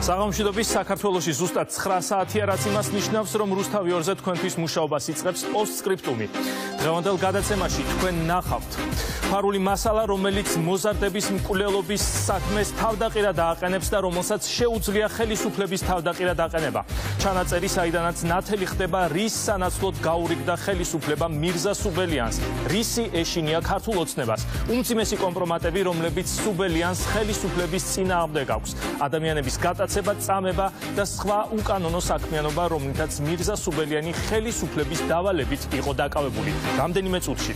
საღამოშიდობის საქართველოში ზუსტად 9 საათია, რაც იმას ნიშნავს, რომ რუსთავი 2-ზე თქვენთვის მუშაობას იწყებს პოსტსკრიპტუმი. დღევანდელ გადაცემაში თქვენ ნახავთ ფარული მასალა, რომელიც მოზარდების მკვლელობის საქმეს თავდაყირად ააყენებს და რომელსაც შეუძლია ხელისუფლების თავდაყირად აყენება. ჩანაწერი, საიდანაც ნათელი ხდება, რის სანაცვლოდ გაურიგდა ხელისუფლება მირზა სუბელიანს, რისი ეშინია ქართულ ოცნებას. უმძიმესი კომპრომატები, რომლებიც სუბელიანს ხელისუფლების წინააღმდეგ აქვს. ადამიანების გატაცება, წამება და სხვა უკანონო საქმიანობა, რომლითაც მირზა სუბელიანი ხელისუფლების დავალებით იყო დაკავებული. რამდენიმე წუთში.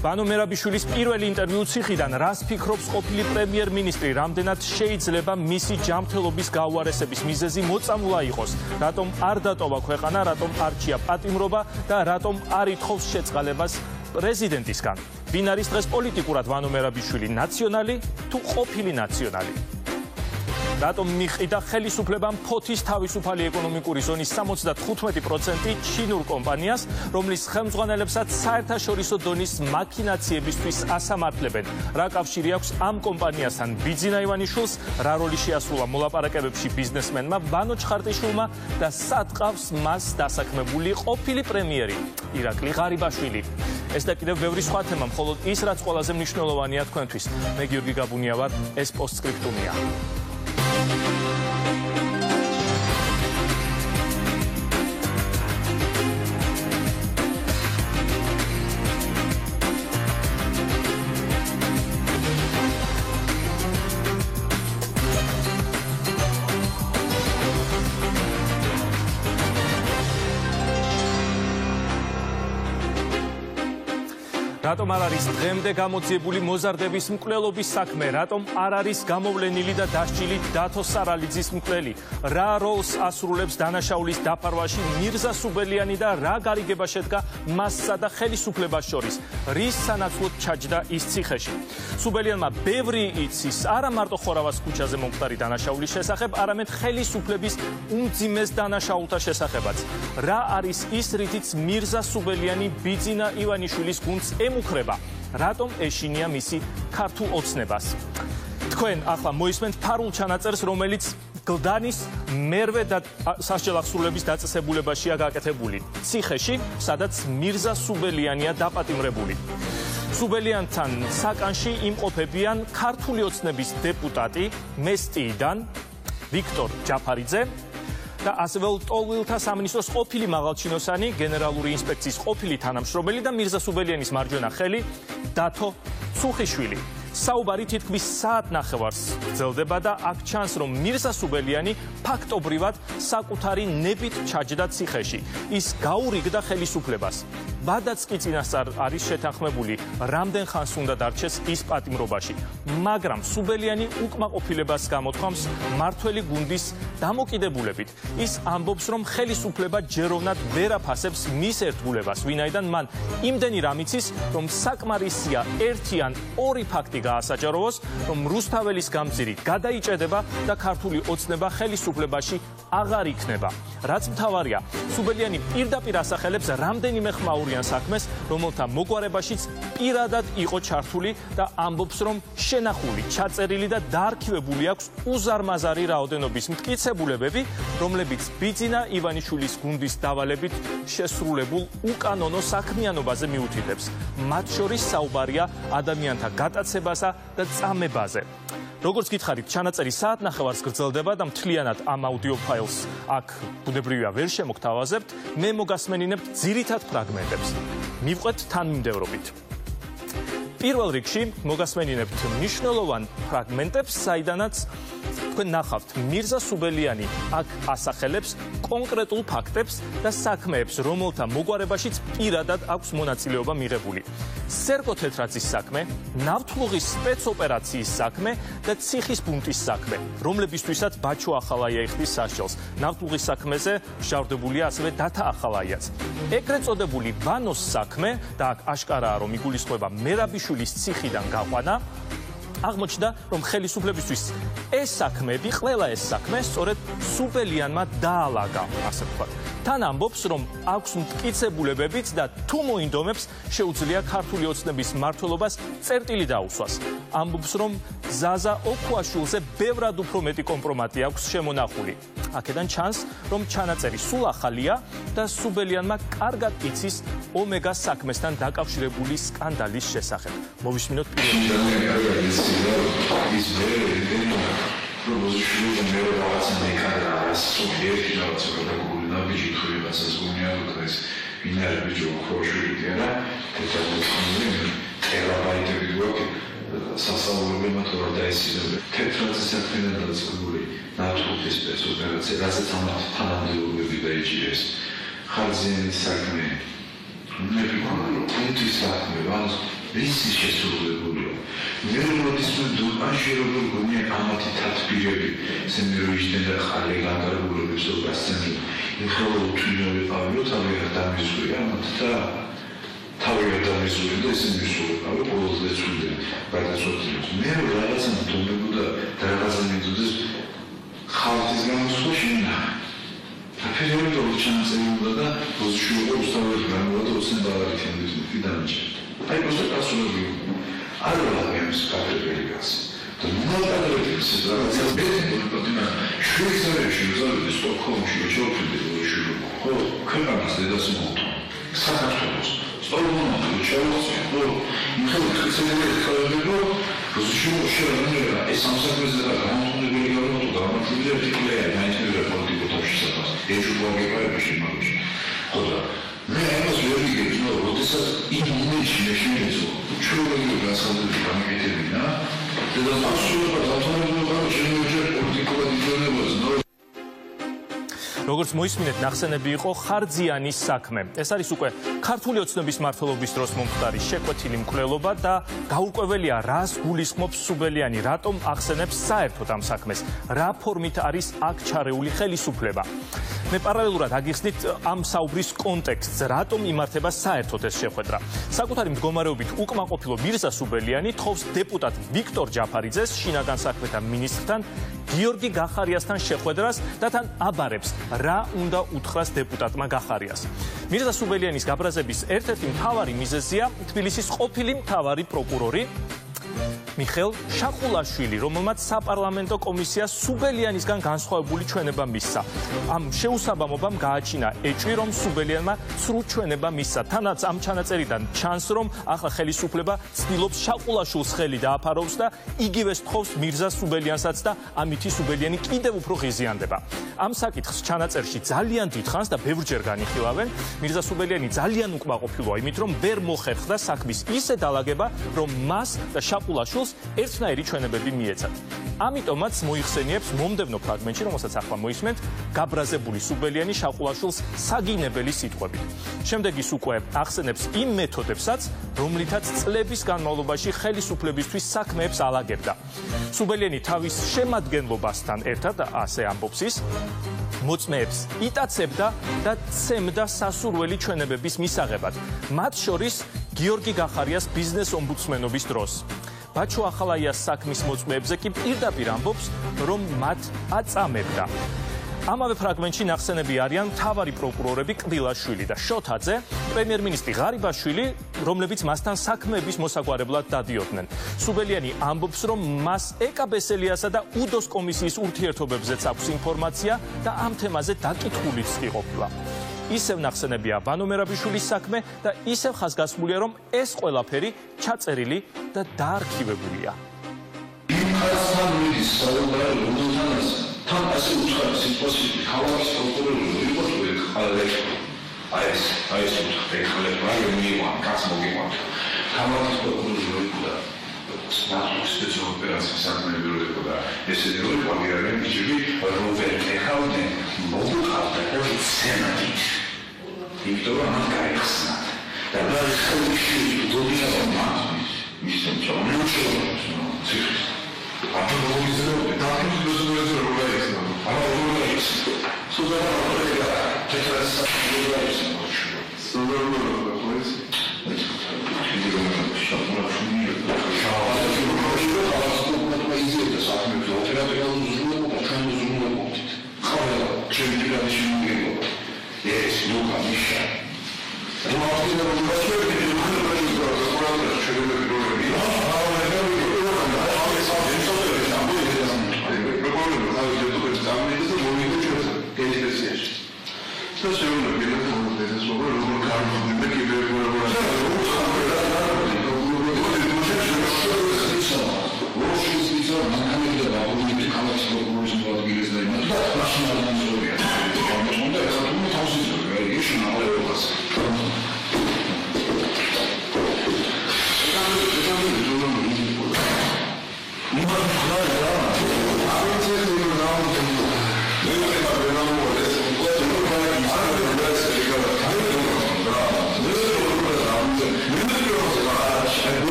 ბანო მერაბიშვილის პირველი ინტერვიუ ციხიდან, რას ფიქრობს ყოფილი პრემიერ-მინისტრი, რამდენად შეიძლება მისი ჯანმრთელობის გაუარესების მიზეზი მოწამვლა იყოს, რატომ არ დატოვა ქვეყანა, რატომ არჩია პატიმრობა და რატომ არ ითხოვს შეწყალებას პრეზიდენტისგან. ვინ არის დღეს პოლიტიკურად ბანო მერაბიშვილი, ნაციონალი თუ ყოფილი ნაციონალი? რატომ მიყიდა ხელისუფლებამ ფოთის თავისუფალი ეკონომიკური ზონის 75% ჩინურ კომპანიას, რომლის ხელმძღვანელებსაც საერთაშორისო დონის მაქინაციებისთვის ასამართლებენ? რა კავშირი აქვს ამ კომპანიასთან ბიძინა ივანიშვილს, რა როლი შეასრულა მოლაპარაკებებში ბიზნესმენმა ბანო ჩხარტიშვილმა და სად ყავს მას დასაქმებული ყოფილი პრემიერი ირაკლი ღარიბაშვილი? ეს და კიდევ ბევრი სხვა თემა, მხოლოდ ის, რაც ყველაზე მნიშვნელოვანია თქვენთვის. მე გიორგი გაბუნია ვარ, ეს პოსტსკრიპტუმია. რატომ არ არის დღემდე გამოძიებული მოზარდების მკვლელობის საქმე? რატომ არ არის გამოვლენილი და დასჯილი დათო სარალიძის მკვლელი? რა როლს ასრულებს დანაშაულის დაფარვაში მირზა სუბელიანი და რა გარიგება შედგა მასსა და ხელისუფლებას შორის? რის სანაცვლოდ ჩაჯდა ის ციხეში? სუბელიანმა ბევრი იცის არა მარტო ხორავას ქუჩაზე მომხდარი დანაშაულის შესახებ, არამედ ხელისუფლების უმძიმეს დანაშაულთა შესახებაც. რა არის ის, რითიც მირზა სუბელიანი ბიძინა ივანიშვილის გუნდს ემუქრება? რატომ ეშინია მისი ქართულ ოცნებას? თქვენ ახლა მოისმენთ ფარულ ჩანაწერს, რომელიც გლდანის მერვე და სასჯელ აღსრულების დაწესებულებაშია გაკეთებული. ციხეში, სადაც მირზა სუბელიანია დაპატიმრებული. სუბელიანთან საკანში იმყოფებიან ქართული ოცნების დეპუტატი მესტიიდან ვიქტორ ჯაფარიძე და ასევე ლტოლვილთა სამინისტროს ყოფილი მაღალჩინოსანი, გენერალური ინსპექციის ყოფილი თანამშრომელი და მირზა სუბელიანის მარჯვენა ხელი დათო ცუხიშვილი. საუბარი თითქმის საათნახევარს გრძელდება და აქ ჩანს, რომ მირზა სუბელიანი ფაქტობრივად საკუთარი ნებით ჩაჯდა ციხეში. ის გაურიგდა ხელისუფლებას. ბადაც კი წინასწარ არის შეთანხმებული, რამდენ ხანს უნდა დარჩეს ის პატიმრობაში. მაგრამ სუბელიანი უკმაყოფილებას გამოთქვამს მმართველი გუნდის დამოკიდებულებით. ის ამბობს, რომ ხელისუფლება ჯეროვნად ვერ აფასებს მის ერთგულებას, ვინაიდან მან იმდენი რამ იცის, რომ საკმარისია ერთი ან ორი ფაქტი გაასაჯაროვოს, რომ რუსთაველის გამზირი გადაიჭედება და ქართული ოცნება ხელისუფლებაში აღარ იქნება. რაც მთავარია, სუბელიანი პირდაპირ ასახელებს რამდენიმე ხმაურიან საქმეს, რომელთა მოგვარებაშიც პირადად იყო ჩართული და ამბობს, რომ შენახული, ჩაწერილი და დაარქივებული აქვს უზარმაზარი რაოდენობის მტკიცებულებები, რომლებიც ბიძინა ივანიშვილის გუნდის დავალებით შესრულებულ უკანონო საქმიანობაზე მიუთითებს. მათ შორის საუბარია ადამიანთა გატაცებასა და წამებაზე. როგორც გითხარით, ჩანაწერი საათნახევარს გრძელდება და მთლიანად ამ აუდიო ფაილს აქ ბუნებრივია ვერ შემოგთავაზებთ, მე მოგასმენინებთ ძირითად ფრაგმენტებს. მივყვეთ თანმიმდევრობით. პირველ რიგში მოგასმენინებთ მნიშვნელოვან ფრაგმენტებს, საიდანაც თქვენ ნახავთ, მირზა სუბელიანი აქ ასახელებს კონკრეტულ ფაქტებს და საქმეებს, რომელთა მოგვარებაშიც პირადად აქვს მონაწილეობა მიღებული. სერგო თეთრაძის საქმე, ნავთლუღის სპეცოპერაციის საქმე და ციხის ბუნტის საქმე, რომლებისთვისაც ბაჩო ახალაია იხდის სასჯელს. ნავთლუღის საქმეზე მჟავრდებულია ასევე დათა ახალაიაც. ეგრეთ წოდებული ბანოს საქმე და აქ აშკარაა, რომ იგულისხმება მერაბიშვილის ციხიდან გაყვანა. აღმოჩნდა, რომ ხელისუფლებისთვის ეს საქმეები, ყველა ეს საქმე სწორედ სუბელიანმა დაალაგა, ასე ვთქვათ. თან ამბობს, რომ აქვს მტკიცებულებებიც და თუ მოინდომებს, შეუძლია ქართული ოცნების მმართველობას წერტილი დაუსვას. ამბობს, რომ ზაზა ოქუაშვილზე ბევრად უფრო მეტი კომპრომატი აქვს შემონახული. აქედან ჩანს, რომ ჩანაწერი სულ ახალია და სუბელიანმა კარგად იცის ომეგას საქმესთან დაკავშირებული სკანდალის შესახებ. მოვისმინოთ სასწავლებლმა თუ არ დაესწრებია თეთრაძის საქმიდან დაწყებული ნავთობის სპეცოპერაცია, რასაც ამათ თანამდებობები დაიჭირეს. ხარჯიანის საქმე, მე ვიგონი, რომ პუნქტის საქმე, ვანს ვისი შესრულებულია. მე როდის დუბანში როგორ გონია ამათი თათბირები, სემიროიჯდენ და ხალე განკარგულების ორგასცემი, ეხლა უთვლინო ვიყავიო, თავი არ დამიზღვია მათ და თავი არ დამიზღვია და ისინი ვისურვებავი, ყოველს ეცვლიდნენ გადაწყვეტილებას. მე რაღაცა მდომებოდა და რაღაცა მიდოდეს ხალხის გამოსვლა შეინახა. Periodo chanceluda da posizione ustaweli granulato sembra la richiesta di danno. Hai questo caso di allora abbiamo scappato per i casi. Non è vero che si tratta di bene per continuare. Scegliere di Stoccolma ci giochi di uscire. Come ma se da molto. Saccato. Solo non c'è in tutto che se ne vede posizione scelta e senza questa non ne vediamo tutto, ma più di che è mai sempre politico toscano. E ci può che fare per scegliere. Ora, me è svegli che no, lo stesso in unici ne scegliendo. Ci vuole che la salute di famiglia termina. E da solo per la tua vita c'è un certo politico di giorno. როგორც მოისმინეთ, ნახსენები იყო ხარძიანის საქმე. ეს არის უკვე ქართული ოცნების მმართველობის დროს მომხდარი შეკვეთილი მკვლელობა და გაურკვეველია, რას გულისხმობს სუბელიანი, რატომ ახსენებს საერთოდ ამ საქმეს, რა ფორმით არის აქ ჩარეული ხელისუფლება. მე პარალელურად აგიხსნით ამ საუბრის კონტექსტს, რატომ იმართება საერთოდ ეს შეხვედრა. საკუთარი მდგომარეობით უკმაყოფილო მირზა სუბელიანი თხოვს დეპუტატ ვიქტორ ჯაფარიძეს, შინაგან საქმეთა მინისტრთან გიორგი გახარიასთან შეხვედრას და თან აბარებს, რა უნდა უთხრას დეპუტატმა გახარიას. მირზა სუბელიანის გაბრაზების ერთ-ერთი მთავარი მიზეზია თბილისის ყოფილი მთავარი პროკურორი მიხეილ შაყულაშვილი, რომელმაც საპარლამენტო კომისია სუბელიანისგან განსხვავებული ჩვენება მისცა. ამ შეუსაბამობამ გააჩინა ეჭვი, რომ სუბელიანმა სრულ ჩვენება მისცა. თანაც ამ ჩანაწერიდან ჩანს, რომ ახლა ხელისუფლება ცდილობს შაყულაშვილს ხელი დააფაროს და იგივე თხოვს მირზა სუბელიანსაც და ამითი სუბელიანი კიდევ უფრო ღიზიანდება. ამ საკითხს ჩანაწერში ძალიან დიდხანს და ბევრჯერ განიხილავენ. მირზა სუბელიანი ძალიან უკმაყოფილოა იმით, რომ ვერ მოხერხდა საქმის ისე დალაგება, რომ მას და შაყულაშვილს ერთნაირი ჩვენებები მიეცათ. ამიტომაც მოიხსენიებს მომდევნო ფრაგმენტში, რომელსაც ახლა მოისმენთ, გაბრაზებული სუბელიანი შაყულაშვილს საგინებელი სიტყვებით. შემდეგ ის უკვე ახსენებს იმ მეთოდებსაც, რომლითაც წლების განმავლობაში ხელისუფლებისთვის საქმეებს ალაგებდა. სუბელიანი თავის შემადგენლობასთან ერთად, ასე ამბობს ის, მოწმეებს იტაცებდა და ცემდა სასურველი ჩვენებების მისაღებად, მათ შორის გიორგი გახარიას ბიზნეს ომბუდსმენობის დროს. ბაჩო ახალაიას საქმის მოწმეებზე კი პირდაპირ ამბობს, რომ მათ აწამებდა. ამავე ფრაგმენტში ნახსენები არიან მთავარი პროკურორები კდილაშვილი და შოთაძე, პრემიერ-მინისტრი ღარიბაშვილი, რომლებიც მასთან საქმეების მოსაგვარებლად დადიოდნენ. სუბელიანი ამბობს, რომ მას ეკაბესელიასა და უდოს კომისიის ურთიერთობებზეც აქვს ინფორმაცია და ამ თემაზე დაკითხულიც კი ყოფილა. ისევ ნახსენებია ბანო მერაბიშვილის საქმე და ისევ ხაზგასმულია, რომ ეს ყველაფერი ჩაწერილი და დაარქივებულია. თან ასე უცხარი სიტყვასიტი ქალაქის პროკურორი იყო ეს ეხლა რაიონი კაც მოგიყვანთ ქალაქის პროკურორი იყო და სპეციალური სპეცოპერაციის საქმეები იყო და ესე იყო ვაგერები ჯიბი როვერ ეხავდნენ მოგუყავდა სენატი იმიტომ რომ ამ გაიხსნა და რა ხელში გოდია მას მისცემ ჩამოჩვენა А то вы не знаете, да, ты не знаешь, что это есть. А то вы не знаете. Сюда надо, это раз сюда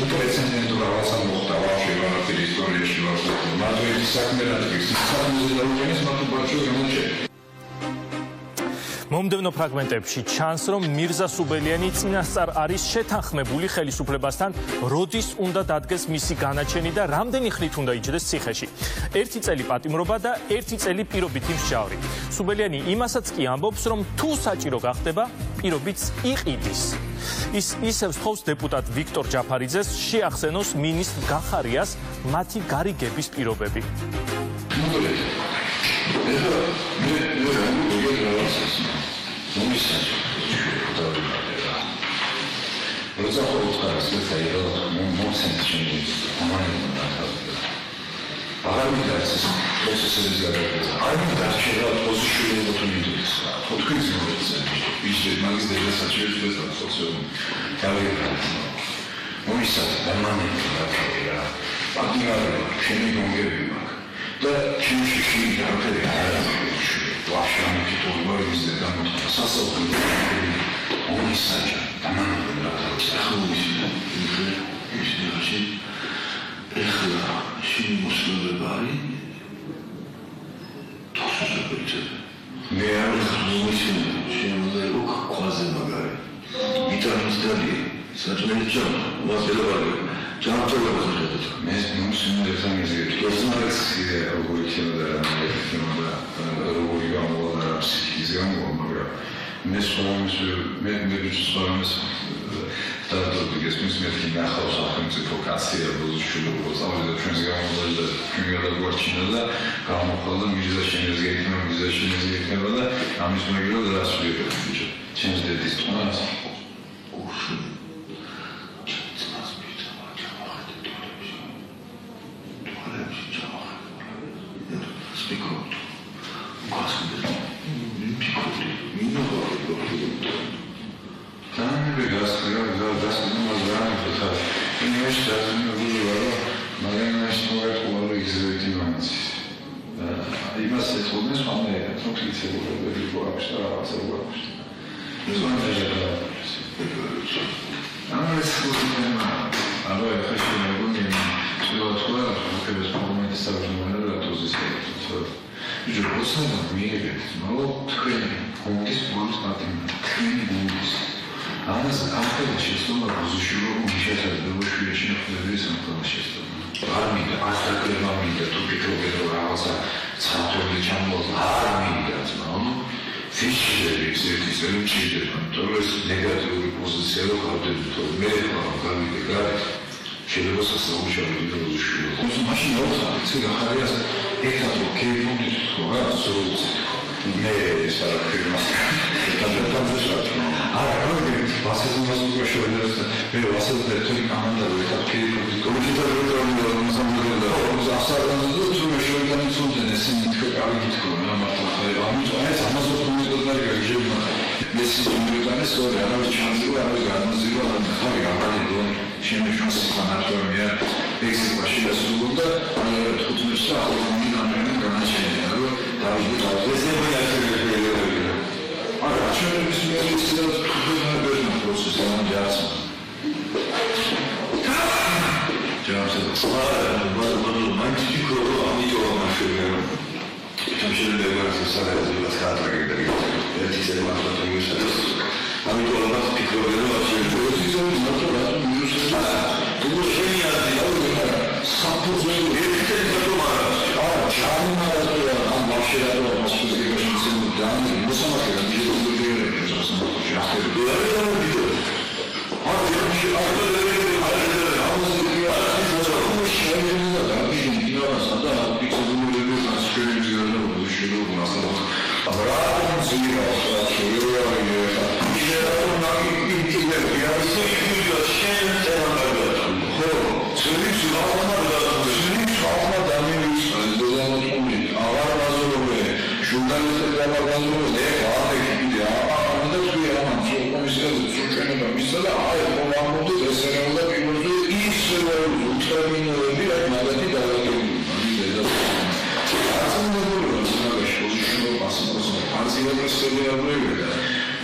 უპრეცედენტო რაღაცა მოხდა ვაფშე ვაფშე ისტორიაში ვაფშე მარტო ის საქმე რა თქვის ის საქმეზე დაუყენეს მარტო ბაჭო გამოჩერდა მომდევნო ფრაგმენტებში ჩანს, რომ მირზა სუბელიანი წინასწარ არის შეთანხმებული ხელისუფლებასთან, როდის უნდა დადგეს მისი განაჩენი და რამდენი ხნით უნდა იჯდეს ციხეში. ერთი წელი პატიმრობა და ერთი წელი პირობითი მსჯავრი. სუბელიანი იმასაც კი ამბობს, რომ თუ საჭირო გახდება, პირობიც იყიდის. ის ისევ სთხოვს დეპუტატ ვიქტორ ჯაფარიძეს შეახსენოს მინისტრ გახარიას მათი გარიგების პირობები.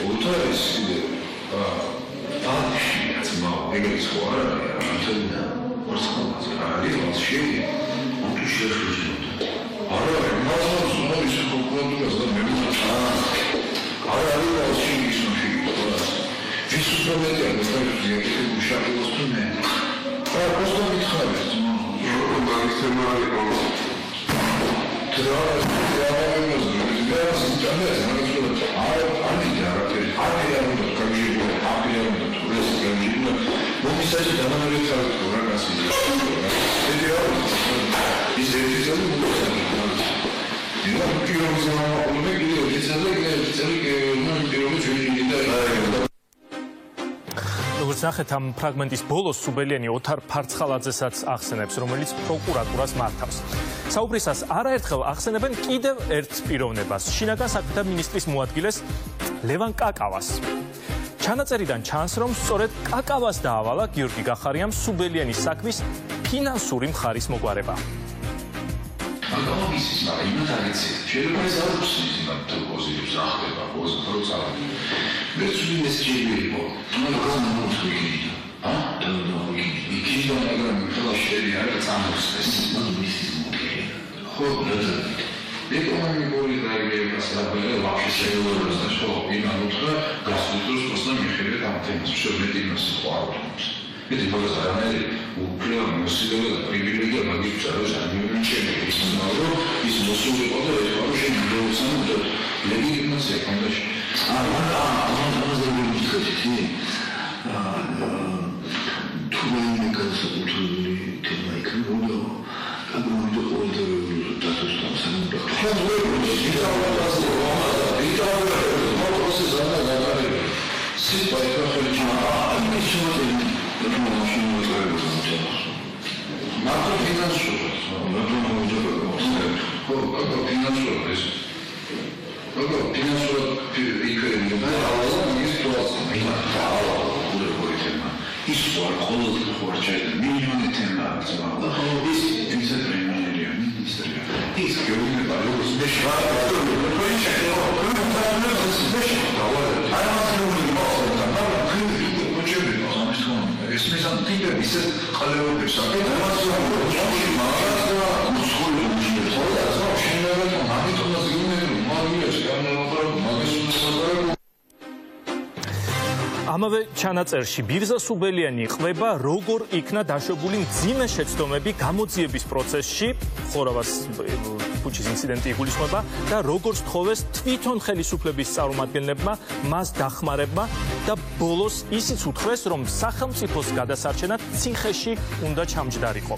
Oto jest ეგრე სხვა არ არის თუნდა ვარცხავაზე არის შეიძლება თუ შეეხება არა მაგრამ ზონის პროკურატურას და მე არ არის შეიძლება ვის უბრალოდ გასაგებია უშაკოს თუ მე просто მითხარით მაგის თემა არის როგორც ნახეთ ამ ფრაგმენტის ბოლოს სუბელიანი ოთარ ფარცხალაძესაც ახსენებს, რომელიც პროკურატურას მართავს. საუბრისას არაერთხელ ახსენებენ კიდევ ერთ პიროვნებას, შინაგან საქმეთა მინისტრის მოადგილეს ლევან კაკავას. ჩანაწერიდან ჩანს, რომ სწორედ კაკავას დაავალა გიორგი გახარიამ სუბელიანის საქმის ფინანსური მხარის მოგვარება. Აკავისის მაგრამ აგეცი შეიძლება ეს არ აქვს იმათ პოზიციებს ახდება პოზიციებს მეც ვინმე შეიძლება მაგრამ მოხდები იქიდან მაგრამ ფლაშები არ წამოსდეს ის მოკერე ხო ეკონომიკური დაიგებას დაბედა ვაფშე შეიძლება და ხო იმან უთხრა გასულოს просто მიხედავთ ამ თემას შეგვედი მას ყავთ ეს ფაქტს არამედ უკრა მოსილება და პრივილეგია მაგის წაროს ამიჩენე ის ნაურო ის მოსულიყო და ეს ვარო შემიძლია და ლეგიტიმაცია კონდა ამაზე მითხრეთი თუ მე განსაკუთრებული თემა იქნება აგრონიტო ყოველდღიური დაწესება სამუდამო ხო ამავე ჩანაწერში ბირზა სუბელიანი ყვება როგორ იქნა დაშვებული მძიმე შეცდომები გამოძიების პროცესში ხორავას ფუჩის ინციდენტი იგულისხმება და როგორ სთხოვეს თვითონ ხელისუფლების წარმომადგენლებმა მას დახმარებმა და ბოლოს ისიც უთხრეს რომ სახელმწიფოს გადასარჩენად ციხეში უნდა ჩამჯდარიყო.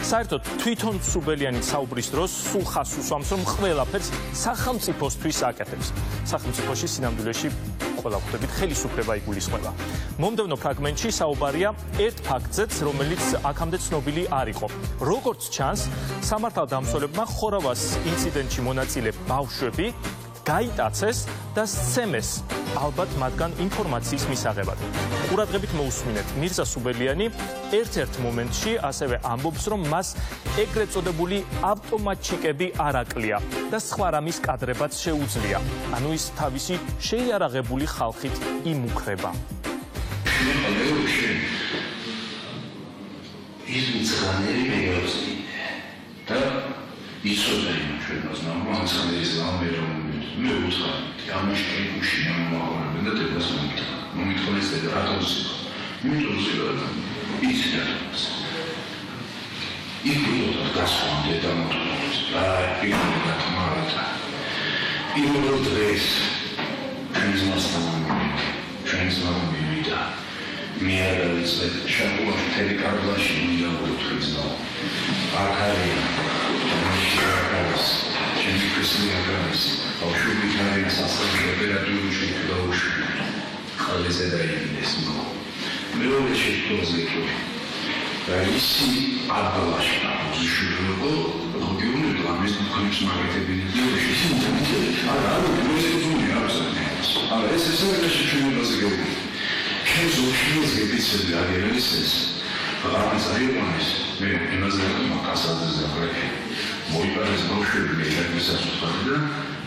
საერთოდ თვითონ სუბელიანი საუბრის დროს სულ ხას უსვამს რომ ყველაფერს სახელმწიფოსთვის აკეთებს. სახელმწიფოში სინამდვილეში ყველა ხვდებით ხელისუფლება იგულისხმება. მომდევნო ფრაგმენტში საუბარია ერთ ფაქტზეც, რომელიც აქამდე ცნობილი არ იყო. როგორც ჩანს, სამართალდამცველებმა ხორავას ინციდენტში მონაწილე ბავშვები გაიტაცეს და სცემეს ალბათ მათგან ინფორმაციის მისაღებად. ყურადღებით მოусმინეთ, მირზა სუბელიანი ერთ-ერთ მომენტში ასევე ამბობს, რომ მას ეგრეთ წოდებული ავტომატჩიკები არ აკლია და სხვა რამის კადრებაც შეუძლია. ანუ ის თავისი შეიარაღებული ხალხით იმუქრება. ის მცანერი მეოცი და ისოდენ ჩვენს ნორმალს ხალხის მე უცხარი ამაში კუში მომავალ და დედას მომიტყვის და რატოს იმიტომ ის იქნებოდა გასვამდე და მოთხოვს იქნება თმარათა იმенно დღეს ჩვენსმასთან და მე არ ვიცი შეგუაშ თელეკარლაში მიდა ვუთხრიძო აქ არის ჩემი ქრისტიანი არის ბავშვები თავის სასწავლო ტემპერატურაში დაუშვი ყველაზე დაიწყეს მეორე შეფროზეკო და ისი აბლაში უშუალო რეგიონული პლანის კონკრეტ მაგათებინი და ისინი არა მუსიკული არა ეს შეჩვენებაზე გეუბნები ჩემს უშუალოზე ეპიცენტრი აგერელის ეს რამის აიყვანეს მე იმაზე რომ კასაძეზე ხრები მოიპარეს ბავშვები მეკარისას უცხოა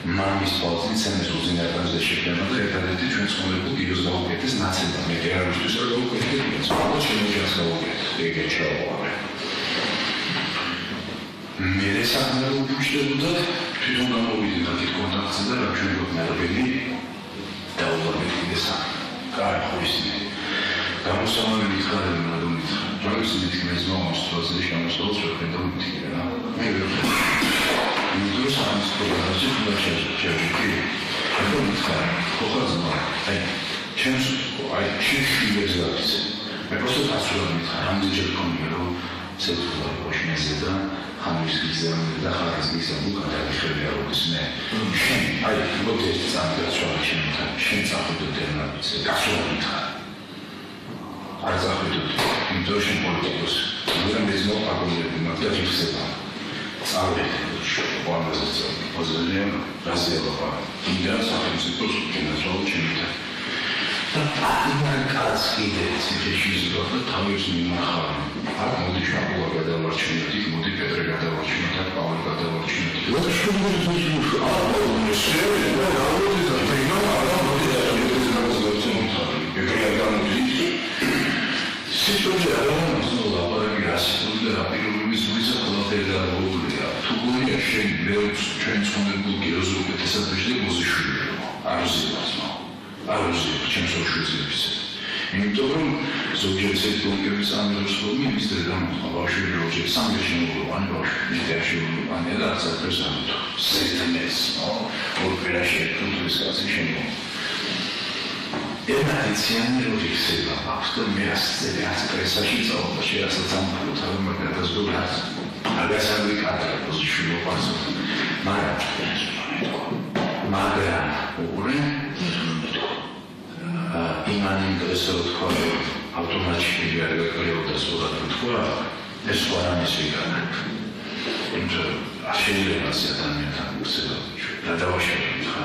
მამის პოზიციაზე უზინარდაზე შექმნა და ერთადერთი ჩვენ ცხოვრებულ გიოს გაუკეთეს ნაცედა მე ერაისთვის რა გაუკეთებია სხვა შემოჭას გაუკეთეს ეგე ჩაუყარე მე საქმე უბრუნდებოდა თვითონ გამოვიდი მაგით კონტაქტზე და რა ჩვენ გვქნარბენი დაუბრუნდით კაი ხოსი გამოსავალი ხარები მაგით ჯერ ისეთი მეზმოს პროცესი შემოსწავლოს ჩვენ და ვთქი რა მე ნუ სამს პროგრამაში შეიძლება ანუ თქვა ხოხაზმა აი ჩემს აი შეიძლება მე просто ასურამით რამდენჯერ კონია რომ ცეცხლა ოშნეზე და ხამის გიზამ და ხარას გიზამ უკადაგიხები არის მე შენ აი მოდი წამდგა შენ წახვიდო დერნაბიце გასულით არ წახვიდო ინდოშენ პოლიტიკოს მაგრამ ეს მოგაგონები მაგდა ფიქსება წავედი შევამაზეთ პოზიციამ რაზეობა იმდან სახელმწიფოს გენერალ ჩემთან და ამ კაცკიდე ციხეში ზოგადად თავის მიმახარ არ მოდი შაბუა გადავარჩინოთ იქ მოდი პეტრე გადავარჩინოთ და პავლე გადავარჩინოთ და შეგიძლიათ მოსულს არ მოდი და მოდი და სიტუაცია არის ლაპარაკი რასისტული და რაპირობის ზღვის ყველაფერი დააბრუნდა. თუ გონია შენ მეუს ჩვენ ცხოვრებულ გიოს უკეთესად ვიჟდე მოზიშვილი. არ ზიასმა. არ ზიას ჩემს ოშუზებს. იმიტომ რომ ზოგიერთ სექტორების ამეროსლობი ის და ბავშვები როჯერ სამი შემოგვან ბავშვი და შემოგვან და საერთოდ ამიტომ სისტემის ორპერაში თუნდაც ასე შემოგვან ემაციანი როჯიქსება აქვს და მე ასე პრესაში წავდა შეასაც ამბობ თავი მაგას დურას აგასავი კადრ პოზიციო პასო მაგრამ ორი იმან ინტერესად თქვა ავტომატურად გარკვეულდა სურათ თქვა ეს ვარანის ვიგანა იმიტომ შეიძლება ადამიანთან უცებად და დავაშევით ხა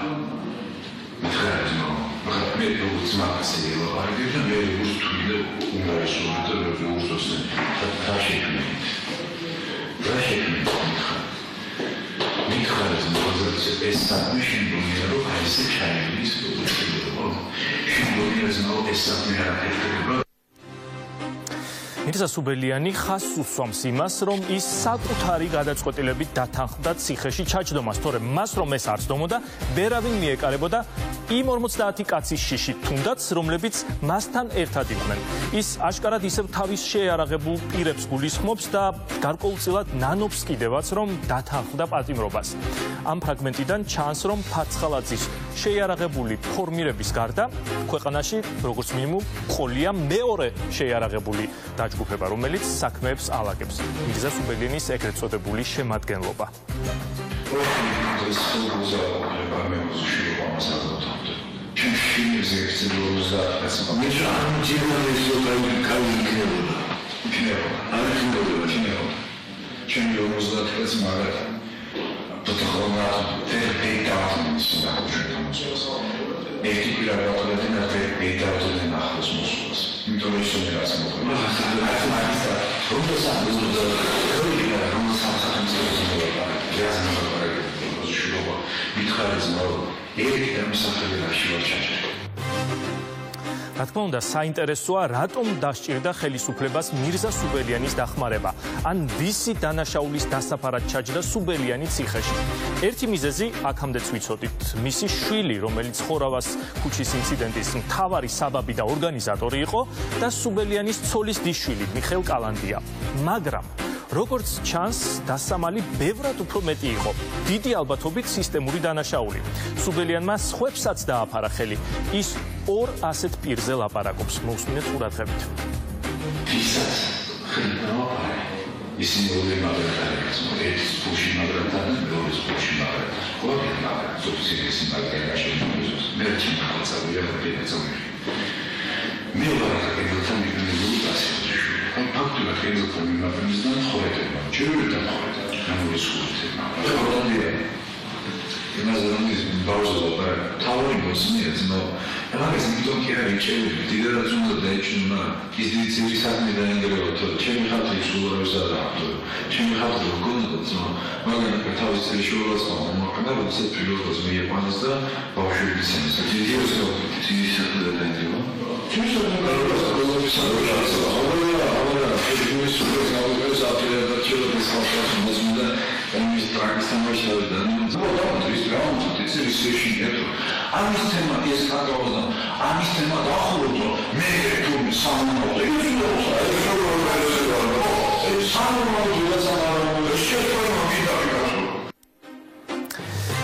მაგრამ მე როგორც მაგასიო არგი და მე როგორც თვლიდა უნგარესური და როგორც და შექმნით მითხარით მოძებნეს ეს საქმე შემდგომია რომ აი ესე ჩაილის შემდგომია ეს საქმე არაფერია მირზა სუბელიანი ხას უსვამს იმას, რომ ის საკუთარი გადაწყვეტილებით დათანხმდა ციხეში ჩაჯდომას, თორემ მას რომ ეს არ სდომოდა, ვერავინ მიეკარებოდა იმ 50 კაცის შიში თუნდაც, რომლებიც მასთან ერთად იყვნენ. ის აშკარად ისევ თავის შეიარაღებულ პირებს გულისხმობს და გარკვეულწილად ნანობს კიდევაც, რომ დათანხმდა პატიმრობას. ამ ფრაგმენტიდან ჩანს, რომ ფაცხალაძის შეიარაღებული ფორმირების გარდა ქვეყანაში, როგორც მინიმუმ, ყოლია მეორე შეიარაღებული დაჯგუფება, რომელიც საქმეებს ალაგებს. მირზა სუბელიანის ეგრეთ წოდებული შემადგენლობა. ერთი პირადად და პეიდავდნენ ახლოს მოსვლას. იმიტომ რომ ისინი რაც მოხდა. რა თქმა უნდა, საინტერესოა, რატომ დასჭირდა ხელისუფლებას მირზა სუბელიანის დახმარება, ან ვისი დანაშაულის დასაფარად ჩაჯდა სუბელიანი ციხეში. ერთი მიზეზი აქამდეც ვიცოდით, მისი შვილი, რომელიც ხორავას ქუჩის ინციდენტის მთავარი საბაბი და ორგანიზატორი იყო და სუბელიანის ცოლის დიშვილი მიხეილ კალანდია. მაგრამ როგორც ჩანს, დასამალი ბევრად უფრო მეტი იყო. დიდი ალბათობით სისტემური დანაშაული. სუბელიანმა სხვებსაც დააფარა ხელი. ის ორ ასეთ პირზე ლაპარაკობს. მოусმინეთ ყურადღებით. ვისაც ხელი დააფარა? ისინი ორი მაგრატარებს, ერთის ფუში მაგრატარ და მეორის ფუში მაგრატარ. ყოველი მაგრატ სუბსიდიის მაგრატარ შემოგვიძოს. მე ჩემთანაცავია პროფესორი. მე ვარაგებთან მიგმენდულას ან ფაქტურად ხელთან მიმართებისგან ხოეთება. შეიძლება და ხოეთება. გამორისხულდება. იმაზე რომ ის ბავშვობა თავი მოსმიეს, ნო მაგას იმიტომ კი არ ეჩევი, დიდად უნდა დაეჩვენა ის ძირი საქმე დაენგრევა, თორე ჩემი ხალხი სულ არის არა, ჩემი ხალხი გქონდათ, მაგრამ თავის წელშუალას მომაყნა, როდესაც პირველად მიიყვანეს და ბავშვები ისინი ძირი საქმე დაენგრევა. Чем же это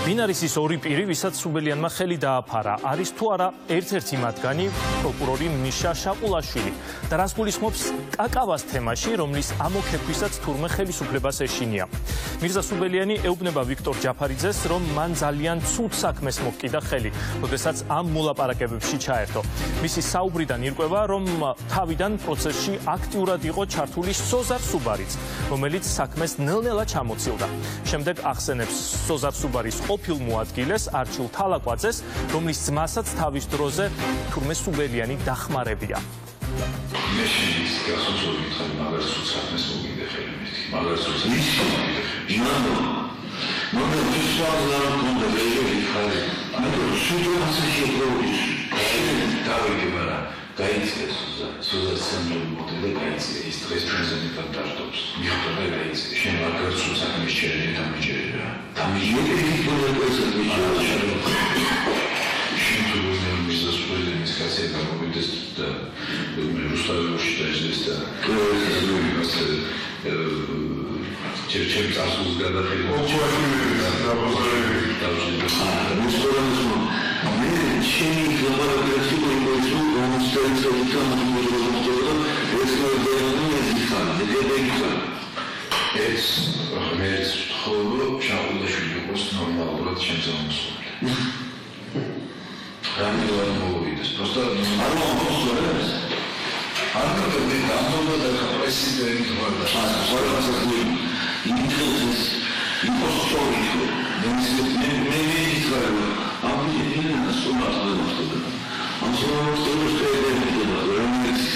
ვინ არის ის ორი პირი, ვისაც სუბელიანმა ხელი დააფარა? არის თუ არა ერთ-ერთი მათგანი პროკურორი მიშა შაყულაშვილი და რას გულისხმობს კაკავას თემაში, რომლის ამოქექვისაც თურმე ხელისუფლებას ეშინია. მირზა სუბელიანი ეუბნება ვიქტორ ჯაფარიძეს, რომ მან ძალიან ცუდ საქმეს მოკიდა ხელი, როდესაც ამ მოლაპარაკებებში ჩაერთო. მისი საუბრიდან ირკვევა, რომ თავიდან პროცესში აქტიურად იყო ჩართული სოზარ სუბარიც, რომელიც საქმეს ნელ-ნელა ჩამოცილდა. შემდეგ ახსენებს სოზარ სუბარის ყოფილ მოადგილეს არჩილ თალაკვაძეს, რომლის ძმასაც თავის დროზე თურმე სუბელიანი დახმარებია. მე შენის გასაწევი ხარ, მაგას თუ საქმეს მოგიდე ხელი მითი. მაგას თუ საქმეს მოგიდე ხელი. მაგრამ ვისვაზა უნდა ვეჟები ხარ. ანუ სიტუაცია შეგვიძლია. დავიგებარა, გაიცეს სოზარ სამნელი მოდელი გაიცეს ის დღეს პრეზიდენტთან დაშტობს. მიხვდა გაიცეს. შენ მაგას თუ საქმეს შეიძლება დამიჯერება. დამიჯერება შაყულაშვილი იყოს ნორმალურად შემზაუნსული. რამე მოვიდეს, просто არ მომხდარებს. არ გქონდა ამბობა და პრეზიდენტი ვარ და ყველას ახლა ინტერესს იმპოსტორი მე ვიყავ ამ ინტერესს სულასწორდა. ამ სულასწორდა რომელიც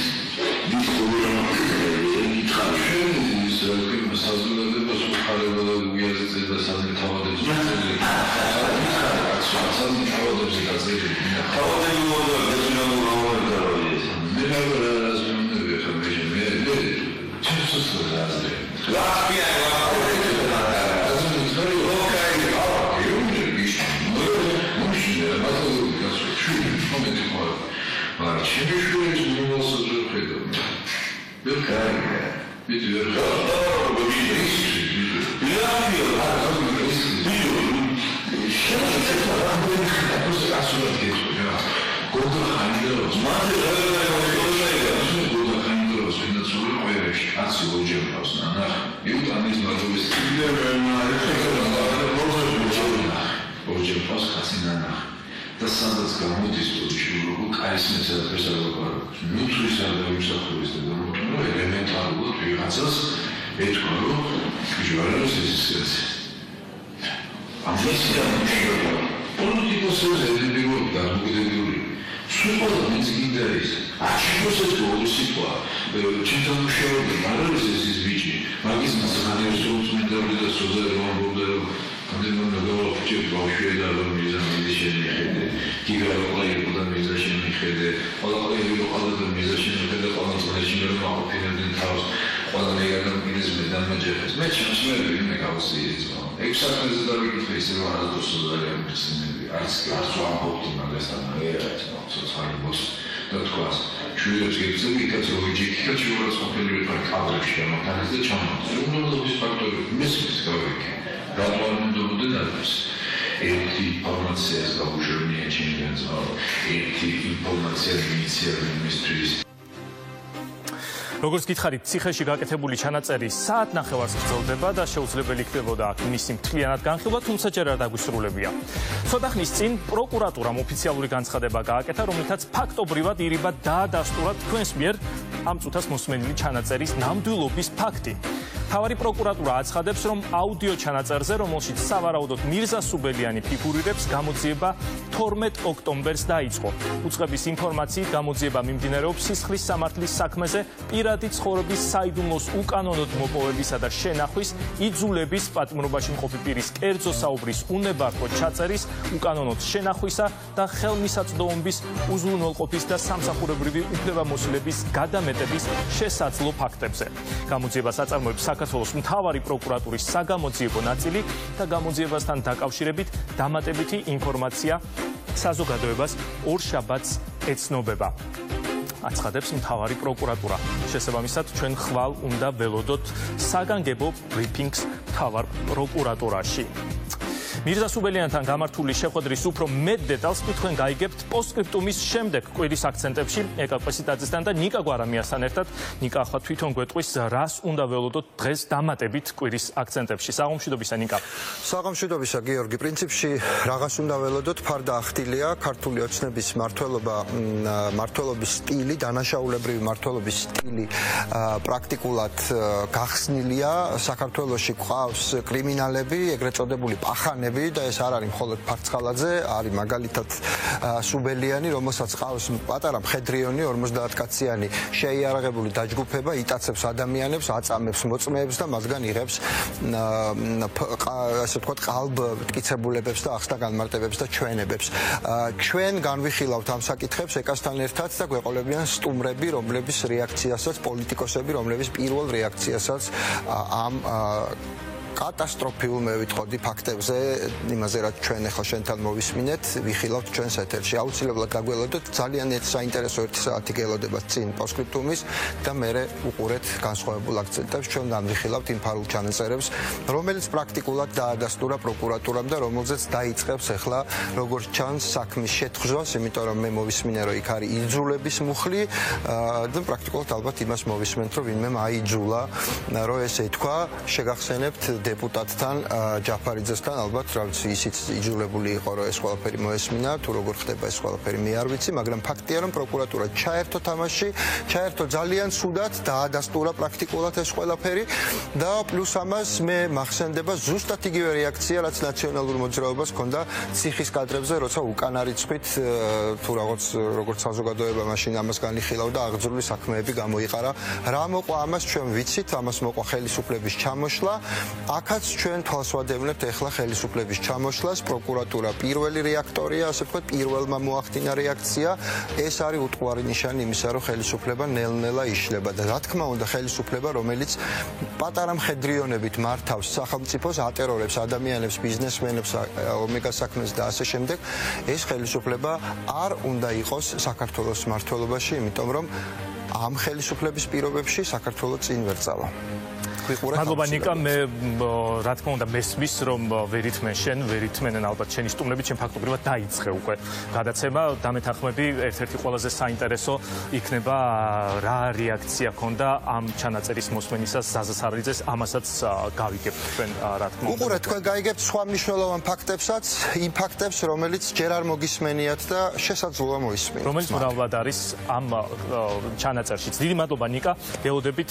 როგორც გითხარით, ციხეში გაკეთებული ჩანაწერი საათნახევარს გრძელდება და შეუძლებელი იქნებოდა აქ მისი მთლიანად განხილვა, თუმცა ჯერ არ დაგვისრულებია. ცოტა ხნის წინ პროკურატურამ ოფიციალური განცხადება გააკეთა, რომლითაც ფაქტობრივად ირიბად დაადასტურა თქვენს მიერ ამ წუთას მოსმენილი ჩანაწერის ნამდვილობის ფაქტი. მთავარი პროკურატურა აცხადებს, რომ აუდიო ჩანაწერზე, რომელშიც სავარაუდოდ მირზა სუბელიანი ფიგურირებს, გამოძიება 12 ოქტომბერს დაიწყო. უწყების ინფორმაციით გამოძიება მიმდინარეობს სისხლის სამართლის საქმეზე, პირადი ცხოვრების საიდუმლოს უკანონოდ მოპოვებისა და შენახვის, იძულების, პატიმრობაში მყოფი პირის კერძო საუბრის უნებართვო ჩაწერის, უკანონოდ შენახვისა და ხელმისაწვდომობის, უზრუნველყოფის და სამსახურებრივი უფლებამოსილების გადამეტების შესაძლო ფაქტებზე. გამოძიებას აწარმოებს საქართველოს მთავარი პროკურატურის საგამოძიებო ნაწილი და გამოძიებასთან დაკავშირებით დამატებითი ინფორმაცია საზოგადოებას ორშაბათს ეცნობება. აცხადებს მთავარი პროკურატურა. შესაბამისად, ჩვენ ხვალ უნდა ველოდოთ საგანგებო ბრიფინგს მთავარ პროკურატურაში. მირზა სუბელიანთან გამართული შეხვედრის უფრო მეტ დეტალს თქვენ გაიგებთ პოსტსკრიპტუმის შემდეგ კვირის აქცენტებში ეკა კვესიტაძესთან და ნიკა გვარამიასთან ერთად. ნიკა ახლა თვითონ გვეტყვის, რას უნდა ველოდოთ დღეს დამატებით კვირის აქცენტებში. საღამოშიდობისა, ნიკა. საღამოშიდობისა, გიორგი. პრინციპში რაღაც უნდა ველოდოთ, ფარდა ახტილია ქართული ოცნების მმართველობის სტილი, დანაშაულებრივი მმართველობის სტილი პრაქტიკულად გახსნილია. საქართველოში გვყავს კრიმინალები, ეგრეთ წოდებული პახანები და ეს არ არის მხოლოდ ფარცხალაძე, არის მაგალითად სუბელიანი, რომელსაც ყავს პატარა მხედრიონი 50 კაციანი შეიარაღებული დაჯგუფება, იტაცებს ადამიანებს, აწამებს მოწმეებს და მათგან იღებს ასე ვთქვათ ყალბ მტკიცებულებებს და ახსნა განმარტებებს და ჩვენებებს. ჩვენ განვიხილავთ ამ საკითხებს ეკასთან ერთად და გვეყოლებიან სტუმრები, რომლების რეაქციასაც, პოლიტიკოსები, რომლების პირველ რეაქციასაც ამ კატასტროფიულ მე ვიტყოდი ფაქტებზე, იმაზე რაც ჩვენ ახლა შენთან მოვისმინეთ, ვიხილავთ ჩვენს ეთერში. აუცილებლად დაგველოდოთ, ძალიან საინტერესო 1 საათი გელოდება წინ პოსტსკრიპტუმის და მერე უყურეთ განსხვავებულ აქცენტებს. ჩვენ განვიხილავთ იმ ფარულ ჩანაწერებს, რომელიც პრაქტიკულად დაადასტურა პროკურატურამ და რომელზეც დაიწყებს ახლა როგორც ჩანს საქმის შეთხზვას, იმიტომ რომ მე მოვისმინე, რომ იქ არის იძულების მუხლი და პრაქტიკულად ალბათ იმას მოვისმენთ, რომ ვინმე აიძულა, რომ ესე ითქვა, შეგახსენებთ დეპუტატთან ჯაფარიძესთან ალბათ რაც ისიც იძულებული იყო რომ ეს ყველაფერი მოესმინა თუ როგორ ხდება ეს ყველაფერი მე არ ვიცი მაგრამ ფაქტია რომ პროკურატურა ჩაერთო თამაში ჩაერთო ძალიან ცუდად დაადასტურა პრაქტიკულად ეს quelაფერი და პლუს ამას მე მახსენდება ზუსტად იგივე რეაქცია რაც ნაციონალურ მოძრაობას ჰქონდა ციხის კადრებზე როცა უკან არიცხვით თუ როგორც საზოგადოება მაშინ ამას განიხილავდა აღძრული საქმეები გამოიყარა რა მოყვა ამას ჩვენ ვიცით ამას მოყვა ხელისუფლების ჩამოშლა აქაც ჩვენ თვალს ვადევნებთ ეხლა ხელისუფლების ჩამოშლას პროკურატურა პირველი რეაქტორია ასე ვთქვათ პირველმა მოახდინა რეაქცია ეს არის უტყუარი ნიშანი იმისა რომ ხელისუფლება ნელ-ნელა იშლება და რა თქმა უნდა ხელისუფლება რომელიც პატარა მხედრიონებით მართავს სახელმწიფოს ატერორებს ადამიანებს ბიზნესმენებს ომეგა საქმეს და ასე შემდეგ ეს ხელისუფლება არ უნდა იყოს საქართველოს მმართველობაში იმიტომ რომ ამ ხელისუფლების პირობებში საქართველოს წინ ვერ წავა მადლობა ნიკა მე რა თქმა უნდა მესმის რომ ვერითმენ შენ ვერითმენენ ალბათ შენი სტუმრები ჩემ ფაქტობრივად დაიწყე უკვე გადაცემა დამეთანხმები ერთ-ერთი ყველაზე საინტერესო იქნება რა რეაქცია ქონდა ამ ჩანაწერის მოსმენისას ზაზა სარალიძეს ამასაც გავიგებთ თქვენ რა თქმა უნდა უყურეთ თქვენ გაიგებთ სხვა მნიშვნელოვან ფაქტებსაც იმ ფაქტებს რომელიც ჯერ არ მოგისმენიათ და შესაძლოა მოისმინოთ რომელიც მრავლად არის ამ ჩანაწერშიც დიდი მადლობა ნიკა გეოდებით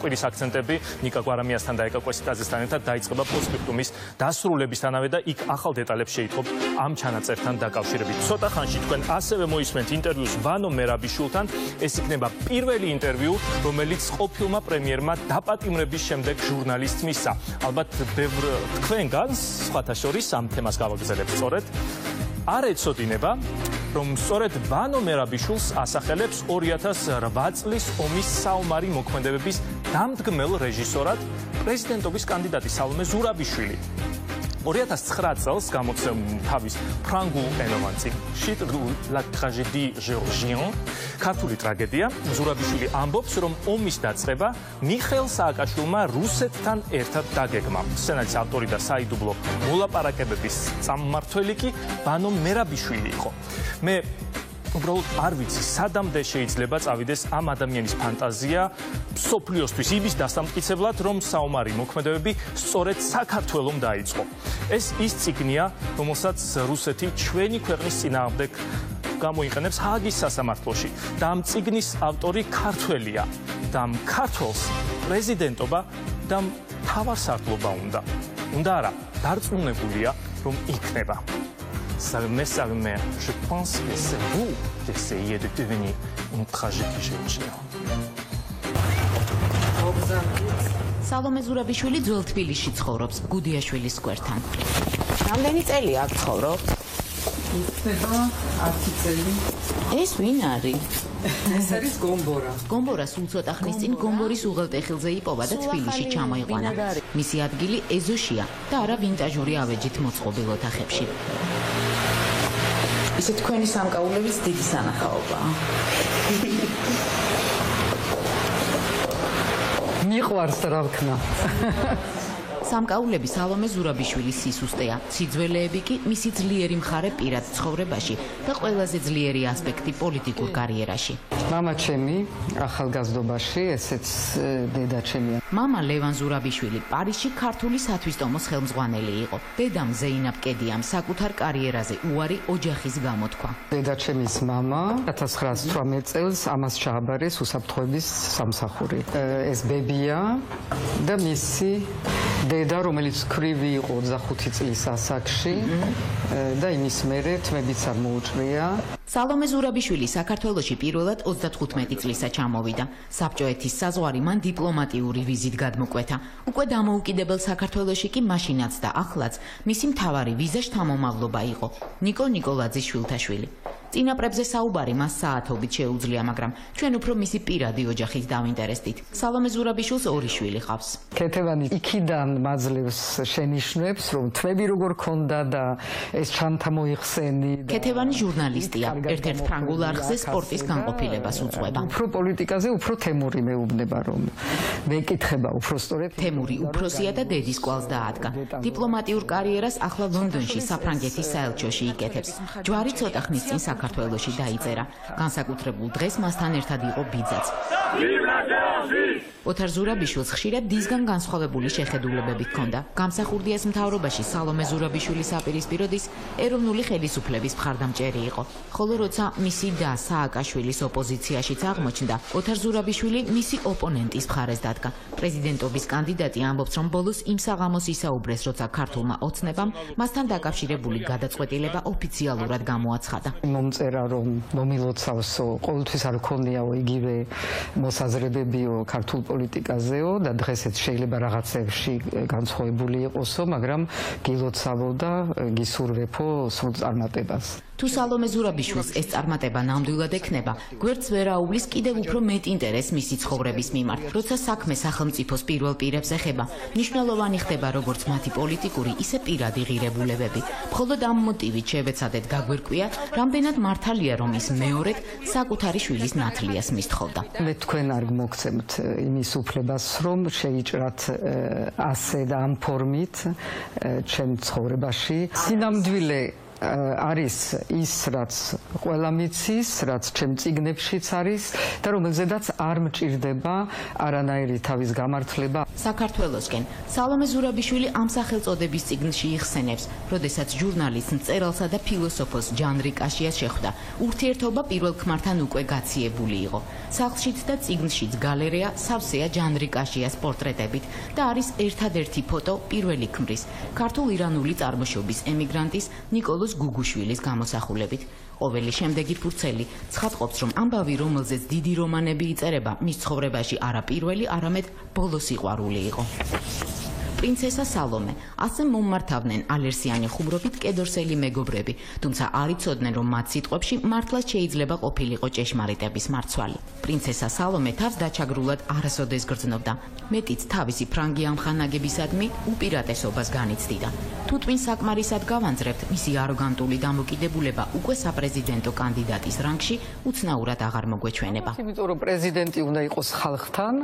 კვირის აქცენტები გვარამიასთან და ეკა კვესიტაძესთან ერთად დაიწყება პოსტსკრიპტუმის დასრულებისთანავე და იქ ახალ დეტალებს შეითხოვთ ამ ჩანაწერთან დაკავშირებით. ცოტა ხანში თქვენ ასევე მოისმენთ ინტერვიუს ვანო მერაბიშვილთან. ეს იქნება პირველი ინტერვიუ, რომელიც ყოფილმა პრემიერმა დაპატიმრების შემდეგ ჟურნალისტს მისცა. ალბათ ბევრ თქვენგანს სხვათა შორის ამ თემას გავაგრძელებთ სწორედ. არ ეცოდინება, რომ სწორედ ვანო მერაბიშვილს ასახელებს 2008 წლის ომის საომარი მოქმედებების დამდგმელ რეჟისორად პრეზიდენტობის კანდიდატი სალომე ზურაბიშვილი. 2009 წელს გამოცემ თავის ფრანგულ ენოვან წიგნში La tragédie géorgienne ქართული ტრაგედია ზურაბიშვილი ამბობს რომ ომის დაწყება მიხეილ სააკაშვილმა რუსეთთან ერთად დაგეგმა. სცენარის ავტორი და საიდუმლო მოლაპარაკებების წარმმართველი კი ვანო მერაბიშვილი იყო. მე უბრალოდ არ ვიცი სადამდე შეიძლება წავიდეს ამ ადამიანის ფანტაზია სოფლიოსთვის იმის დასამტკიცებლად რომ საომარი მოქმედებები სწორედ საქართველოს დაიწყო. ეს ის წიგნია რომელსაც რუსეთი ჩვენი ქვეყნის წინააღმდეგ გამოიყენებს ჰააგის სასამართლოში და ამ წიგნის ავტორი ქართველია და ამ ქართველს პრეზიდენტობა და მთავარსარდლობა უნდა არა დარწმუნებულია რომ იქნება. Mère, je pense que c'est vous qui essayez de devenir une tragique génieur. სალომე ზურაბიშვილი ძველ თბილისში ცხოვრობს, გუდიაშვილის სკვერთან. რამდენი წელი აქ ცხოვრობთ? იქნება 10 წელი. ეს ვინ არის? ეს არის გომბორა. გომბორა სულ ცოტა ხნის წინ გომბორის უღელტეხილზე იპოვა და თბილისში ჩამოიყვანა. მისი ადგილი ეზოშია და არა ვინტაჟური ავეჯით მოწყობილ ოთახებში. ისე თქვენი სამკაულების დიდი სანახაობაა. მიყვარს რა ვქნა. სამკაულები სალომე ზურაბიშვილის სისუსტეა, სიძველეები კი მისი ძლიერი მხარე პირად ცხოვრებაში და ყველაზე ძლიერი ასპექტი პოლიტიკურ კარიერაში. მამა ჩემი ახალგაზრდობაში, ესეც დედა ჩემია. მამა ლევან ზურაბიშვილი პარიზში ქართული სათვისტომოს ხელმძღვანელი იყო. დედამ ზეინაბ კედიამ საკუთარ კარიერაზე უარი ოჯახის გამო თქვა. დედა ჩემის მამა 1918 წელს ამას ჩააბარეს უსაფრთხოების სამსახური. ეს ბებია და მისი დედა, რომელიც ქრივი იყო 25 წლის ასაკში და იმის მერე თმებიც არ მოუჭრია. სალომე ზურაბიშვილი საქართველოში პირველად 35 წლისა ჩამოვიდა. საბჭოეთის საზღვარი მან დიპლომატიური ვიზით გადმოკვეთა. უკვე დამოუკიდებელ საქართველოში კი მაშინაც და ახლაც მისი მთავარი ვიზა შთამომავლობა იყო. ნიკოლ ნიკოლაძის შვილთაშვილი. წინაპრებზე საუბარი მას საათობით შეუძლია, მაგრამ ჩვენ უფრო მისი პირადი ოჯახის დავინტერესდით. სალომე ზურაბიშვილს 2 შვილი ჰყავს. ქეთევანი იქიდან მაძლევს შენიშვნებს, რომ თვები როგორ ქონდა და ეს ჩანთა მოიხსენი. ქეთევანი ჟურნალისტია, ერთ-ერთ ფრანგულ არხზე სპორტის განყოფილებას უძღვება. უფრო პოლიტიკაზე უფრო თემური მეუბნება, რომ მეკითხება უფრო სწორედ. თემური უფროსია და დედის კვალს დაადგა. დიპლომატიურ კარიერას ახლა ლონდონში საფრანგეთის საელჩოში იკეთებს. ჯვარი ცოტა ხნის წინ საქართველოში დაიწერა. განსაკუთრებულ დღეს მასთან ერთად იყო ბიძაც. ოთარ ზურაბიშვილს ხშირად დისგან განსხვავებული შეხედულებები ჰქონდა. გამსახურდიას მთავრობაში სალომე ზურაბიშვილის საპირისპიროდის ეროვნული ხელისუფლების მხარდამჭერი იყო. ხოლო როცა მისი და სააკაშვილის ოპოზიციაშიც აღმოჩნდა, ოთარ ზურაბიშვილი მისი ოპონენტის მხარეს დადგა. პრეზიდენტობის კანდიდატი ამბობს, რომ ბოლოს იმ საღამოს ისაუბრეს, როცა ქართულმა ოცნებამ მასთან დაკავშირებული გადაწყვეტილება ოფიციალურად გამოაცხადა. მომწერა რომ მომილოცავსო, ყოველთვის არ ქონიაო იგივე მოსაზრებებიო ქართულ პოლიტიკაზეო და დღესაც შეიძლება რაღაცებში განსხვავებული იყოსო, მაგრამ გილოცავო და გისურვებო სრულ წარმატებას. თუ სალომე ზურაბიშვილს ეს წარმატება ნამდვილად ექნება, გვერდს ვერ აუვლის კიდევ უფრო მეტ ინტერესს მისი ცხოვრების მიმართ. როცა საქმე სახელმწიფოს პირველ პირებს ეხება, მნიშვნელოვანი ხდება როგორც მათი პოლიტიკური, ისე პირადი ღირებულებები. მხოლოდ ამ მოტივით შევეცადეთ გაგვირკვია, რამდენად მართალია, რომ ის მეორედ საკუთარი შვილის ნათლიას მისთხოვდა. მე თქვენ არ მოგცემთ იმის უფლებას, რომ შეიჭრათ ასე და ამ ფორმით ჩემ ცხოვრებაში. სინამდვილე არის ის, რაც ყველა მიცის, რაც ჩემ წიგნებშიც არის და რომელზედაც არ მჭირდება არანაირი თავის გამართლება. საქართველოსკენ სალომე ზურაბიშვილი ამ სახელწოდების წიგნში იხსენებს, როდესაც ჟურნალისტ მწერალსა და ფილოსოფოს ჯანრი კაშიას შეხვდა. ურთიერთობა პირველ ქმართან უკვე გაციებული იყო. სახლშიც და წიგნშიც გალერეა სავსეა ჯანრი კაშიას პორტრეტებით და არის ერთადერთი ფოტო პირველი ქმრის, ქართულ-ირანული წარმოშობის ემიგრანტის ნიკოლოზ გუგუშვილის გამოსახულებით. ყოველი შემდეგი ფურცელი ცხადყოფს, რომ ამბავი, რომელზეც დიდი რომანები იწერება, მის ცხოვრებაში არა პირველი, არამედ ბოლო სიყვარული იყო. პრინცესა სალომე, ასე მომმართავდნენ ალერსიანი ხუმრობით კედორსელი მეგობრები, თუმცა არ იცოდნენ, რომ მათ სიტყვებში მართლაც შეიძლება ყოფილიყო ჭეშმარიტების მარცვალი. პრინცესა სალომე თავს დაჩაგრულად არასოდეს გრძნობდა. მეტიც თავისი ფრანგი ამხანაგებისადმი უპირატესობას განიცდიდა. თუ twin საკმარისად გავანძრებთ, მისი აროგანტული დამოკიდებულება უკვე საპრეზიდენტო კანდიდატის რანგში უცნაურად აღარ მოგვეჩვენება. იმიტომ რომ პრეზიდენტი უნდა იყოს ხალხთან,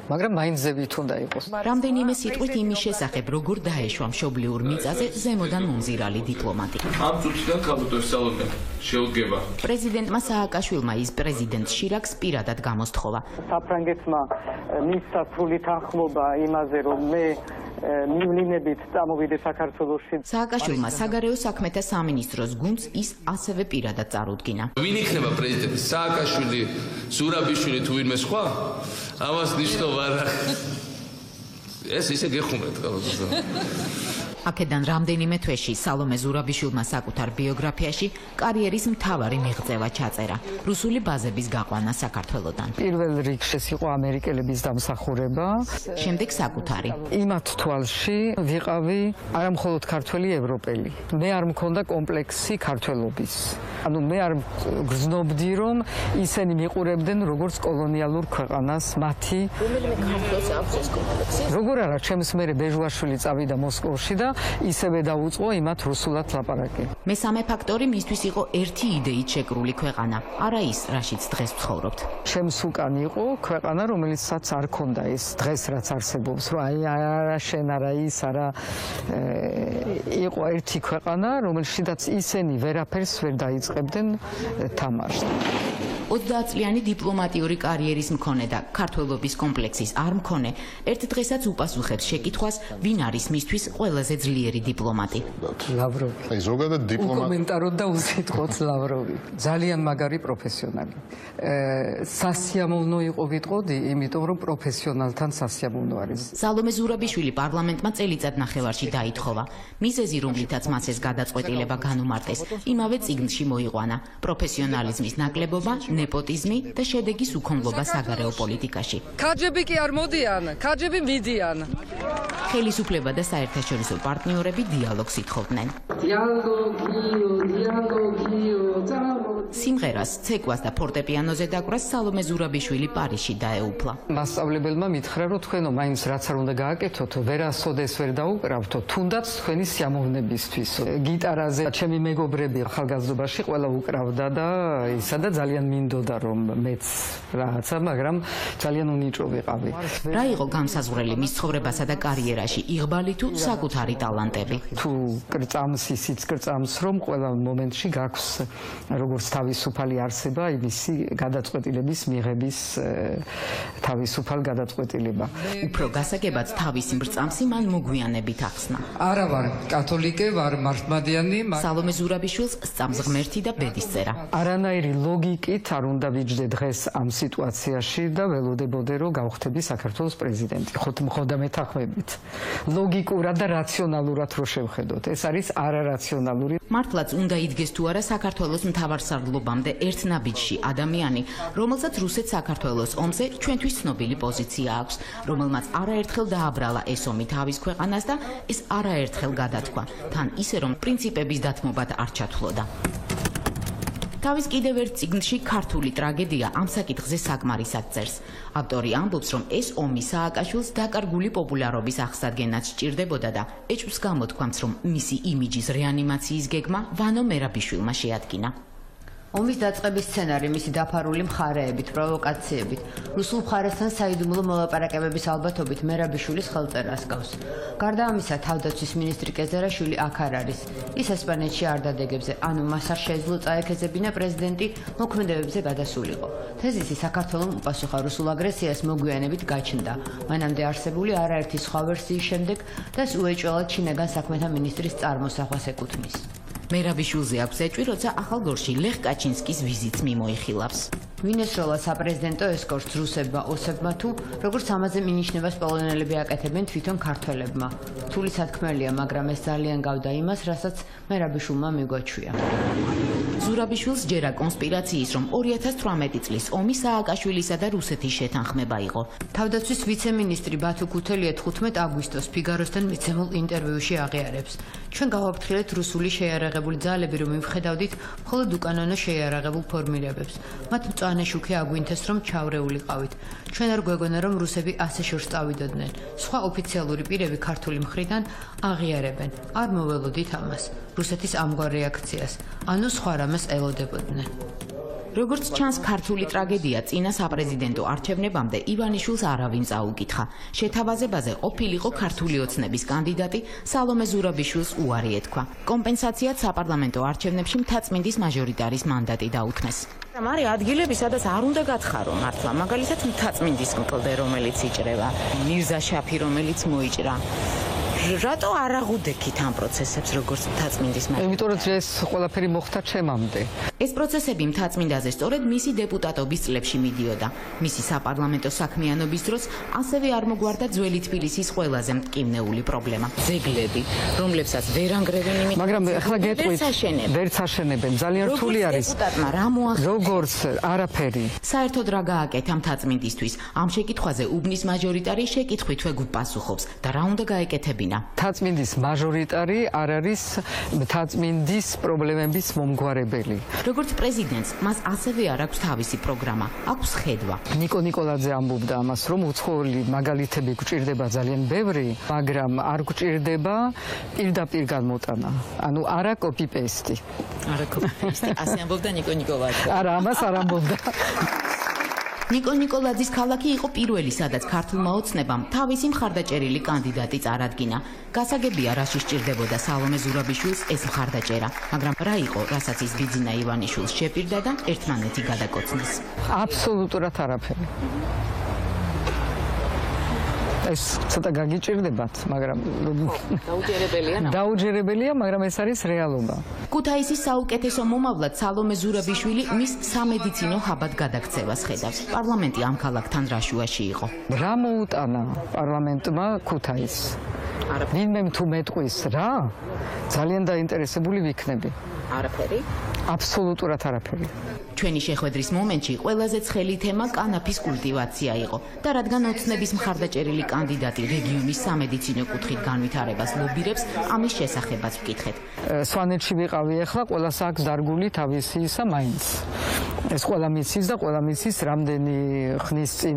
მაგრამ მაინც ზევით უნდა იყოს. რამდენიმე სიტყვით იმის შესახებ, როგორ დაეშვა მშობლიურ მიწაზე ზემოდან მომზირალი დიპლომატი. ამ წუთიდან კაბოტოს სალომე შეუდგება. პრეზიდენტმა სააკაშვილმა ის პრეზიდენტ შირაკს პირადად გამოსთხოვა. საფრანგეთმა მისცა სრული თანხმობა იმაზე, რომ მე მივლინებით წამოვიდე საქართველოში. სააკაშვილმა საგარეო საქმეთა სამინისტროს გუნდს ის ასევე პირადად წარუდგინა. ვინ იქნება პრეზიდენტი? სააკაშვილი, ზურაბიშვილი თუ ვინმე სხვა? ამას ნიშნობა არა. ეს ისე გეხუმრეთ ყველასა. აქედან რამდენიმე თვეში სალომე ზურაბიშვილმა საკუთარ ბიოგრაფიაში კარიერის მთავარი მიღწევა ჩაწერა. რუსული ბაზების გაყვანა საქართველოდან. პირველ რიგში იყო ამერიკელების დამსახურება, შემდეგ საკუთარი. იმათ თვალში ვიყავი არა მხოლოდ ქართველი, ევროპელი. მე არ მქონდა კომპლექსი ქართველობის. ანუ მე არ გრძნობდი, რომ ისინი მიყურებდნენ როგორც კოლონიალურ ქვეყანას მათი. რომელიმე ქართველს აქვს ეს კომპლექსი? როგორ არა, ჩემს მერე ბეჟუაშვილი წავიდა მოსკოვში და ისევე დაუწყო იმათ რუსულად ლაპარაკი. მესამე ფაქტორი მისთვის იყო ერთი იდეით შეკრული ქვეყანა, არა ის, რაშიც დღეს ვცხოვრობთ. ჩემს უკან იყო ქვეყანა, რომელიცაც არ ქონდა ეს დღეს რაც არსებობს, რომ აი არა შენ, არა ის, არა იყო ერთი ქვეყანა, რომელშიც ისინი ვერაფერს ვერ დაიწყებდნენ თამაშს. 30-წლიანი დიპლომატიური კარიერის მქონე და ქართველობის კომპლექსის არ მქონე, ერთ დღესაც უპასუხებს შეკითხვას, ვინ არის მისთვის ყველაზე ძლიერი დიპლომატი. ლავროვი. აი ზოგადად უკომენტაროდ და უსიტყვოდ ლავროვი. ძალიან მაგარი პროფესიონალი. სასიამოვნო იყო ვიტყოდი, იმიტომ რომ პროფესიონალთან სასიამოვნო არის. სალომე ზურაბიშვილი პარლამენტმა წელიწად ნახევარში დაითხოვა. მიზეზი, რომლითაც მას ეს გადაწყვეტილება განუმარტეს, იმავე წიგნში მოიყვანა: პროფესიონალიზმის ნაკლებობა, ნეპოტიზმი და შედეგის უქონლობა საგარეო პოლიტიკაში. ქაჯები კი არ მოდიან, ქაჯები მიდიან. ხელისუფლება და საერთაშორისო პარტნიორები დიალოგს ითხოვდნენ. სიმღერას, ცეკვას და ფორტეპიანოზე დაკვრას სალომე ზურაბიშვილი პარიზში დაეუფლა. მასწავლებელმა მითხრა, რომ თქვენო მაინც რაც არ უნდა გააკეთოთო, ვერასოდეს ვერ დაუკრავთო, თუნდაც თქვენი სიამოვნებისთვის. გიტარაზე ჩემი მეგობრები ახალგაზრდობაში ყველა უკრავდა და ისა და ძალიან მინდოდა რომ მეც რააცა, მაგრამ ძალიან უნიჭო ვიყავი. რა იყო განსაზღვრელი მის ცხოვრებასა და კარიერაში, იღბალი თუ საკუთარი ტალანტები? თუ კრწამს ისიც კრწამს, რომ ყველა მომენტში გაქვს როგორც თავისუფალი არსება, იმისი გადაწყვეტილების მიღების თავისუფალ გადაწყვეტილება. უფრო გასაგებად თავისი მრწამსი მან მოგვიანებით ახსნა. არა ვარ კათოლიკე, ვარ მართლმადიანი. სალომე ზურაბიშვილს სწამს ღმერთი და ბედისწერა. არანაირი ლოგიკით არ უნდა ვიჯდე დღეს ამ სიტუაციაში და ველოდებოდე რომ გავხდები საქართველოს პრეზიდენტი. ხოდა მეთანხმებით. ლოგიკურად და რაციონალურად რო შევხედოთ. ეს არის არარაციონალური. მართლაც უნდა იდგეს თუ არა საქართველოს მთავარსარდლობამდე ერთ ნაბიჯში ადამიანი, რომელსაც რუსეთ საქართველოს ომზე ჩვენთვის ცნობილი პოზიცია აქვს, რომელმაც არაერთხელ დააბრალა ეს ომი თავის ქვეყანას და ეს არაერთხელ გადათქვა, თან ისე რომ პრინციპების დათმობად არ ჩათვლოდა. თავის კიდევ ერთ წიგნში ქართული ტრაგედია ამ საკითხზე საკმარისად წერს. ავტორი ამბობს, რომ ეს ომი სააკაშვილს დაკარგული პოპულარობის აღსადგენად სჭირდებოდა და ეჭვს გამოთქვამს, რომ მისი იმიჯის რეანიმაციის გეგმა ვანო მერაბიშვილმა შეადგინა. ომის დაწყების სცენარი მისი დაფარული მხარეებით, პროვოკაციებით, რუსულ მხარესთან საიდუმლო მოლაპარაკებების ალბათობით მერაბიშვილის ხელწერას გავს. გარდა ამისა, თავდაცვის მინისტრი კეზერაშვილი აქ არ არის. ის ესპანეთში არ დადეგებზე, ანუ მას არ შეეძლო წაექეზებინა პრეზიდენტი მოქმედებებზე გადასულიყო. თეზისი საქართველომ უპასუხა რუსულ აგრესიას მოგვიანებით გაჩნდა. მანამდე არსებული არაერთი სხვა ვერსიის შემდეგ და ეს უეჭველად ჩინეგან საქმეთა მინისტრის წარმოსახვას ეკუთვნის. მერაბიშვილზე აქვს ეჭვი, როცა ახალგორში ლეხ კაჩინსკის ვიზიტს მიმოიხილავს. ვინ ესროლა საპრეზიდენტო ესკორტს რუსებმა, ოსებმა თუ როგორც ამაზე მინიშნებას პოლონელები აკეთებენ თვითონ ქართველებმა. რთული სათქმელია, მაგრამ ეს ძალიან გავდა იმას, რასაც მერაბიშვილმა მიგვაჩვია. ზურაბიშვილს ჯერა კონსპირაციის, რომ 2018 წლის ომი სააკაშვილისა და რუსეთის შეთანხმება იყო. თავდაცვის ვიცე-მინისტრი ბათუ ქუთელია 15 აგვისტოს ფიგაროსთან მიცემულ ინტერვიუში აღიარებს. ჩვენ გავაფრთხილეთ რუსული შეიარაღებული ძალები, რომ მივხედავდით მხოლოდ უკანონო შეიარაღებულ ფორმირებებს. მათ მწვანე შუქი აგვინთეს, რომ ჩავრეულიყავით. ჩვენ არ გვეგონა, რომ რუსები ასე შორს წავიდოდნენ. სხვა ოფიციალური პირები ქართული მხრიდან აღიარებენ. არ მოველოდით ამას. რუსეთის ამგვარ რეაქციას. ანუ სხვა რამეს ელოდებოდნენ. როგორც ჩანს, ქართული ტრაგედია წინა საპრეზიდენტო არჩევნებამდე ივანიშვილს არავინ წაუკითხა. შეთავაზებაზე ყოფილიყო ქართული ოცნების კანდიდატი სალომე ზურაბიშვილს უარი ეთქვა. კომპენსაციად საპარლამენტო არჩევნებში მთაწმინდის მაჟორიტარის მანდატი დაუთმეს. არის ადგილები, სადაც არ უნდა გათხარო მართლა, მაგალითად მთაწმინდის მკლდე, რომელიც იჭრება, მირზა შაფი, რომელიც მოიჭრა. რატო არ აღუდექით ამ პროცესებს, როგორც მთაწმინდის მაჟორიტარი? იმიტომ რომ ეს ყველაფერი მოხდა ჩემამდე. ეს პროცესები მთაწმინდაზე სწორედ მისი დეპუტატობის წლებში მიდიოდა. მისი საპარლამენტო საქმიანობის დროს ასევე არ მოგვარდა ძველი თბილისის ყველაზე მტკივნეული პრობლემა ძეგლები, რომლებსაც ვერ ანგრევენ იმით, მაგრამ ახლა გეტყვით, ვერც აშენებენ, ძალიან რთული არის. დეპუტატმა რა მოახერხა? როგორც არაფერი. საერთოდ რა გააკეთა მთაწმინდისთვის? ამ შეკითხვაზე უბნის მაჟორიტარი შეკითხვით გვპასუხობს და რა უნდა გაეკეთებინა? მთაწმინდის მაჟორიტარი არ არის მთაწმინდის პრობლემების მომგვარებელი. როგორც პრეზიდენტს, მას ასევე არ აქვს თავისი პროგრამა, აქვს ხედვა. ნიკო ნიკოლაძე ამბობდა ამას, რომ უცხოელი მაგალითები გვჭირდება ძალიან ბევრი, მაგრამ არ გვჭირდება პირდაპირ განმოტანა. ანუ არა კოპი-პეისტი. არა კოპი-პეისტი, ასე ამბობდა ნიკო ნიკოლაძე. არა, ამას არ ამბობდა. ნიკო ნიკოლაძის ქალაქი იყო პირველი, სადაც ქართულმა ოცნებამ თავისი მხარდაჭერილი კანდიდატი წარადგინა. გასაგებია, რაში სჭირდებოდა სალომე ზურაბიშვილს ეს მხარდაჭერა, მაგრამ რა იყო, რასაც ის ბიძინა ივანიშვილს შეპირდა და ერთმანეთი გადაკოცნეს? აბსოლუტურად არაფერი. ეს ცოტა გაგიჭირდებათ, მაგრამ დაუჯერებელია, მაგრამ ეს არის რეალობა. ქუთაისის საუკეთესო მომავლად სალომე ზურაბიშვილი მის სამედიცინო ხაბად გადაქცევას ხედავს. პარლამენტი ამ ქალაქთან რაშუაში იყო. რა მოუტანა პარლამენტმა ქუთაისს? ვინმე თუ მეტყვის რა, ძალიან დაინტერესებული ვიქნები. არაფერი? აბსოლუტურად არაფერი. ჩვენი შეხვედრის მომენტში ყველაზე ცხელი თემა კანაფის კულტივაცია იყო და რადგან ოცნების მხარდაჭერილი კანდიდატი რეგიონის სამედიცინო კუთხით განვითარებას ლობირებს, ამის შესახებაც ვკითხეთ. სვანეთში ვიყავი ახლა, ყველას აქვს დარგული თავისი ისა მაინც. ეს ყველა მიცის და ყველა მიცის რამდენი ხნის წინ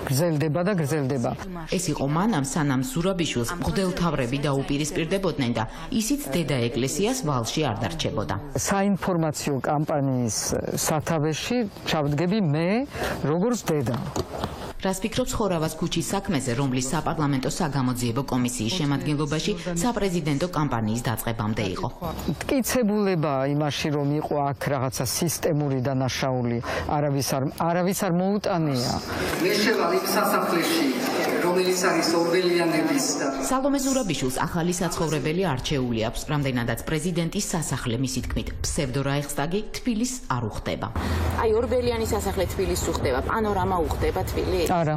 გრძელდება და გრძელდება. ეს იყო მანამ, სანამ ზურაბიშვილს მღვდელმთავრები დაუპირისპირდებოდნენ და ისიც დედა ეკლესიას ვალში არ დარჩებოდა. საინფორმაციო კამპანიის სათავეში ჩავდგები მე, როგორც დედა. რას ფიქრობს ხორავას ქუჩის საქმეზე, რომლის საპარლამენტო საგამოძიებო კომისიის შემადგენლობაში საპრეზიდენტო კამპანიის დაწყებამდე იყო? მტკიცებულება იმაში, რომ იყო აქ რაღაცა სისტემური დანაშაული, არავის არ მოუტანია. მე შევალ იმ სასახლეში, რომელიც არის ორბელიანების და სალომე ზურაბიშვილს ახალი საცხოვრებელი არჩეული აქვს, რამდენადაც პრეზიდენტის სასახლე მისი თქმით, ფსევდორაიხსტაგი თბილისს არ უხდება. აი ორბელიანი სასახლე თბილისს უხდება, პანორამა უხდება თბილისს? არა.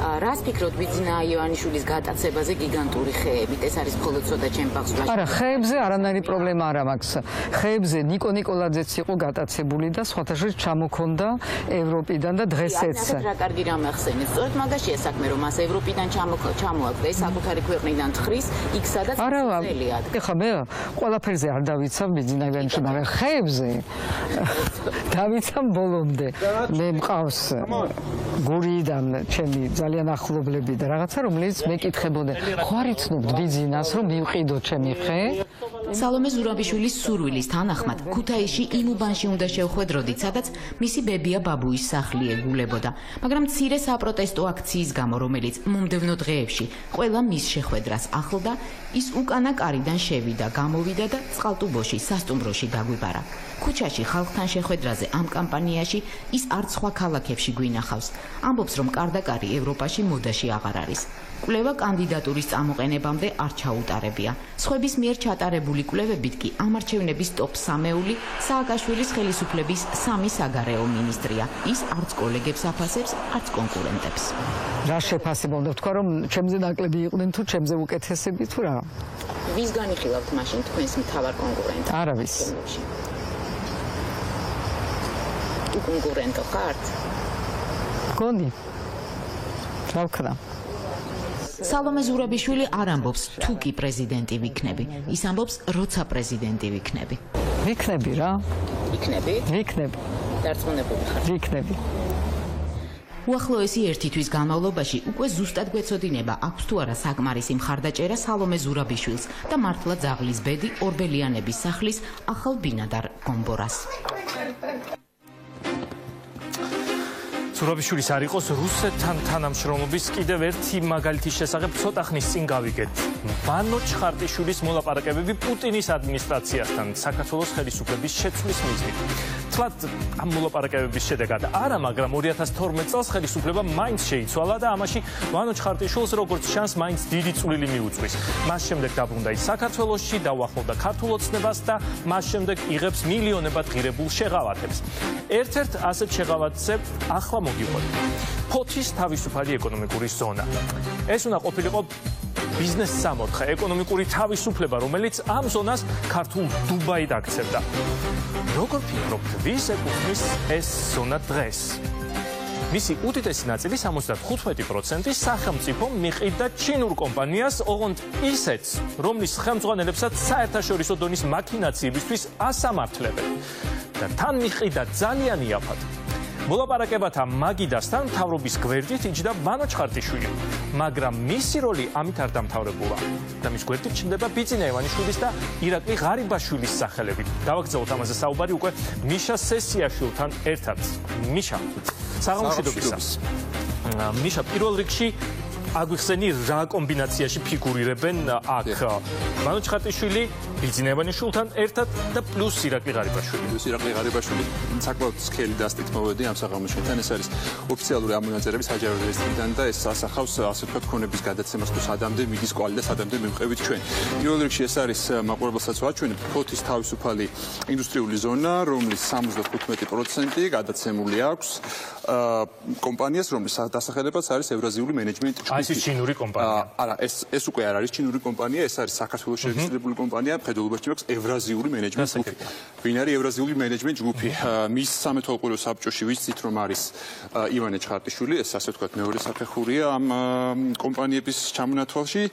რას ფიქრობთ ბიძინა ივანიშვილის გატაცებაზე გიგანტური ხეებით? ეს არის მხოლოდ ცოტა ჩემ ბაღს ვაშ. არა, ხეებზე არანაირი პრობლემა არ მაქვს. ხეებზე ნიკო ნიკოლაძეც იყო გატაცებული და სხვათა შორის ჩამოქონდა ევროპიდან და დღესაც. რა კარგი რამე ახსენეთ. სწორედ მაგაშია საქმე, რომ მას ევროპიდან ჩამოაქვს და ეს საკუთარი ქვეყნიდან თხრის, იქ სადაც ძელია. ეხლა მე ყველაფერზე არ დავიცავ ბიძინა ივანიშვილს, მაგრამ ხეებზე დავიცავ ბოლომდე. მე მყავს გურიიდან ჩემი ძალიან ახლობლები და რაღაცა, რომელიც მეკითხებოდნენ, ხო არ იცნობთ ბიძინას, რომ მივყიდო ჩემი ხე? სალომე ზურაბიშვილის სურვილის თანახმად, ქუთაისში იმ უბანში უნდა შევხვედროდით, სადაც მისი ბებია ბაბუის სახლი ეგულებოდა. მაგრამ მცირე საპროტესტო აქციის გამო, რომელიც მომდევნო დღეებში ყველა მის შეხვედრას ახლდა, ის უკანა კარიდან შევიდა, გამოვიდა და წყალტუბოში, სასტუმროში დაგვიბარა. ქუჩაში ხალხთან შეხვედრაზე ამ კამპანიაში ის არც სხვა ქალაქებში გვინახავს. ამბობს, რომ კარდაკარი ევროპაში მოდაში აღარ არის. კვლევა კანდიდატურის წამოყენებამდე არ ჩაუტარებია. სხვების მიერ ჩატარებული კვლევებით კი ამ არჩევნების ტოპ 3-ეული სააკაშვილის ხელისუფლების 3 საგარეო მინისტრია. ის არც კოლეგებს აფასებს, არც კონკურენტებს. რა შეფასება უნდა ვთქვა, რომ ჩემზე ნაკლები იყვნენ თუ ჩემზე უკეთესები თუ რა? ვის განიხილავთ მაშინ თქვენს მთავარ კონკურენტს? არავის. თუ კონკურენტო ხართ? გონი. რა ვქნა? სალომე ზურაბიშვილი არ ამბობს, თუ კი პრეზიდენტი ვიქნები. ის ამბობს, როცა პრეზიდენტი ვიქნები. ვიქნები რა? იქნები? ვიქნები. დარწმუნებული ხარ? ვიქნები. უახლოესი ერთი თვის განმავლობაში უკვე ზუსტად გვეცოდინება, აქვს თუ არა საკმარისი მხარდაჭერა სალომე ზურაბიშვილს და მართლა ძაღლის ბედი ორბელიანების სახლის ახალ ბინადარ გომბორას. ზურაბიშვილის არ იყოს რუსეთთან თანამშრომლობის კიდევ ერთი მაგალითის შესახებ ცოტა ხნის წინ გავიგეთ. ვანო ჩხარტიშვილის მოლაპარაკებები პუტინის ადმინისტრაციასთან საქართველოს ხელისუფლების შეცვლის მიზნით. თლად ამ მოლაპარაკებების შედეგად არა, მაგრამ 2012 წელს ხელისუფლება მაინც შეიცვალა და ამაში ვანო ჩხარტიშვილს როგორც ჩანს მაინც დიდი წვლილი მიუძღვის. მას შემდეგ დაბრუნდა ის საქართველოში, დაუახლოვდა ქართულ ოცნებას და მას შემდეგ იღებს მილიონებად ღირებულ შეღავათებს. ერთ-ერთ ასეთ შეღავათზე ახლა მოგიყვებით. ფოთის თავისუფალი ეკონომიკური ზონა. ეს უნდა ყოფილიყო ბიზნეს სამოთხე, ეკონომიკური თავისუფლება, რომელიც ამ ზონას ქართულ დუბაით აქცევდა. როგორ ფიქრობთ, ვის ეკუთვნის ეს ზონა დღეს? მისი უდიდესი ნაწილი 75% სახელმწიფო მიყიდა ჩინურ კომპანიას, ოღონდ ისეც, რომლის ხელმძღვანელებსაც საერთაშორისო დონის მაქინაციებისთვის ასამართლებენ. და თან მიყიდა ძალიან იაფად. მოლაპარაკებათა მაგიდასთან მთავრობის გვერდით იჯდა ვანო ჩხარტიშვილი, მაგრამ მისი როლი ამით არ დამთავრებულა და მის გვერდით ჩნდება ბიძინა ივანიშვილის და ირაკლი ღარიბაშვილის სახელები. დავაგრძელოთ ამაზე საუბარი უკვე მიშა სესიაშვილთან ერთად. მიშა, საღამოშიდობისა. მიშა, პირველ რიგში აგვიხსენი რა კომბინაციაში ფიგურირებენ აქ ვანო ჩხარტიშვილი, ბიძინა ივანიშვილთან ერთად და პლუს ირაკლი ღარიბაშვილი. ირაკლი ღარიბაშვილი საკმაოდ სქელი დასტით მოვედი ამ საღამოშიდან. ეს არის ოფიციალური ამონაწილების საჯარო რეესტრიდან და ეს ასახავს ასე ვთქვათ ქონების გადაცემას, თუ სადამდე მიდის კვალი და სადამდე მივყევით ჩვენ. პირველ რიგში ეს არის მაყურებელსაც ვაჩვენებ ფოთის თავისუფალი ინდუსტრიული ზონა, რომლის 75% გადაცემული აქვს კომპანიას, რომლის დასახელებაც არის ევრაზიული მენეჯმენტ ჯგუფი. ეს ჩინური კომპანია. არა, ეს უკვე არ არის ჩინური კომპანია, ეს არის საქართველოს შერეგისტრირებული კომპანია, მხედველობაში აქვს ევრაზიული მენეჯმენტ ჯგუფი. ვინ არის ევრაზიული მენეჯმენტ ჯგუფი? მის სამეთვალყურო საბჭოში ვიცით, რომ არის ივანე ჩხარტიშვილი, ეს ასე ვთქვათ მეორე საფეხურია ამ კომპანიების ჩამონათვალში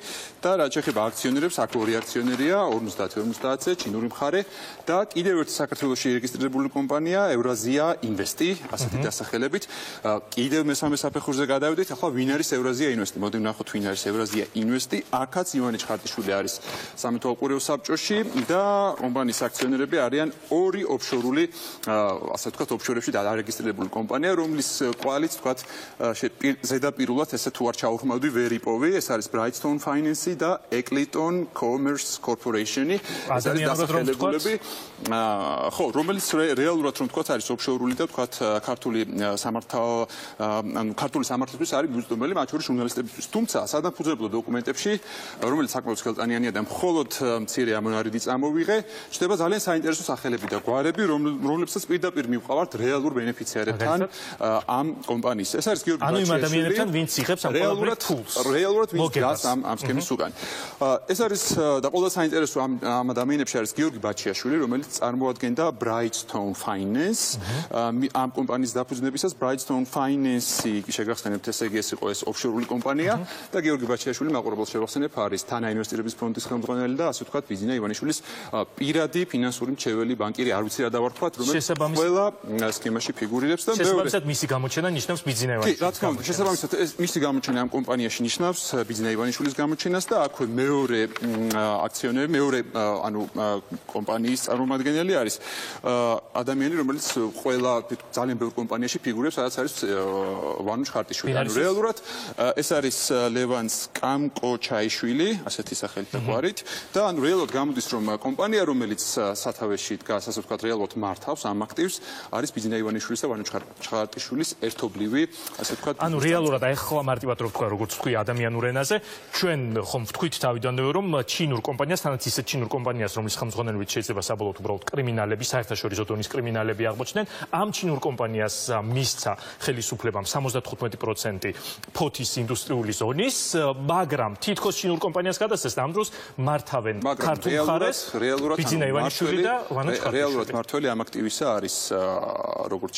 და რაც შეეხება აქციონერებს, აქ ორი აქციონერია, 50-50-ზე ჩინური მხარე და კიდევ ერთი საქართველოს შერეგისტრირებული კომპანია, ევრაზია ინვესტი, ასეთი დასახელებით. კიდევ მესამე საფეხურზე გადავიდეთ, ახლა ვინ არის ევრაზია ინვესტი? მოდი ვნახოთ ვინ არის ევრაზია ინვესტი. აქაც ივანე ჩხარტიშვილი არის სამეთვალყურო საბჭოში და კომპანიის აქციონერები არიან ორი ოფშორული, ასე ვთქვათ, ოფშორებში დარეგისტრირებული კომპანია, რომლის კვალიც ვთქვათ ზედაპირულად ესე თუ არ ჩაუხმავდი ვერ იპოვი. ეს არის Brightstone Finance და Eccleton Commerce Corporation-ი. ეს არის დასახელებულები, ხო, რომელიც რეალურად რომ ვთქვათ არის ოფშორული და ვთქვათ ქართული სამართლისთვის არის მიუწვდომელი, მათ შორის ჟურნალისტებისთვის. თუმცა სადამფუძნებლო დოკუმენტებში, რომელიც საკმაოდ სქელტანიანია და მხოლოდ მცირე ამონარიდი წამოვიღე, ჩნდება ძალიან საინტერესო სახელები და გვარები, რომლებსაც პირდაპირ მივყავართ რეალურ ბენეფიციარებთან ამ კომპანიის. ეს არის გიორგი ბაჩიაშვილი. ანუ იმ ადამიანებთან, ვინც იღებს ამ ყველაფრის ფულს. რეალურად ვინც დგას ამ სქემის უკან. ეს არის და ყველა საინტერესო ამ ადამიანებში არის გიორგი ბაჩიაშვილი, რომელიც წარმოადგენდა Brightstone Finance. ამ კომპანიის დაფუძნებისას Brightstone Finance-ი შეგახსენებთ, ესე იგი ეს იყო ეს ოფშორული კომპანია და გიორგი ბაჩიაშვილი მაყურებელს შევახსენებ არის თანა ინვესტირების ფონდის ხელმძღვანელი და ასე ვთქვათ ბიძინა ივანიშვილის პირადი ფინანსური მრჩეველი ბანკირი, არ ვიცი რა დავარქვათ, რომელიც ყველა სქემაში ფიგურირებს და შესაბამისად მისი გამოჩენა ნიშნავს ბიძინა ივანიშვილის. რა თქმა უნდა, შესაბამისად მისი გამოჩენა ამ კომპანიაში ნიშნავს ბიძინა ივანიშვილის გამოჩენას და აქვე მეორე აქციონერი, მეორე ანუ კომპანიის წარმომადგენელი არის ადამიანი, რომელიც ყველა ძალიან ბევრ კომპანიაში ფიგურირებს, სადაც არის ვანო ჩხარტიშვილი. ანუ რეალურად ეს არის ლევან სკამკოჩაიშვილი, ასეთი სახელით და გვარით და ანუ რეალურად გამოდის, რომ კომპანია, რომელიც სათავეში დგას, ასე ვთქვათ, რეალურად მართავს ამ აქტივს, არის ბიძინა ივანიშვილის და ვანო ჩხარტიშვილის ერთობლივი, ასე ვთქვათ. ანუ რეალურად აი ახლა მარტივად რო ვთქვა, როგორც ვთქვი ადამიანურ ენაზე, ჩვენ ხომ ვთქვით თავიდანვე, რომ ჩინურ კომპანიას, თანაც ისეთ ჩინურ კომპანიას, რომლის ხელმძღვანელობით შეიძლება საბოლოოდ უბრალოდ კრიმინალები, საერთაშორისო დონის კრიმინალები აღმოჩნდნენ, ამ ჩინურ კომპანიას მისცა ხელისუფლებამ 75% ფოთის ინდუსტრიული ზონის, მაგრამ თითქოს ჩინურ კომპანიას გადასცეს და ამ დროს მართავენ ქართულ მხარეს ბიძინა ივანიშვილი და ვანო ჩხარტიშვილი. რეალურად მართველი ამ აქტივისა არის როგორც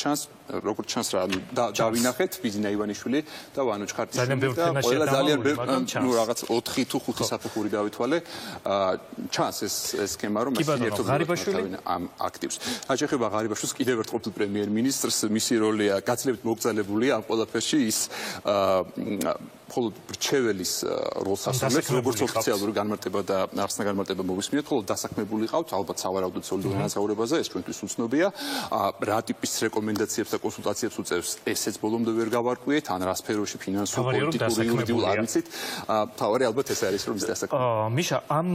ჩანს რა დავინახეთ ბიძინა ივანიშვილი და ვანო ჩხარტიშვილი და ყველა ძალიან ნუ რაღაც 4 თუ 5 საფეხური დავითვალე ჩანს ეს სქემა რომ ღარიბაშვილი ამ აქტივს. რაც შეეხება ღარიბაშვილს კიდევ ერთ ყოფილ პრემიერ-მინისტრს, მისი როლია გაცილებით მოგრძალებულია ამ ყველაფერში, ის მხოლოდ რჩეველის როლს ასრულებს, როგორც ოფიციალური განმარტება და ახსნა განმარტება მოვისმინეთ, მხოლოდ დასაქმებული ყავთ, ალბათ სავარაუდოდ სოლიდურ განსაზღვრებაზე, ეს ჩვენთვის უცნობია. რა ტიპის რეკომენდაციებს და კონსულტაციებს უწევს, ესეც ბოლომდე ვერ გავარკვიეთ, ან რა სფეროში ფინანსურ, პოლიტიკურ, იურიდიულ არ ვიცით. თავარი ალბათ ეს არის, რომ ის დასაქმებულია. მიშა, ამ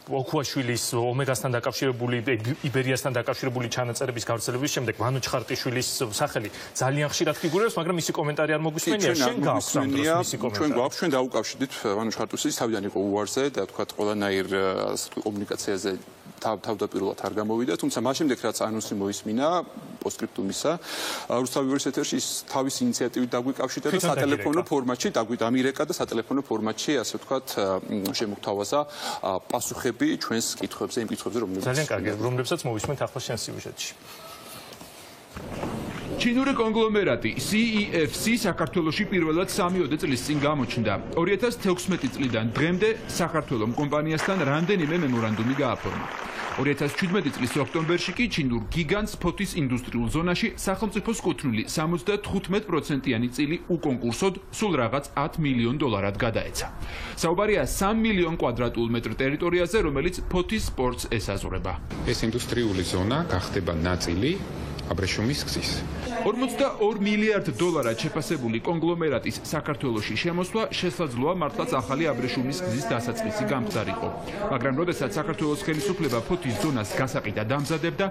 ოქუაშვილის ომეგასთან დაკავშირებული, იბერიასთან დაკავშირებული ჩანაწერების გავრცელების შემდეგ ვანო ჩხარტიშვილის სახელი ძალიან ხშირად ფიგურირებს, მაგრამ მისი კომენტარი არ მოგვისმენია. შენ გაქვს ამ დროს მისი კომენტარი. ჩვენ გვაქვს, ჩვენ დაუკავშირდით ვანო ჩხარტიშვილის, თავიდან იყო უარზე და თქვა ყველანაირ კომუნიკაციაზე თავდაპირველად არ გამოვიდა, თუმცა მას შემდეგ რაც ანონსი მოისმინა პოსტსკრიპტუმისა, რუსთავი უნივერსიტეტში ის თავის ინიციატივით დაგვიკავშირდა და სატელეფონო ფორმატში დამირეკა და სატელეფონო ფორმატში, ასე ვთქვათ, შემოგთავაზა პასუხები ჩვენს კითხვებზე, იმ კითხვებზე, ძალიან კარგი, რომლებსაც მოვისმენთ ახლა შენ სიუჟეტში. ჩინური კონგლომერატი CEFC საქართველოში პირველად 3 წლის წინ გამოჩნდა. 2016 წლიდან დღემდე საქართველოს კომპანიასთან რამდენიმე მემორანდუმი გააფორმა. 2017 წლის ოქტომბერში კი ჩინურ გიგანტს ფოთის ინდუსტრიულ ზონაში სახელმწიფოს კუთვნილი 75%-იანი წილი უკონკურსოდ სულ რაღაც $10 მილიონ გადაეცა. საუბარია 3 მილიონ კვადრატულ მეტრ ტერიტორიაზე, რომელიც ფოთის სპორტს ესაზღვრება. ეს ინდუსტრიული ზონა გახდება ნაწილი აბრეშუმის გზის. $42 მილიარდ შეფასებული კონგლომერატის საქართველოში შემოსვლა შესაძლოა მართლაც ახალი აბრეშუმის გზის დასაწყისი გამხდარიყო. მაგრამ როდესაც საქართველოს ხელისუფლება ფოთის ზონას გასაყიდად დამზადებდა,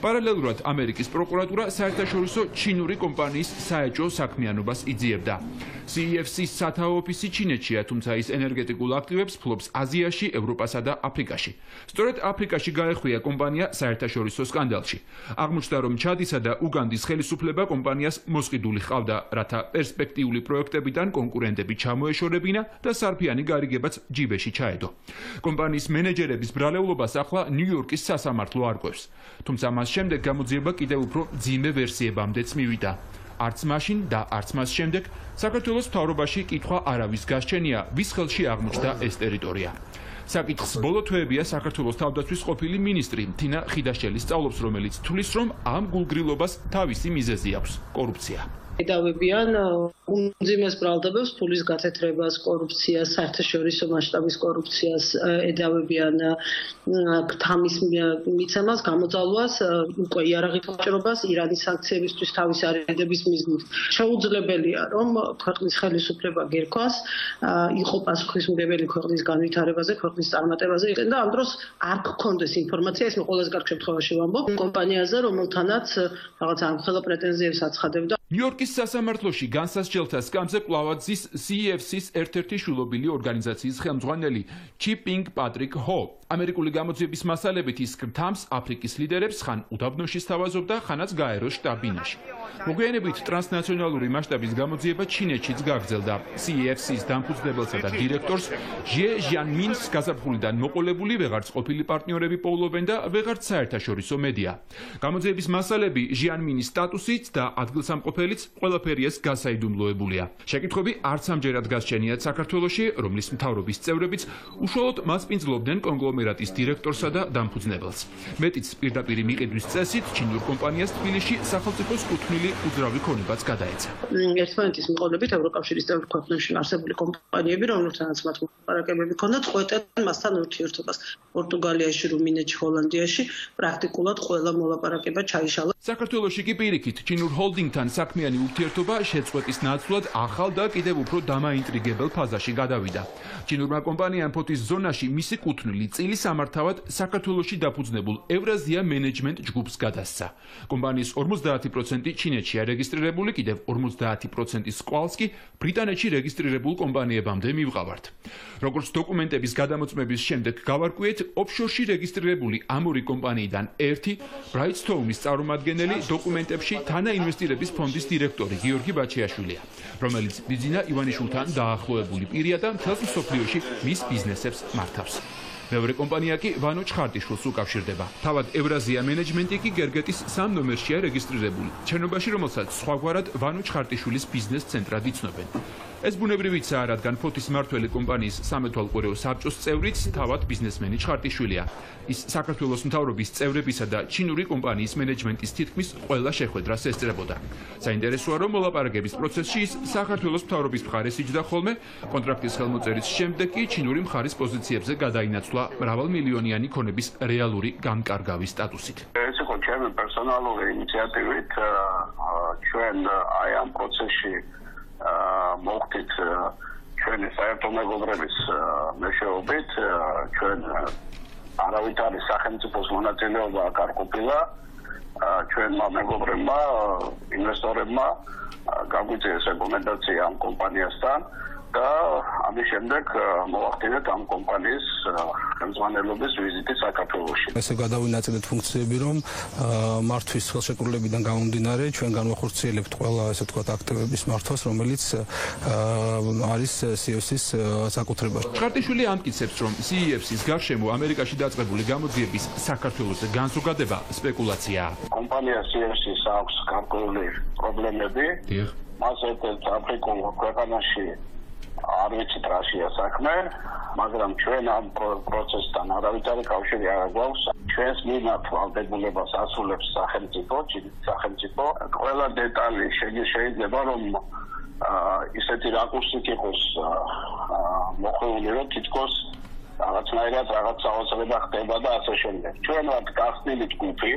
პარალელურად ამერიკის პროკურატურა საერთაშორისო ჩინური კომპანიის საეჭვო საქმიანობას იძიებდა. CEFC-ის სათაო ოფისი ჩინეთშია, თუმცა ის ენერგეტიკულ აქტივებს ფლობს აზიაში, ევროპასა და აფრიკაში. სწორედ აფრიკაში გაეხვია კომპანია საერთაშორისო სკანდალში. აღმოჩნდა, რომ ჩადისა და უგანდის ხელისუფლება კომპანიას მოსყიდული ჰყავდა, რათა პერსპექტიული პროექტებიდან კონკურენტები ჩამოეშორებინა და სარფიანი გარიგებაც ჯიბეში ჩაედო. კომპანიის მენეჯერების ბრალეულობას ახლა ნიუ-იორკის სასამართლო არკვევს. თუმცა მას შემდეგ გამოძიება კიდევ უფრო მძიმე ვერსიებამდეც მივიდა. არც მაშინ და არც მას შემდეგ საქართველოს მთავრობაში კითხვა არავის გასჩენია, ვის ხელში აღმოჩნდა ეს ტერიტორია. საკითხს ბოლო თვეებია საქართველოს თავდაცვის ყოფილი მინისტრი თინა ხიდაშელი სწავლობს, რომელიც თვლის, რომ ამ გულგრილობას თავისი მიზეზი აქვს კორუფცია. ედავებიან უმძიმეს ბრალდებებს, ფულის გათეთრებას, კორუფციას, საერთაშორისო მასშტაბის კორუფციას, ედავებიან თამის მიცემას, გამოძალვას, უკვე იარაღით ვაჭრობას, ირანის სანქციებისთვის თავის არიდების მიზნით. შეუძლებელია, რომ ქვეყნის ხელისუფლება გერქვას, იყო პასუხისმგებელი ქვეყნის განვითარებაზე, ქვეყნის წარმატებაზე და ამ დროს არ გქონდეს ინფორმაცია, ეს მე ყველაზე კარგ შემთხვევაში ვამბობ, კომპანიაზე, რომელთანაც რაღაც ამხელა პრეტენზიებს აცხადებდა. ნიუ-იორკის სასამართლოში განსასჯელთა სკამზე კვლავად ზის CEFC-ის ერთ-ერთი შვილობილი ორგანიზაციის ხელმძღვანელი ჩიპინგ პატრიკ ჰო. ამერიკული გამოძიების მასალებით ის თამს აფრიკის ლიდერებს ხან უდაბნოში სთავაზობდა, ხანაც გაეროს შტაბ-ბინაში. მოგვიანებით ტრანსნაციონალური მასშტაბის გამოძიება ჩინეთშიც გაგრძელდა. CEFC-ის დამფუძნებელსა და დირექტორს ჟე ჟიანმინს გაზაფხულიდან მოყოლებული ვეღარც ყოფილი პარტნიორები პოულობენ და ვეღარც საერთაშორისო მედია. გამოძიების მასალები ჟიანმინის სტატუსით და ადგილსამყოფელიც ყველაფერიას გასაიდუმლოებულია. შეკითხვები არც ამჯერად გასჩენიათ საქართველოში, რომლის მთავრობის წევრებიც უშუალოდ მასპინძლობდნენ კონგლომერატის დირექტორსა და დამფუძნებელს. მეტიც პირდაპირ მიყიდვის წესით ჩინურ კომპანიას თბილისში სახელმწიფოს კუთვნილი უძრავი ქონებაც გადაეცა. ერთმანეთის მიყოლებით ევროკავშირის წევრ ქვეყნებში არსებული კომპანიები, რომლებთანაც მათ მოლაპარაკებები ჰქონდათ, წყვეტენ მასთან ურთიერთობას. პორტუგალიაში, რუმინეთში, ჰოლანდიაში პრაქტიკულად ყველა მოლაპარაკება ჩაიშალა. საქართველოში კი პირიქით ჩინურ ჰოლდინგთან საქმიანი ურთიერთობა შეწყვეტის ნაცვლად ახალ და კიდევ უფრო დამაინტრიგებელ ფაზაში გადავიდა. ჩინურმა კომპანიამ ფოთის ზონაში მისი კუთვნილი წილი სამართავად საქართველოში დაფუძნებულ ევრაზია მენეჯმენტ ჯგუფს გადასცა. კომპანიის 50% ჩინეთშია რეგისტრირებული, კიდევ 50%-ის კვალს კი ბრიტანეთში რეგისტრირებულ კომპანიებამდე მივყავართ. როგორც დოკუმენტების გადამოწმების შემდეგ გავარკვიეთ, ოფშორში რეგისტრირებული ამ ორი კომპანიიდან ერთი ბრაიტსტოუნის წარმომადგენელი დოკუმენტებში თანაინვესტირების ფონდის დირექტორი გიორგი ბაჩიაშვილია, რომელიც ბიძინა ივანიშვილთან დაახლოებული პირია და მთელს მსოფლიოში მის ბიზნესებს მართავს. მეორე კომპანია კი ვანო ჩხარტიშვილს უკავშირდება. თავად ევრაზია მენეჯმენტი კი გერგეტის 3 ნომერშია რეგისტრირებული. შენობაში, რომელსაც სხვაგვარად ვანო ჩხარტიშვილის ბიზნეს ცენტრად იცნობენ. ეს ბუნებრივიცაა, რადგან ფოთის მმართველი კომპანიის სამეთვალყურეო საბჭოს წევრიც თავად ბიზნესმენი ჩხარტიშვილია. ის საქართველოს მთავრობის წევრებისა და ჩინური კომპანიის მენეჯმენტის თითქმის ყველა შეხვედრას ესწრებოდა. საინტერესოა, რომ მოლაპარაკების პროცესში ის საქართველოს მთავრობის მხარეს იჯდა ხოლმე, კონტრაქტის ხელმოწერის შემდეგ კი ჩინური მხარის პოზიციებზე გადაინაცვლა მრავალმილიონიანი ქონების რეალური განკარგავის სტატუსით. ეს იყო ჩემი პერსონალური ინიციატივით ჩვენ აი ამ პროცესში მოვხდით ჩვენი საერთო მეგობრების მეშვეობით ჩვენ არავითარი სახელმწიფოს მონაწილეობა არ ყოფილა ჩვენმა მეგობრებმა ინვესტორებმა გაგვიწიეს რეკომენდაცია ამ კომპანიასთან და ამის შემდეგ მოვახდინეთ ამ კომპანიის ხელმძღვანელობის ვიზიტი საქართველოში. ესე გადავინაწილეთ ფუნქციები, რომ მართვის ხელშეკრულებიდან გამომდინარე ჩვენ განვახორციელებთ ყველა ესე ვთქვათ აქტივების მართვას, რომელიც არის CEFC-ის საკუთრებაში. ჩხარტიშვილი ამტკიცებს, რომ CEFC-ის გარშემო ამერიკაში დაწყებული გამოძიების საქართველოს განზოგადება სპეკულაციაა. კომპანია CEFC-ის აქვს გარკვეული პრობლემები. მას ერთ-ერთ აფრიკულ ქვეყანაში არ ვიცით რა შეა საქმე, მაგრამ ჩვენ ამ პროცესთან არავითარი კავშირი არ გვაქვს. ჩვენს მიმართ ვალდებულებას ასრულებს სახელმწიფო, ჩინეთის სახელმწიფო. ყველა დეტალი შეიძლება რომ ისეთი რაკურსით იყოს მოხეული, რომ თითქოს რაღაცნაირად რაღაც საოცრება ხდება და ასე შემდეგ. ჩვენ ვართ გახსნილი ჯგუფი.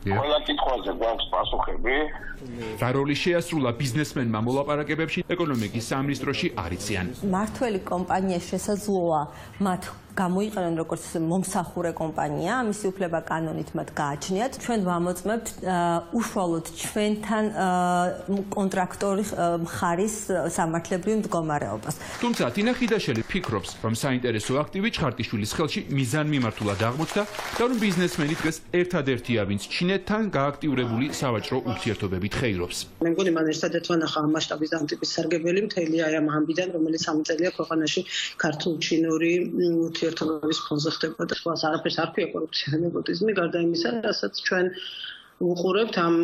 ყველა კითხვაზე გვაქვს პასუხები. რა როლი შეასრულა ბიზნესმენმა მოლაპარაკებებში ეკონომიკის სამინისტროში არ იციან. მართველი კომპანია შესაძლოა მათ გამოიყენონ როგორც მომსახურე კომპანია, ამისი უფლება კანონით მათ გააჩნიათ. ჩვენ ვამოწმებთ უშუალოდ ჩვენთან კონტრაქტორი მხარის სამართლებრივ მდგომარეობას. თუმცა თინა ხიდაშელი ფიქრობს, რომ საინტერესო აქტივი ჩხარტიშვილის ხელში მიზანმიმართულად აღმოჩნდა და რომ ბიზნესმენი დღეს ერთადერთია, ვინც ჩინეთთან გააქტიურებული სავაჭრო ურთიერთობებით ხეირობს. მე მგონი მან ერთადერთ ვანახა ამ მასშტაბის ამ ტიპის სარგებელი მთელი აი ამ ამბიდან, რომელიც ამ წელია ქვეყანაში ქართულ-ჩინური ურთიერთობების ფონზე ხდებოდა. სხვა არაფერს არ ქვია კორუფცია და ნეპოტიზმი, გარდა იმისა, რასაც ჩვენ უყურებთ ამ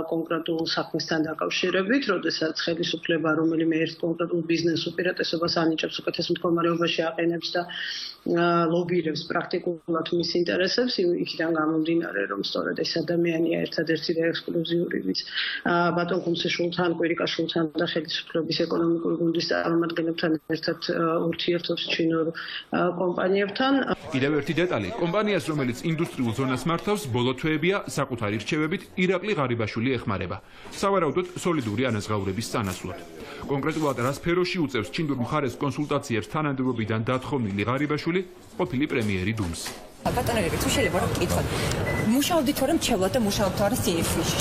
კონკრეტულ საქმესთან დაკავშირებით, როდესაც ხელისუფლება რომელიმე ერთ კონკრეტულ ბიზნეს უპირატესობას ანიჭებს, უკეთეს მდგომარეობაში აყენებს და ლობირებს პრაქტიკულად მის ინტერესებს, იქიდან გამომდინარე, რომ სწორედ ეს ადამიანია ერთადერთი და ექსკლუზიური, ვინც ბატონ ხუმსიშვილთან, კვირიკაშვილთან და ხელისუფლების ეკონომიკური გუნდის წარმომადგენლებთან ერთად ურთიერთობს ჩინურ კომპანიებთან. კიდევ ერთი დეტალი, კომპანიას, რომელიც ინდუსტრიულ ზონას მართავს, ბოლო თვეებია საკუთარი რჩევებით ირაკლი ღარიბაშვილი ეხმარება. სავარაუდოდ სოლიდური ანაზღაურების წანასვლად. კონკრეტულად რა სფეროში უწევს ჩინურ მხარეს კონსულტაციებს თანამდებობიდან დათხოვნილი ღარიბაშვილი, ყოფილი პრემიერი დუმს. ბატონები, თუ შეიძლება რომ გკითხოთ, მუშაობდით თუ არა მრჩევლად და მუშაობთ თუ არა CEFC-ში?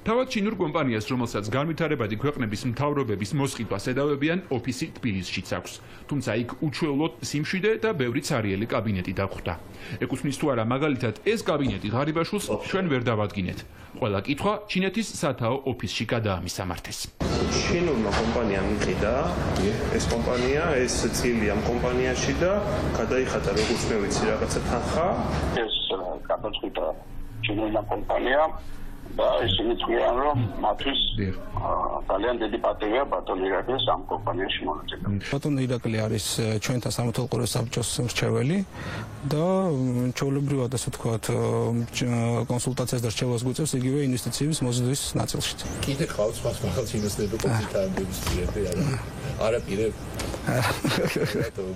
თავად ჩინურ კომპანიას, რომელსაც განვითარებადი ქვეყნების მთავრობების მოსყიდვას ედავებიან, ოფისი თბილისშიც აქვს. თუმცა იქ უჩვეულოდ სიმშვიდე და ბევრი ცარიელი კაბინეტი დაგვხვდა. ეკუთვნის თუ არა მაგალითად ეს კაბინეტი ღარიბაშვილს ჩვენ ვერ დავადგინეთ. ყველა კითხვა ჩინეთის სათაო ოფისში გადაამისამართეს. ჩინურმა კომპანიამ იყიდა ეს კომპანია, ეს წილი ამ კომპანიაში და გადაიხადა როგორც მე ვიცი რაღაცა თანხა. ეს გადაწყვიტა ჩინურმა კომპანიამ და ისინი თქვენ რომ მათთვის ძალიან დიდი პატივია ბატონ ირაკლის ამ კომპანიაში მონაწილეობა. ბატონ ირაკლი არის ჩვენთან სამეთვალყურეო საბჭოს მრჩეველი და ჩვეულებრივად ასე ვთქვათ კონსულტაციას და რჩევას გვიწევს იგივე ინვესტიციების მოზიდვის ნაწილშიც. კიდე ხავთ სხვა ინვესტორები კონსულტანტების ძიები არა პირებ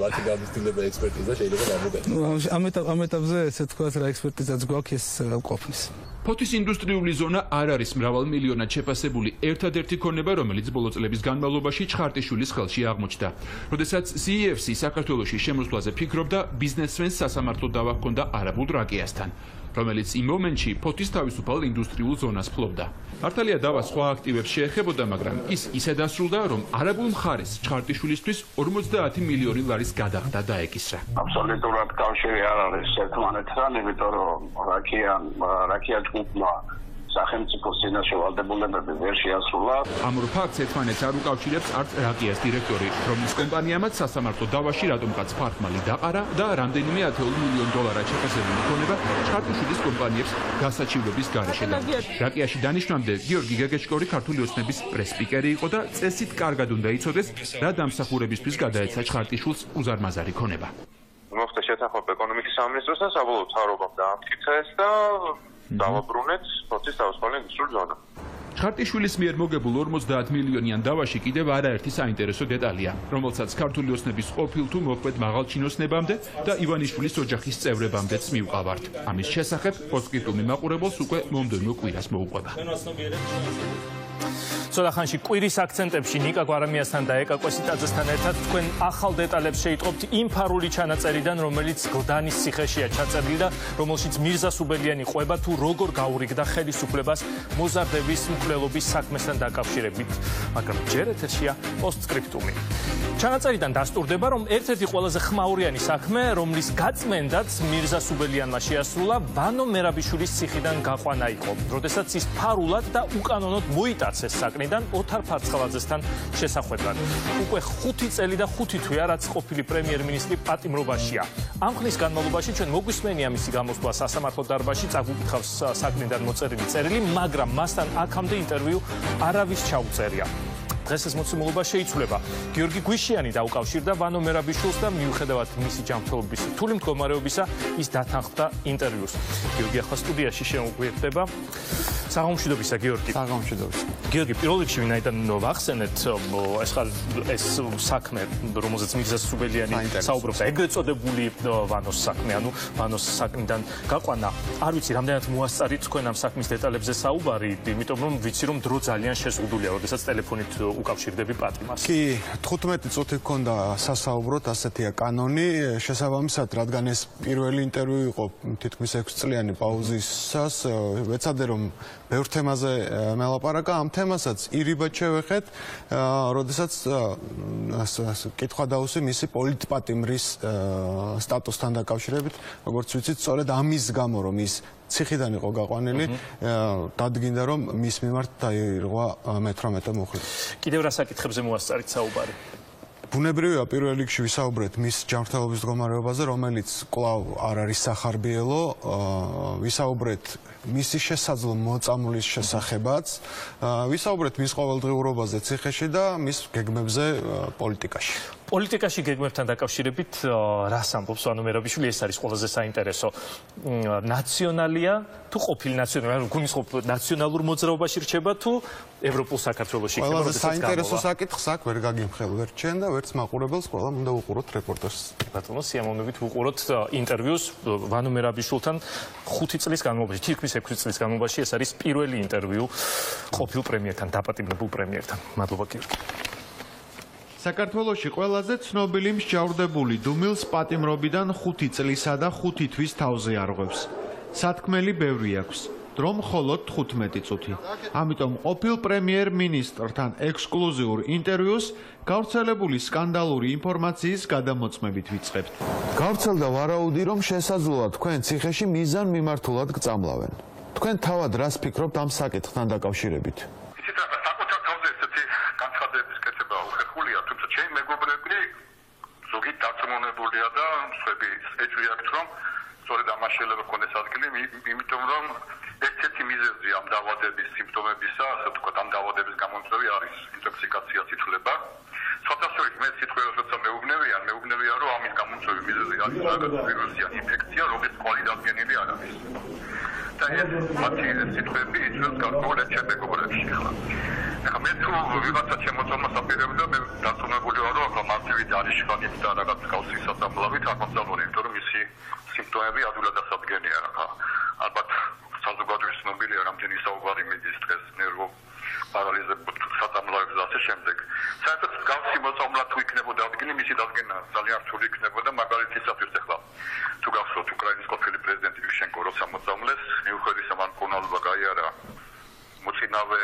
ბატონი გამოცდილება ექსპერტიზა შეიძლება გამოგაჩნდეს. ამ ეტაპზე ესე ვთქვათ რა ექსპერტიზაც გვაქვს ეს ყოფნის. ფოთის ინდუსტრიული ზონა არ არის მრავალმილიონად შეფასებული ერთადერთი ქონება, რომელიც ბოლო წლების განმავლობაში ჩხარტიშვილის ხელში აღმოჩნდა. როდესაც CEFC საქართველოში შემოსვლაზე ფიქრობდა, ბიზნესმენს სასამართლო დავა ჰქონდა არაბულ რაკიასთან, რომელიც იმ მომენტში ფოთის თავისუფალ ინდუსტრიულ ზონას ფლობდა. მართალია დავა სხვა აქტივებს შეეხებოდა, მაგრამ ის ისე დასრულდა, რომ არაბულ მხარეს ჩხარტიშვილისთვის 50 მილიონი ლარის გადახდა დაეკისრა. აბსოლუტურად კავშირი არ არის ერთმანეთთან, იმიტომ რომ რაკია ჯგუფმა სახელმწიფოს წინაშე ვალდებულებები ვერ შეასრულა. ამ ორ ფაქტს ერთმანეთს არ უკავშირებს არც რაკიას დირექტორი, რომლის კომპანიამაც სასამართლო დავაში რატომღაც ფარხმალი დაყარა და რამდენიმე $10 მილიონ შეფასებული ქონება ჩხარტიშვილის კომპანიებს გასაჩივრების გარეშე დავიდა. რაკიაში დანიშნამდე გიორგი გეგეჭკორი ქართული ოცნების პრეს-სპიკერი იყო და წესით კარგად უნდა იცოდეს, რა დამსახურებისთვის გადაეცა ჩხარტიშვილს უზარმაზარი ქონება. მოხდა შეთანხმება ეკონომიკის სამინისტროსთან, საბოლოოდ მთავრობამ დაამტკიცეს და დავაბრუნეთ პროცესის თავისუფალი ინდუსტრიული ზონა. ჩხარტიშვილის მიერ მოგებულ 50 მილიონიან დავაში კიდევ არაერთი საინტერესო დეტალია, რომელსაც ქართული ოცნების ყოფილ თუ მოქმედ მაღალჩინოსნებამდე და ივანიშვილის ოჯახის წევრებამდეც მივყავართ. ამის შესახებ პოსტკრიპტუმი მაყურებელს უკვე მომდევნო კვირას მოუყვება. ცოტა ხანში კვირის აქცენტებში ნიკა გვარამიასთან და ეკა კვესიტაძესთან ერთად თქვენ ახალ დეტალებს შეიტყობთ იმ ფარული ჩანაწერიდან, რომელიც გლდანის ციხეშია ჩაწერილი და რომელშიც მირზა სუბელიანი ყვება თუ როგორ გაურიგდა ხელისუფლებას მოზარდების მკვლელობის საქმესთან დაკავშირებით, მაგრამ ჯერ ეთერშია პოსტსკრიპტუმი. ჩანაწერიდან დასტურდება, რომ ერთ-ერთი ყველაზე ხმაურიანი საქმე, რომლის გაწმენდაც მირზა სუბელიანმა შეასრულა, ვანო მერაბიშვილის ციხიდან გაყვანა იყო, როდესაც ის ფარულად და უკანონოდ მოიტაცეს საკნიდან ოთარ ფარცხალაძესთან შესახვედრად. უკვე 5 წელი და 5 თვე რაც ყოფილი პრემიერ-მინისტრი პატიმრობაშია. ამ ხნის განმავლობაში ჩვენ მოგვისმენია მისი გამოსვლა სასამართლო დარბაზში, წაგვიკითხავს საკნიდან მოწერილი წერილი, მაგრამ მასთან აქამდე ინტერვიუ არავის ჩაუწერია. დღეს ეს მოცემულობა შეიცვლება. გიორგი გვიშიანი დაუკავშირდა ვანო მერაბიშვილს და მიუხედავად მისი ჯანმრთელობის რთული მდგომარეობისა, ის დათანხმდა ინტერვიუს. გიორგი ახლა სტუდიაში შემოგვიერთდება. საღამომშვიდობისა, გიორგი. საღამომშვიდობისა. გიორგი, პირველ რიგში ვინაიდან ვახსენეთ ეს საქმე, რომელზეც მირზა სუბელიანი საუბრობს, ეგრეთ წოდებული ვანოს საქმე, ანუ ვანოს საკნიდან გაყვანა. არ ვიცი, რამდენად მოასწარით თქვენ ამ საქმის დეტალებზე საუბარი, იმიტომ რომ ვიცი, რომ დრო ძალიან შეზღუდულია, როდესაც ტელეფონით უკავშირდები პატიმარს. კი, 15 წუთი გქონდა სასაუბროთ, ასეთია კანონი, შესაბამისად, რადგან ეს პირველი ინტერვიუ იყო თითქმის 6 წლიანი პაუზისას, ვეცადე რომ ბევრ თემაზე მელაპარაკა, ამ თემასაც ირიბად შევეხეთ, როდესაც კითხვა დაუსვი მისი პოლიტპატიმრის სტატუსთან დაკავშირებით, როგორც ვიცით, სწორედ ამის გამო რომ ის ციხიდან იყო გაყვანილი, დადგინდა რომ მის მიმართ დაირღვა მე-18 მუხლი. კიდევ რა საკითხებზე მოასწარით საუბარი? ბუნებრივია პირველ რიგში ვისაუბრეთ მის ჯანმრთელობის მდგომარეობაზე, რომელიც კვლავ არ არის სახარბიელო, ვისაუბრეთ მისი შესაძლო მოწამვლის შესახებაც, ვისაუბრეთ მის ყოველდღიურობაზე ციხეში და მის გეგმებზე პოლიტიკაში. პოლიტიკაში გეგმებთან დაკავშირებით რას ამბობს ვანო მერაბიშვილი, ეს არის ყველაზე საინტერესო. ნაციონალია თუ ყოფილი ნაციონალი, ანუ გულისხმობ ნაციონალურ მოძრაობაში რჩება თუ ევროპულ საქართველოში იქნება, როდესაც საინტერესო საკითხს აქ ვერ გაგიმხელ ვერ ჩენ და ვერც მაყურებელს ყველამ უნდა უყუროთ რეპორტაჟს. ბატონო, სიამოვნებით ვუყუროთ ინტერვიუს ვანო მერაბიშვილთან 5 წლის განმავლობაში, თითქმის 6 წლის განმავლობაში ეს არის პირველი ინტერვიუ ყოფილ პრემიერთან, დაპატიმრებულ პრემიერთან. მადლობა, გიორგი. საქართველოში ყველაზე ცნობილი მსჯავრდებული დუმილს პატიმრობიდან 5 წლისა და 5 თვის თავზე არღვევს. სათქმელი ბევრი აქვს, დრო მხოლოდ 15 წუთი. ამიტომ ყოფილ პრემიერ-მინისტრთან ექსკლუზიურ ინტერვიუს გავრცელებული სკანდალური ინფორმაციის გადამოწმებით ვიწყებთ. გავრცელდა ვარაუდი, რომ შესაძლოა თქვენ ციხეში მიზან მიმართულად გწამლავენ. თქვენ თავად რას ფიქრობთ ამ საკითხთან დაკავშირებით? ზოგი დაწმუნებულია და მსხვები ეჭვიათ რომ სწორედ ამას შეიძლება ქონდეს ადგილი, იმიტომ რომ ერთ-ერთი მიზეზი ამ დაავადების სიმპტომებისა, ასე ვთქვათ, ამ დაავადების გამომწვევი არის ინტოქსიკაცია სითულება. სხვადასხვაობით მე სიტყვას როცა მეუბნებია, რომ ამის გამომწვევი მიზეზი არის რაღაც ვირუსიანი ინფექცია, რომელიც კვალი დადგენილი არ არის. და ეს მათი სიტყვები იწვევს გარკვეულ მეგობრებში ხლა. ეხლა მე თუ ვიღაცა შემოწმებას აპირებდა, მე დაწუნებული ვარ, რომ ახლა მარტივი დანიშნებით და რაღაც კავშირი სასამართლოებით აღმოსავლური, იმიტომ რომ მისი სიმპტომები ადვილად დასადგენია რა. ალბათ საზოგადოების ცნობილია, რამდენი საუბარი მიდის დღეს ნერვო პარალიზებულ სასამართლოებს და ასე შემდეგ. საერთოდ გავსი მოწამლა თუ იქნებოდა ადგილი, მისი დადგენა ძალიან რთული იქნებოდა, მაგალითისათვის ახლა თუ გახსოვთ უკრაინის ყოფილი პრეზიდენტი იშენკო როცა მოწამლეს, მიუხედავად ამ მკურნალობა გაიარა მოწინავე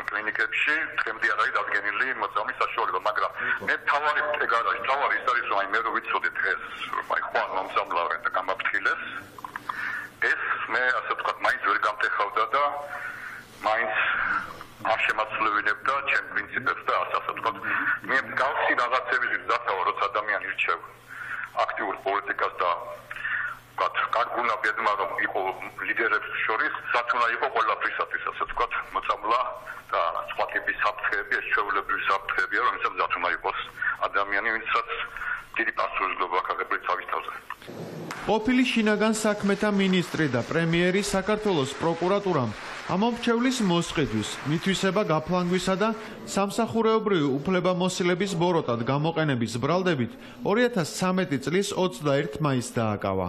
კლინიკებში, დღემდე არ არის დადგენილი მოწამვლის საშუალება, მაგრამ მე თავარი ის არის, რომ მე რო ვიცოდე დღეს, რომ ხوان მომწამლავენ და გამაფრთხილეს, ეს მე ასე ვთქვათ, მაინც ვერ გამტეხავდა და მე გავსი რაღაცების დასავა როცა ადამიანი ირჩევ აქტიურ პოლიტიკას და კარგუნა ბედმა რომ იყო ლიდერებს შორის სათუნა იყო ყველაფრისათვის ასე ვთქვათ მოწამლა და სხვა ტიპის საფრთხეები ეს ჩვეულებრივი საფრთხეებია რომელსაც სათუნა იყოს ადამიანი ვინცაც დიდი პასუხისმგებლობა აღებული თავის თავზე ყოფილი შინაგან საქმეთა მინისტრი და პრემიერი საქართველოს პროკურატურამ ამომრჩევლის მოსყიდვის, მითვისება გაფლანგვისა და სამსახურეობრივი უფლებამოსილების ბოროტად გამოყენების ბრალდებით 2013 წლის 21 მაისს დააკავა.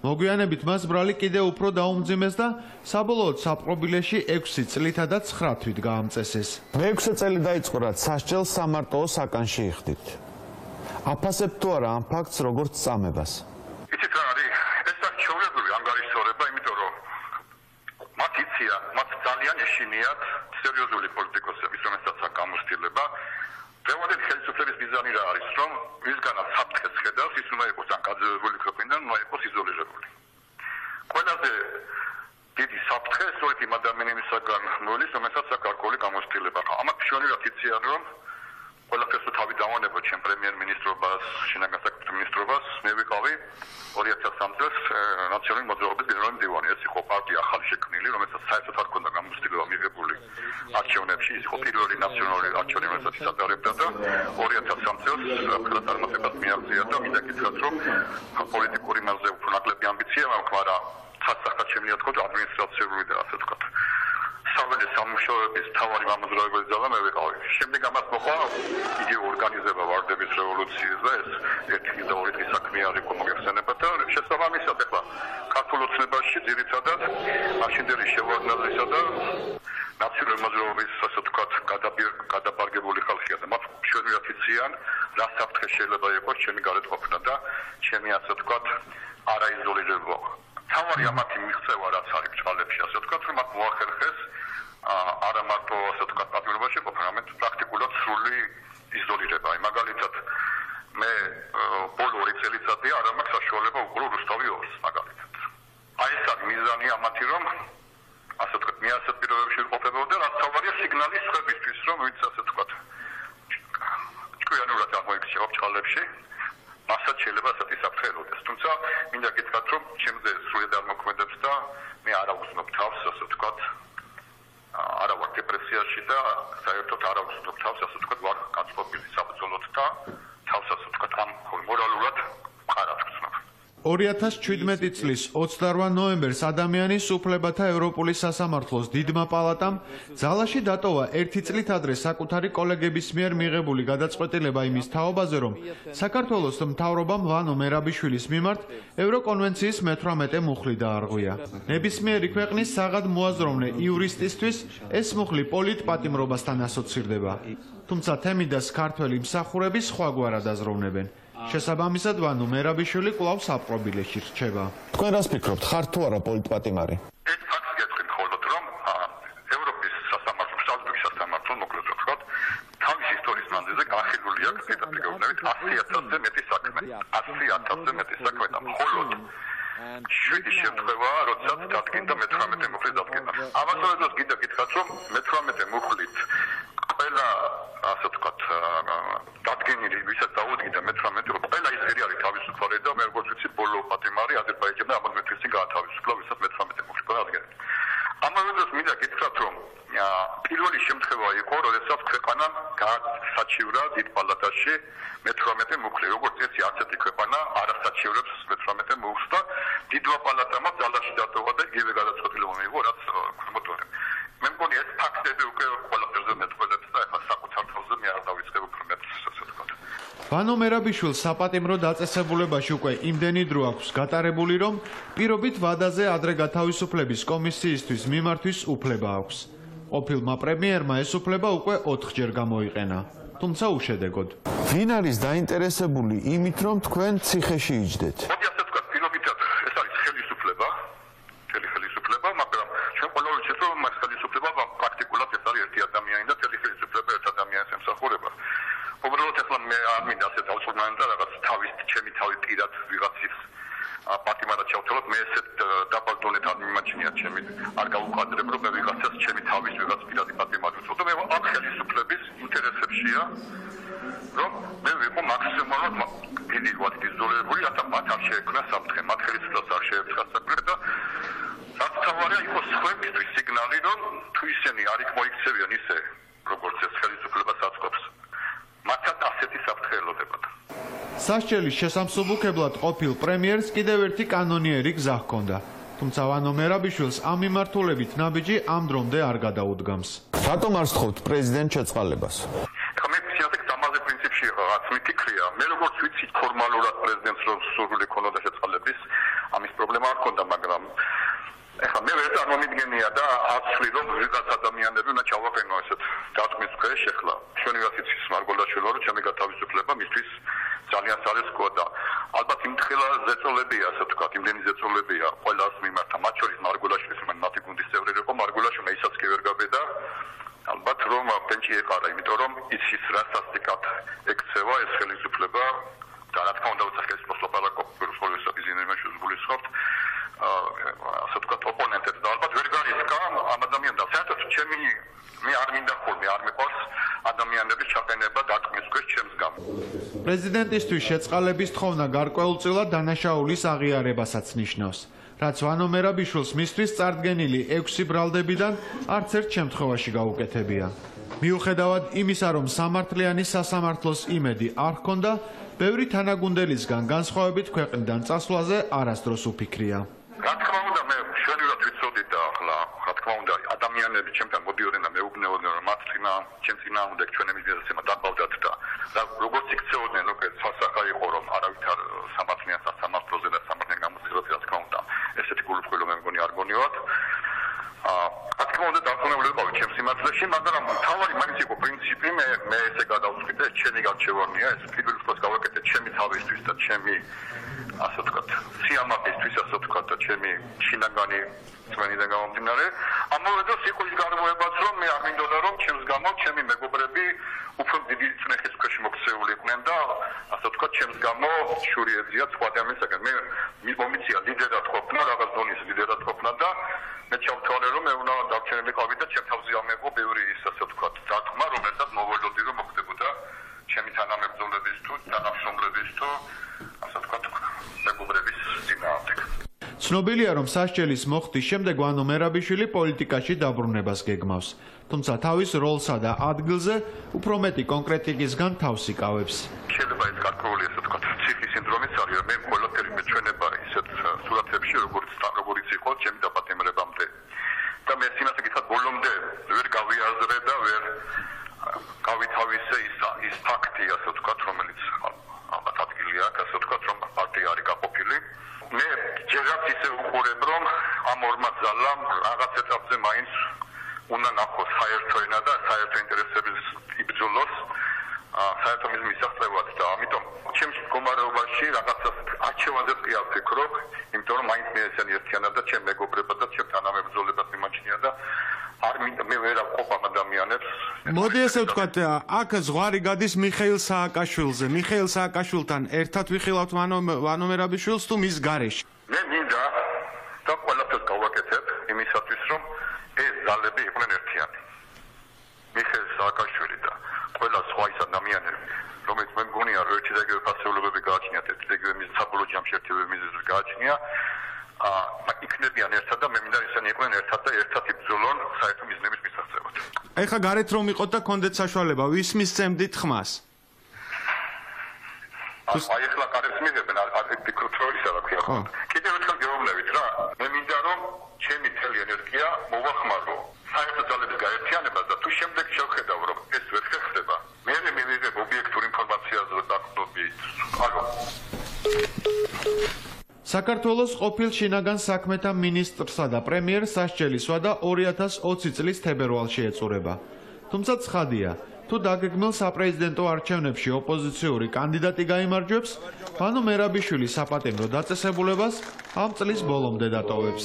მოგვიანებით მას ბრალი კიდევ უფრო დაუმძიმეს და საბოლოოდ საპყრობილეში 6 წლითა და 9 თვით გაამწესეს. მე-6 წელი დაიწყო, რაც სასჯელს სამარტოო საკანში იხდით. აფასებთ თუ არა ამ ფაქტს როგორც წამებას? იცით რა არის? ეს ჩვეულებრივი ანგარიშსორება, იმიტომ რომ მათ იციან, მათ ძალიან ეშინიათ სერიოზული პოლიტიკოსების, რომელსაც აქვს გამოცდილება. დღევანდელი ხელისუფლების მიზანი რა არის, რომ ვისგანაც საფრთხეს ხედავს, ის უნდა იყოს ან გაძევებული ქვეყნიდან, უნდა იყოს იზოლირებული. ყველაზე დიდი საფრთხე სწორედ იმ ადამიანებისაგან მოდის, რომელსაც აქვს გარკვეული გამოცდილება. ამათ მშვენივრად იციან, რომ ყველაფერს თავი დავანებო ჩემ პრემიერ-მინისტრობას, შინაგან საქმეთა მინისტრობას, მე ვიყავი 2003 წელს ნაციონალური მოძრაობის გენერალური მდივანი. ეს იყო პარტია ახალი შექმნილი, რომელსაც საერთოდ არ ჰქონდა გამოცდილება მიღებული არჩევნებში, ის იყო პირველი ნაციონალური არჩევანი, რომელსაც ატარებდა და 2003 წელს ხელმძღვანელობას მიაღწია და მინდა გითხრათ, რომ პოლიტიკური მასზე უფრო ნაკლები ამბიცია მაქვს, მაგრამ ცალსახად შემიძლია თქვა ადმინისტრაციული და ასე ვთქვათ საველე სამუშაოების თავარი მამოძრავებელი ძალა მე ვიყავი. შემდეგ ამას მოყვა იგი ორგანიზება ვარდების რევოლუციის და ეს 1-2 დღის საქმე არ იყო მოგეხსენებათ და შესაბამისად ახლა ქართულ ოცნებაში ძირითადად მაშინდელი შევარდნაძისა და ნაციონალური მოძრაობის ასე ვთქვათ გადაბარგებული ხალხია და მათ მშვენივრად იციან რა საფრთხე შეიძლება იყოს ჩემი გარეთ ყოფნა და ჩემი ასე ვთქვათ არაიზოლირება. თავარი ამათი მიღწევა რაც არის ბჭყალებში ასე ვთქვათ რომ მათ მოახერხეს არა მარტო ასე ვთქვათ პატიმრობაში ყოფნა, არამედ პრაქტიკულად სრული იზოლირება. აი მაგალითად მე ბოლო 2 წელიწადია არ მაქვს საშუალება უყურო რუსთავი 2-ს მაგალითად. აი ეს არის მიზანი ამათი რომ ასე ვთქვათ მიასად პირობებში ყოფებოდა რაც თავარია სიგნალის სხვებისთვის რომ ვინც ასე ვთქვათ ჭკვიანურად აღმოიქცევა ბჭყალებში მასაც შეიძლება ასეთი საფრთხე ელოდეს. თუმცა მინდა გითხრათ რომ ჩემზე სრულად არ მოქმედებს და მე არ აუზნობ თავს ასე ვთქვათ არა ვარ დეპრესიაში და საერთოდ არ აუზნობ თავს ასე ვთქვათ ვარ განწყობილი საბრძოლოდ და თავს ასე ვთქვათ ამ მორალურად მყარად ვცნობ. 2017 წლის 28 ნოემბერს ადამიანის უფლებათა ევროპული სასამართლოს დიდმა პალატამ ძალაში დატოვა 1 წლით ადრე საკუთარი კოლეგების მიერ მიღებული გადაწყვეტილება იმის თაობაზე, რომ საქართველოს მთავრობამ ვანო მერაბიშვილის მიმართ ევროკონვენციის მე-18 მუხლი დაარღვია. ნებისმიერი ქვეყნის საღად მოაზროვნე იურისტისთვის ეს მუხლი პოლიტპატიმრობასთან ასოცირდება. თუმცა თემიდას ქართველი მსახურები სხვაგვარად აზროვნებენ. შესაბამისად ვანო მერაბიშვილი კვლავ საპყრობილეში რჩება. თქვენ რას ფიქრობთ, ხართ თუ არა პოლიტპატიმარი? ეს ფაქტი გეტყვით მხოლოდ რომ ევროპის სასამართლო, შტატების სასამართლო მოკლედ ვთქვათ, თავის ისტორიის მანძილზე განხილული აქვს პედაგოგიურად 100,000-ზე მეტი საქმე. 100,000-ზე მეტი საქმე და მხოლოდ 7 შემთხვევაა, როდესაც დადგინდა მე-18 მუხლის დადგენა. ამასოდეს კიდევ გითხრათ, რომ მე-18 მუხლით ყველა ასე ვთქვათ დადგენილი ვისაც დაუდგინდა მე-18 რომ ყველა ისერი არის თავისუფალი და მე როგორც ვიცი ბოლო პატიმარი აზერბაიჯანმა ამ მეტრისი გაათავისუფლა ვისაც მე-18 მუხლი დადგენილი. ამავე დროს მინდა გითხრათ რომ პირველი შემთხვევა იყო როდესაც ქვეყანამ გააჩივრა დიდ პალატაში მე-18 მუხლი როგორც წესი ასეთი ქვეყანა არ ასაჩივრებს მე-18 მუხლს და დიდმა პალატამ ძალაში დატოვა და იგივე გადაწყვეტილება მიიღო რაც ქვემოდვარემ. მე მგონი ეს ფაქტები უკვე ყველაფერზე მეტყველებს და ახლა საკუთარ თავზე მე არ დავიწყებ უფრო მეტს ასე ვთქვათ. ვანო მერაბიშვილს საპატიმრო დაწესებულებაში უკვე იმდენი დრო აქვს გატარებული, რომ პირობით ვადაზე ადრე გათავისუფლების კომისიისთვის მიმართვის უფლება აქვს. ყოფილმა პრემიერმა ეს უფლება უკვე 4-ჯერ გამოიყენა, თუმცა უშედეგოდ. ვინ არის დაინტერესებული იმით, რომ თქვენ ციხეში იჯდეთ? მოდი ასე ვთქვათ, პირობითად ეს არის ხელისუფლება, მაგრამ ჩვენ ყველა ვიცით, რომ მას ხელისუფლება პრაქტიკულად ეს არის ერთი ადამიანი და თელი ხელისუფლება ერთ ადამიანს ემსახურება. უბრალოდ ახლა მე არ მინდა ასე დავწუნან და რაღაც ჩემი თავი პირად ვიღაცის პატიმარად ჩავთვალოთ, მე ესეთ დაბალ დონეთ არ მიმაჩნია ჩემი არ გავუყადრებ რომ მე ვიღაცას ჩემი თავის ვიღაც პირადი პატიმარი ვწოდო. მე ამ ხელისუფლების ინტერესებშია რომ მე ვიყო მაქსიმალურად დიდი ვატიზოლებული, რათა მათ არ შეექმნა საფრთხე, მათ ხელისუფლებას არ შეეფრთხა საფრთხე და რაც თავარია იყოს სხვებისთვის სიგნალი, რომ თუ ისინი არ მოიქცევიან ისე, როგორც ეს ხელისუფლებას აწყობს, მათაც ასეთი საფრთხე ელოდებოდა. სასჯელის შესამსუბუქებლად ყოფილ პრემიერს კიდევ ერთი კანონიერი გზა ჰქონდა. თუმცა ვანო მერაბიშვილს ამ მიმართულებით ნაბიჯი ამ დრომდე არ გადაუდგამს. რატომ არ სთხოვთ პრეზიდენტ შეწყალებას? მე ფიქრობ, ამაზე პრინციპში რაღაც მიფიქრია. მე როგორც ვიცი, ფორმალურად პრეზიდენტს რომ სურვილი ქონოდა შეწყალების, ამის პრობლემა არ ქონდა, მაგრამ ეხლა მე ვერ წარმომიდგენია და აცვლი რომ ვიღაც ადამიანები უნდა ჩავაყენო ესეთ დათმის ქვეშ ეხლა. ჩვენი ვაციცის მარგოლაშვილო რომ ჩემი გათავისუფლება მისთვის ძალიან სარისკოა და ალბათ იმთხელა ზეწოლებია, ასე ვთქვათ, იმდენი ზეწოლებია ყველას მიმართა, მათ შორის მარგოლაშვილის მათი გუნდის წევრი იყო, მარგოლაშვილმა ისაც კი ვერ გაბედა. ალბათ რომ პენჩი ეყარა, იმიტომ რომ ის რასასტიკად ექცევა ეს ხელისუფლება და რა თქმა უნდა სახელმწიფოს ლაპარაკობს ბიზნესმენებს გულისხმობთ. ასე ვთქვათ, ოპონენტებს და ალბათ ვერ გარისკა ამ ადამიანებს. საერთოდ ჩემი მე არ მინდა ხოლმე არ მეყავს ადამიანების ჩაყენება დათმის ქვეშ ჩემს გამო. პრეზიდენტისთვის შეწყალების თხოვნა გარკვეულწილად დანაშაულის აღიარებასაც ნიშნავს. რაც ვანო მერაბიშვილს მისთვის წარდგენილი 6 ბრალდებიდან არც ერთ შემთხვევაში გაუკეთებია. მიუხედავად იმისა, რომ სამართლიანი სასამართლოს იმედი არ ჰქონდა, ბევრი თანაგუნდელისგან განსხვავებით ქვეყნიდან წასვლაზე არასდროს უფიქრია. რა თქმა უნდა, მე შევიდოთ ვიცოდი და ახლა რა თქმა უნდა ადამიანები ჩემთან მოდიოდნენ და მეუბნეოდნენ რომ მათ ჩემ წინააღმდეგ ჩვენი ბიზნესმა დაბავდათ და როგორც იქცეოდნენ რომ სასახა იყო რომ არავითარ სამართლიან სასამართლოზე და სამართლიან გამოძიებაზე რა თქმა უნდა ესეთი გულუბრყვილო მე მგონი არ გონიოთ. რა თქმა უნდა დარწმუნებული ვიყავი ჩემ სიმართლეში, მაგრამ თავარი მაინც იყო პრინციპი, მე ესე გადავწყვიტე, ჩემი გარჩევანია, ეს პირველ რიგში გავაკეთე ჩემი თავისთვის და ჩემი ასე ვთქვათ, სიამაყისთვის, ასე ვთქვათ და ჩემი შინაგანი წმენიდან გამომდინარე, ამავე დროს იყო ის გარღვევაც, რომ მე არ მინდოდა რომ ჩემს გამო ჩემი მეგობრები უფრო დიდი წნეხის ქვეშ მოქცეულიყვნენ და ასე ვთქვათ, ჩემს გამო შური ეძიათ სხვა ადამიანისაგან. მე მომიცია ლიდერად ყოფნა, რაღაც დონის ლიდერად ყოფნა და მე ჩავთვალე რომ მე უნდა დავჩენილიყავი და ჩემ თავზე ამეღო ბევრი ის ასე ვთქვათ, დათმა, რომელსაც მოველოდი რომ მოხდებოდა ჩემი თანამებრძოლების თუ თანამშრომლების თუ ასე ვთქვათ, მეგობრების წინააღმდეგ. ცნობილია, რომ სასჯელის მოხდის შემდეგ ვანო მერაბიშვილი პოლიტიკაში დაბრუნებას გეგმავს. თუმცა თავის როლსა და ადგილზე უფრო მეტი კონკრეტიკისგან თავს იკავებს. შეიძლება ეს გარკვეული ასე ვთქვათ, ფსიქის სინდრომიც არის, მე ყველაფერი მეჩვენება ისეთ სურათებში, როგორც იყო ჩემი დაპატიმრებამდე. და მე სიმართლე გითხრათ, ბოლომდე ვერ გავიაზრე და ვერ გავითავისე ის ფაქტი, ასე ვთქვათ, რომელიც ალბათ ადგილი აქვს, ასე ვთქვათ, რომ პარტია არის გაყოფილი. მე ჯერაც ისე უყურებ, რომ ამ ორმა ძალამ რაღაც ეტაპზე მაინც უნდა ნახოს საერთო ენა და საერთო ინტერესების იბრძოლოს საერთო მიზნის მისაღწევად და ამიტომ ჩემს მდგომარეობაში რაღაცას არჩევანზე კი არ ვფიქრობ, იმიტომ რომ მაინც მე ესენი ერთიანად და ჩემ მეგობრებად და ჩემ თანამებრძოლებად მიმაჩნია და არ მინდა მე ვერ ავყოფ ამ ადამიანებს. მოდი ესე ვთქვათ, აქ ზღვარი გადის მიხეილ სააკაშვილზე. მიხეილ სააკაშვილთან ერთად ვიხილავთ ვანო მერაბიშვილს თუ მის გარეშე? მე მინდა და ყველაფერს გავაკეთებ იმისათვის, რომ ეს ძალები იყვნენ ერთიანი. მიხეილ სააკაშვილი და ყველა სხვა ის ადამიანები, რომელიც მე მგონია, რომ ერთი და იგივე ფასეულობები გააჩნიათ, ერთი და იგივე მიზეზი საბოლოო ჯამში ერთივე მიზეზი გააჩნია, იქნებიან ერთად და მე მინდა ისინი იყვნენ ერთად და ერთად იბრძოლონ საერთო მიზნების მისაღწევად. ეხლა გარეთ რომ იყოთ და კონდეთ საშუალება, ვის მისცემდით ხმას? აი ეხლა კარებს მიღებენ, არ ფიქრობთ რომ ისა რა ქვია ხო? კიდევ ერთხელ გეუბნებით რა, მე მინდა რომ ჩემი მთელი ენერგია მოვახმარო საერთო ძალების გაერთიანებას და თუ შემდეგ შევხედავ რომ ეს ვერ ხდება, მე მივიღებ ობიექტურ ინფორმაციაზე დაყრდნობით. ალო. საქართველოს ყოფილ შინაგან საქმეთა მინისტრსა და პრემიერს სასჯელისვა და 2020 წლის თებერვალში ეწურება. თუმცა ცხადია, თუ დაგეგმილ საპრეზიდენტო არჩევნებში ოპოზიციური კანდიდატი გაიმარჯვებს, ვანო მერაბიშვილი საპატიმრო დაწესებულებას ამ წლის ბოლომდე დატოვებს.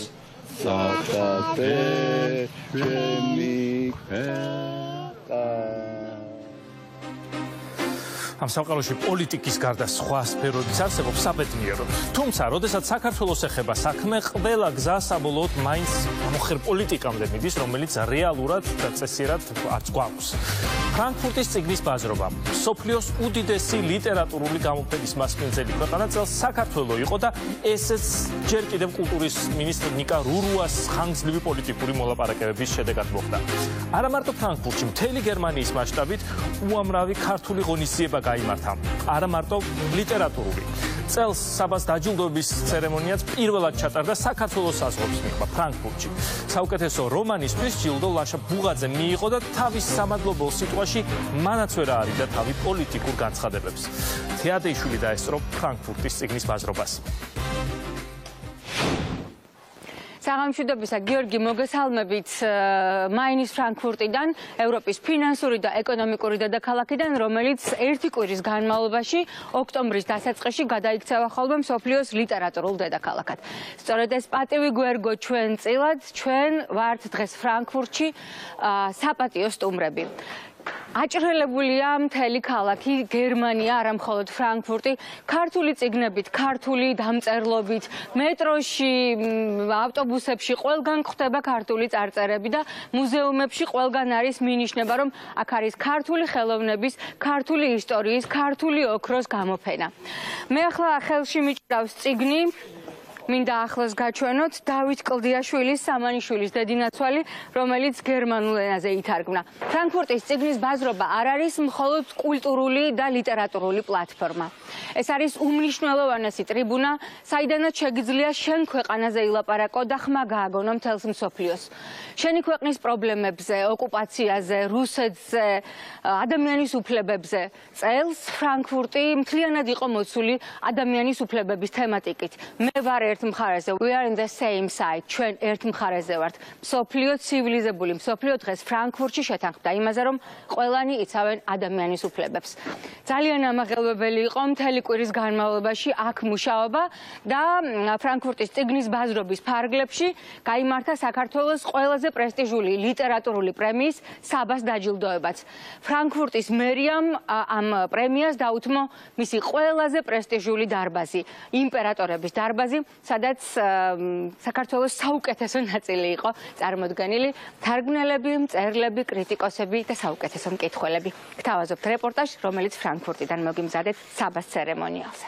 ამ სამყაროში პოლიტიკის გარდა სხვა სფეროებიც არსებობს საბედნიეროდ. თუმცა, როდესაც საქართველოს ეხება საქმე, ყველა გზა საბოლოოდ მაინც ამოხერ პოლიტიკამდე მიდის, რომელიც რეალურად და წესიერად არც გვაქვს. ფრანკფურტის წიგნის ბაზრობა. მსოფლიოს უდიდესი ლიტერატურული გამოფენის მასპინძელი ქვეყანა წელს საქართველო იყო და ესეც ჯერ კიდევ კულტურის მინისტრ ნიკა რურუას ხანგრძლივი პოლიტიკური მოლაპარაკებების შედეგად მოხდა. არა მარტო ფრანკფურტში, მთელი გერმანიის მასშტაბით უამრავი ქართული ღონისძიება გაიმართა. არა მარტო ლიტერატურული. წელს საბას დაჯილდოების ცერემონიაც პირველად ჩატარდა საქართველოს საზღვრებს მიღება ფრანკფურტში. საუკეთესო რომანისთვის ჯილდო ლაშა ბუღაძე მიიღო და თავის სამადლობელ სიტყვაში მანაც ვერ აარიდა თავი პოლიტიკურ განცხადებებს. თეადეიშვილი დაესწრო ფრანკფურტის წიგნის ბაზრობას. საღამოშვიდობისა, გიორგი, მოგესალმებით მაინის ფრანკფურტიდან, ევროპის ფინანსური და ეკონომიკური დედაქალაქიდან, რომელიც ერთი კვირის განმავლობაში ოქტომბრის დასაწყისში გადაიქცევა ხოლმე მსოფლიოს ლიტერატურულ დედაქალაქად. სწორედ ეს პატივი გვერგო ჩვენ წილად, ჩვენ ვართ დღეს ფრანკფურტში საპატიო სტუმრები. აჭრელებულია მთელი ქალაქი გერმანია, არა მხოლოდ ფრანკფურტი, ქართული წიგნებით, ქართული დამწერლობით, მეტროში, ავტობუსებში ყველგან გვხვდება ქართული წარწერები და მუზეუმებში ყველგან არის მინიშნება, რომ აქ არის ქართული ხელოვნების, ქართული ისტორიის, ქართული ოქროს გამოფენა. მე ახლა ხელში მიჭრავს წიგნი, მინდა ახლოს გაჩვენოთ დავით კლდიაშვილის სამანიშვილის დედინაცვალი, რომელიც გერმანულ ენაზე ითარგმნა. ფრანკფურტის წიგნის ბაზრობა არ არის მხოლოდ კულტურული და ლიტერატურული პლატფორმა. ეს არის უმნიშვნელოვანესი ტრიბუნა, საიდანაც შეგიძლია შენ ქვეყანაზე ილაპარაკო და ხმა გააგონო მთელს მსოფლიოს. შენი ქვეყნის პრობლემებზე, ოკუპაციაზე, რუსეთზე, ადამიანის უფლებებზე. წელს ფრანკფურტი მთლიანად იყო მოცული ადამიანის უფლებების თემატიკით. მე ვარ მხარეზე, we are in the same side, ჩვენ ერთ მხარეზე ვართ. მსოფლიო ცივილიზებული მსოფლიო დღეს ფრანკფურტში შეთანხმდა იმაზე, რომ ყველანი იცავენ ადამიანის უფლებებს. ძალიან ამაღელვებელი იყო მთელი კვირის განმავლობაში აქ მუშაობა და ფრანკფურტის წიგნის ბაზრობის ფარგლებში გაიმართა საქართველოს ყველაზე პრესტიჟული ლიტერატურული პრემიის საბას დაჯილდოებაც. ფრანკფურტის მერიამ ამ პრემიას დაუთმო მისი ყველაზე პრესტიჟული დარბაზი, იმპერატორების დარბაზი, სადაც საქართველოს საუკეთესო ნაწილი იყო წარმოდგენილი, თარგმნელები, მწერლები, კრიტიკოსები და საუკეთესო მკითხველები. გთავაზობთ რეპორტაჟს, რომელიც ფრანკფურტიდან მოგიმზადეთ საბას ცერემონიალზე.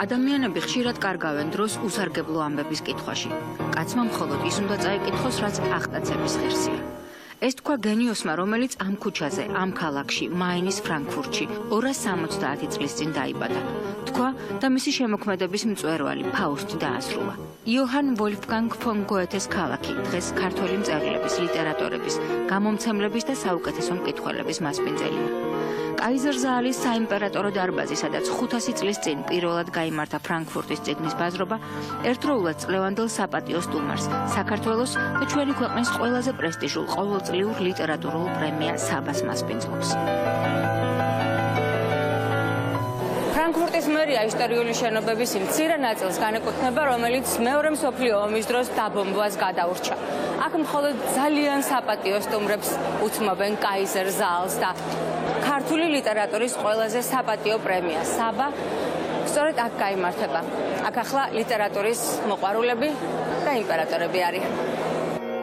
ადამიანები ხშირად კარგავენ დროს უსარგებლო ამბების კითხვაში. კაცმა მხოლოდ ის უნდა წაიკითხოს, რაც აღტაცების ღირსია. ეს თქვა გენიოსმა, რომელიც ამ ქუჩაზე, ამ ქალაქში, მაინის ფრანკფურტში 270 წლის წინ დაიბადა. თქვა და მისი შემოქმედების მწვერვალი ფაუსტი დაასრულა. იოჰან ვოლფგანგ ფონ გოეთეს ქალაქი დღეს ქართველი მწერლების, ლიტერატორების, გამომცემლების და საუკეთესო მკითხველების მასპინძელია. კაიზერზაალის საიმპერატორო დარბაზი, სადაც 500 წლის წინ პირველად გაიმართა ფრანკფურტის წიგნის ბაზრობა, ერთდროულად წლევანდელ საპატიო სტუმარს, საქართველოს და ჩვენი ქვეყნის ყველაზე პრესტიჟულ ყოველწლიურ ლიტერატურულ პრემია საბას მასპინძლობს. ფრანკფურტის მერია ისტორიული შენობების იმ მცირე ნაწილს განეკუთვნება, რომელიც მეორე მსოფლიო ომის დროს დაბომბვას გადაურჩა. აქ მხოლოდ ძალიან საპატიო სტუმრებს უთმობენ კაიზერზაალს და ქართული ლიტერატურის ყველაზე საპატიო პრემია საბა სწორედ აქ გაიმართება. აქ ახლა ლიტერატურის მოყვარულები და იმპერატორები არიან.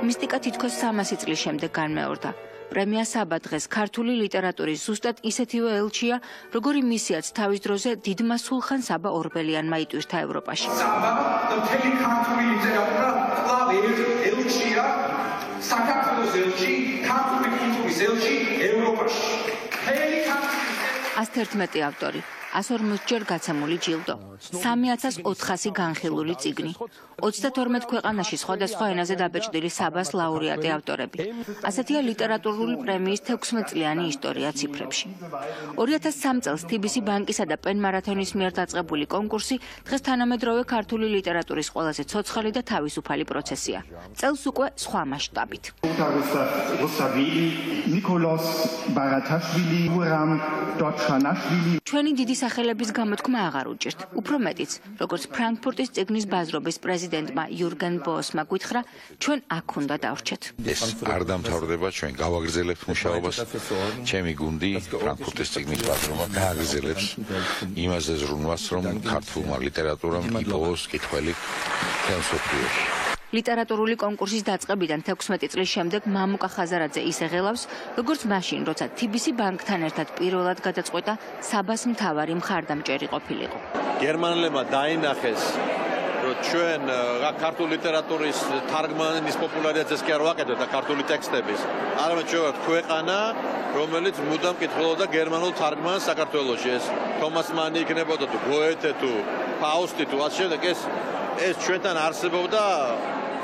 მისტიკა თითქოს 300 წლის შემდეგ განმეორდა. პრემია საბა დღეს ქართული ლიტერატურის ზუსტად ისეთივე ელჩია, როგორი მისიაც თავის დროზე დიდმა სულხან საბა ორბელიანმა იტვირთა ევროპაში. საბა და მთელი ქართული ლიტერატურა კვლავ ელჩია, საქართველოს ელჩი, ქართული კულტურის ელჩი ევროპაში. 111 ავტორი, 140 ჯერ გაცემული ჯილდო, 3400 განხილული წიგნი, 32 ქვეყანაში სხვადასხვა ენაზე დაბეჭდილი საბას ლაურეატი ავტორები. ასეთია ლიტერატურული პრემიის 16-წლიანი ისტორია ციფრებში. 2003 წელს TBC ბანკისა და პენ მარათონის მიერ დაწყებული კონკურსი დღეს თანამედროვე ქართული ლიტერატურის ყველაზე ცოცხალი და თავისუფალი პროცესია. წელს უკვე სხვა მასშტაბით. ჩვენი დიდი სახელების გამოთქმა აღარ უჭირთ. უფრო მეტიც, როგორც ფრანკფურტის წიგნის ბაზრობის პრეზიდენტმა იურგენ ბოოსმა გითხრა, ჩვენ აქ უნდა დავრჩეთ. ეს არ დამთავრდება, ჩვენ გავაგრძელებთ მუშაობას. ჩემი გუნდი ფრანკფურტის წიგნის ბაზრობა გააგრძელებს იმაზე ზრუნვას, რომ ქართულმა ლიტერატურამ იპოვოს კითხველი მთელ მსოფლიოში. ლიტერატურული კონკურსის დაწყებიდან 16 წლის შემდეგ მამუკა ხაზარაძე ისე ღელავს, როგორც მაშინ, როცა TBC ბანკთან ერთად პირველად გადაწყვეტა საბას მთავარი მხარდამჭერი ყოფილიყო. გერმანელებმა დაინახეს, რომ ჩვენ ქართული ლიტერატურის თარგმანის პოპულარიზაციას კი არ ვაკეთებთ და ქართული ტექსტების, არამედ ჩვენ ვართ ქვეყანა, რომელიც მუდამ კითხულობდა გერმანულ თარგმანს საქართველოში. ეს თომას მანი იქნებოდა თუ გოეთე თუ ფაუსტი თუ ასე შემდეგ ეს ჩვენთან არსებობდა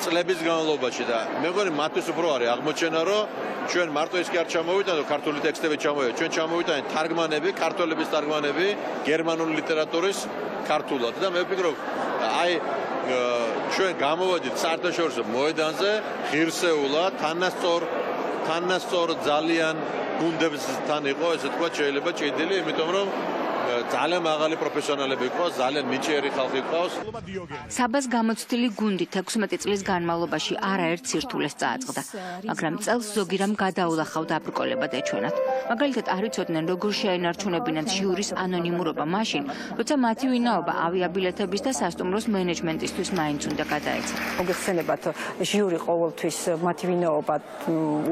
წლების განმავლობაში და მე მგონი მათთვის უფრო არის აღმოჩენა, რომ ჩვენ მარტო ის კი არ ჩამოვიტანო ქართული ტექსტები ჩამოვიტანეთ, ჩვენ ჩამოვიტანეთ თარგმანები, ქართველების თარგმანები გერმანული ლიტერატურის ქართულად და მე ვფიქრობ, აი ჩვენ გამოვედით საერთაშორისო მოედანზე ღირსეულად, თანასწორ ძალიან გუნდებსთან იყო, ესე თქვა, შეიძლება ჭიდილი, იმიტომ რომ ძალიან მაღალი პროფესიონალები ყავს, ძალიან ნიჭიერი ხალხი ყავს. საბას გამოცდილი გუნდი 16 წლის განმავლობაში არაერთ სირთულეს წააწყდა, მაგრამ წელს ზოგი რამ გადაულახავთ აბრკოლება ეჩვენათ. მაგალითად, არ იცოდნენ, როგორ შეინარჩუნებინათ ჟიურის ანონიმურობა მაშინ, როცა მათი ვინაობა ავიაბილეთების და სასტუმროს მენეჯმენტისთვის მაინც უნდა გადაეცა. მოგეხსენებათ, ჟიური ყოველთვის მათი ვინაობა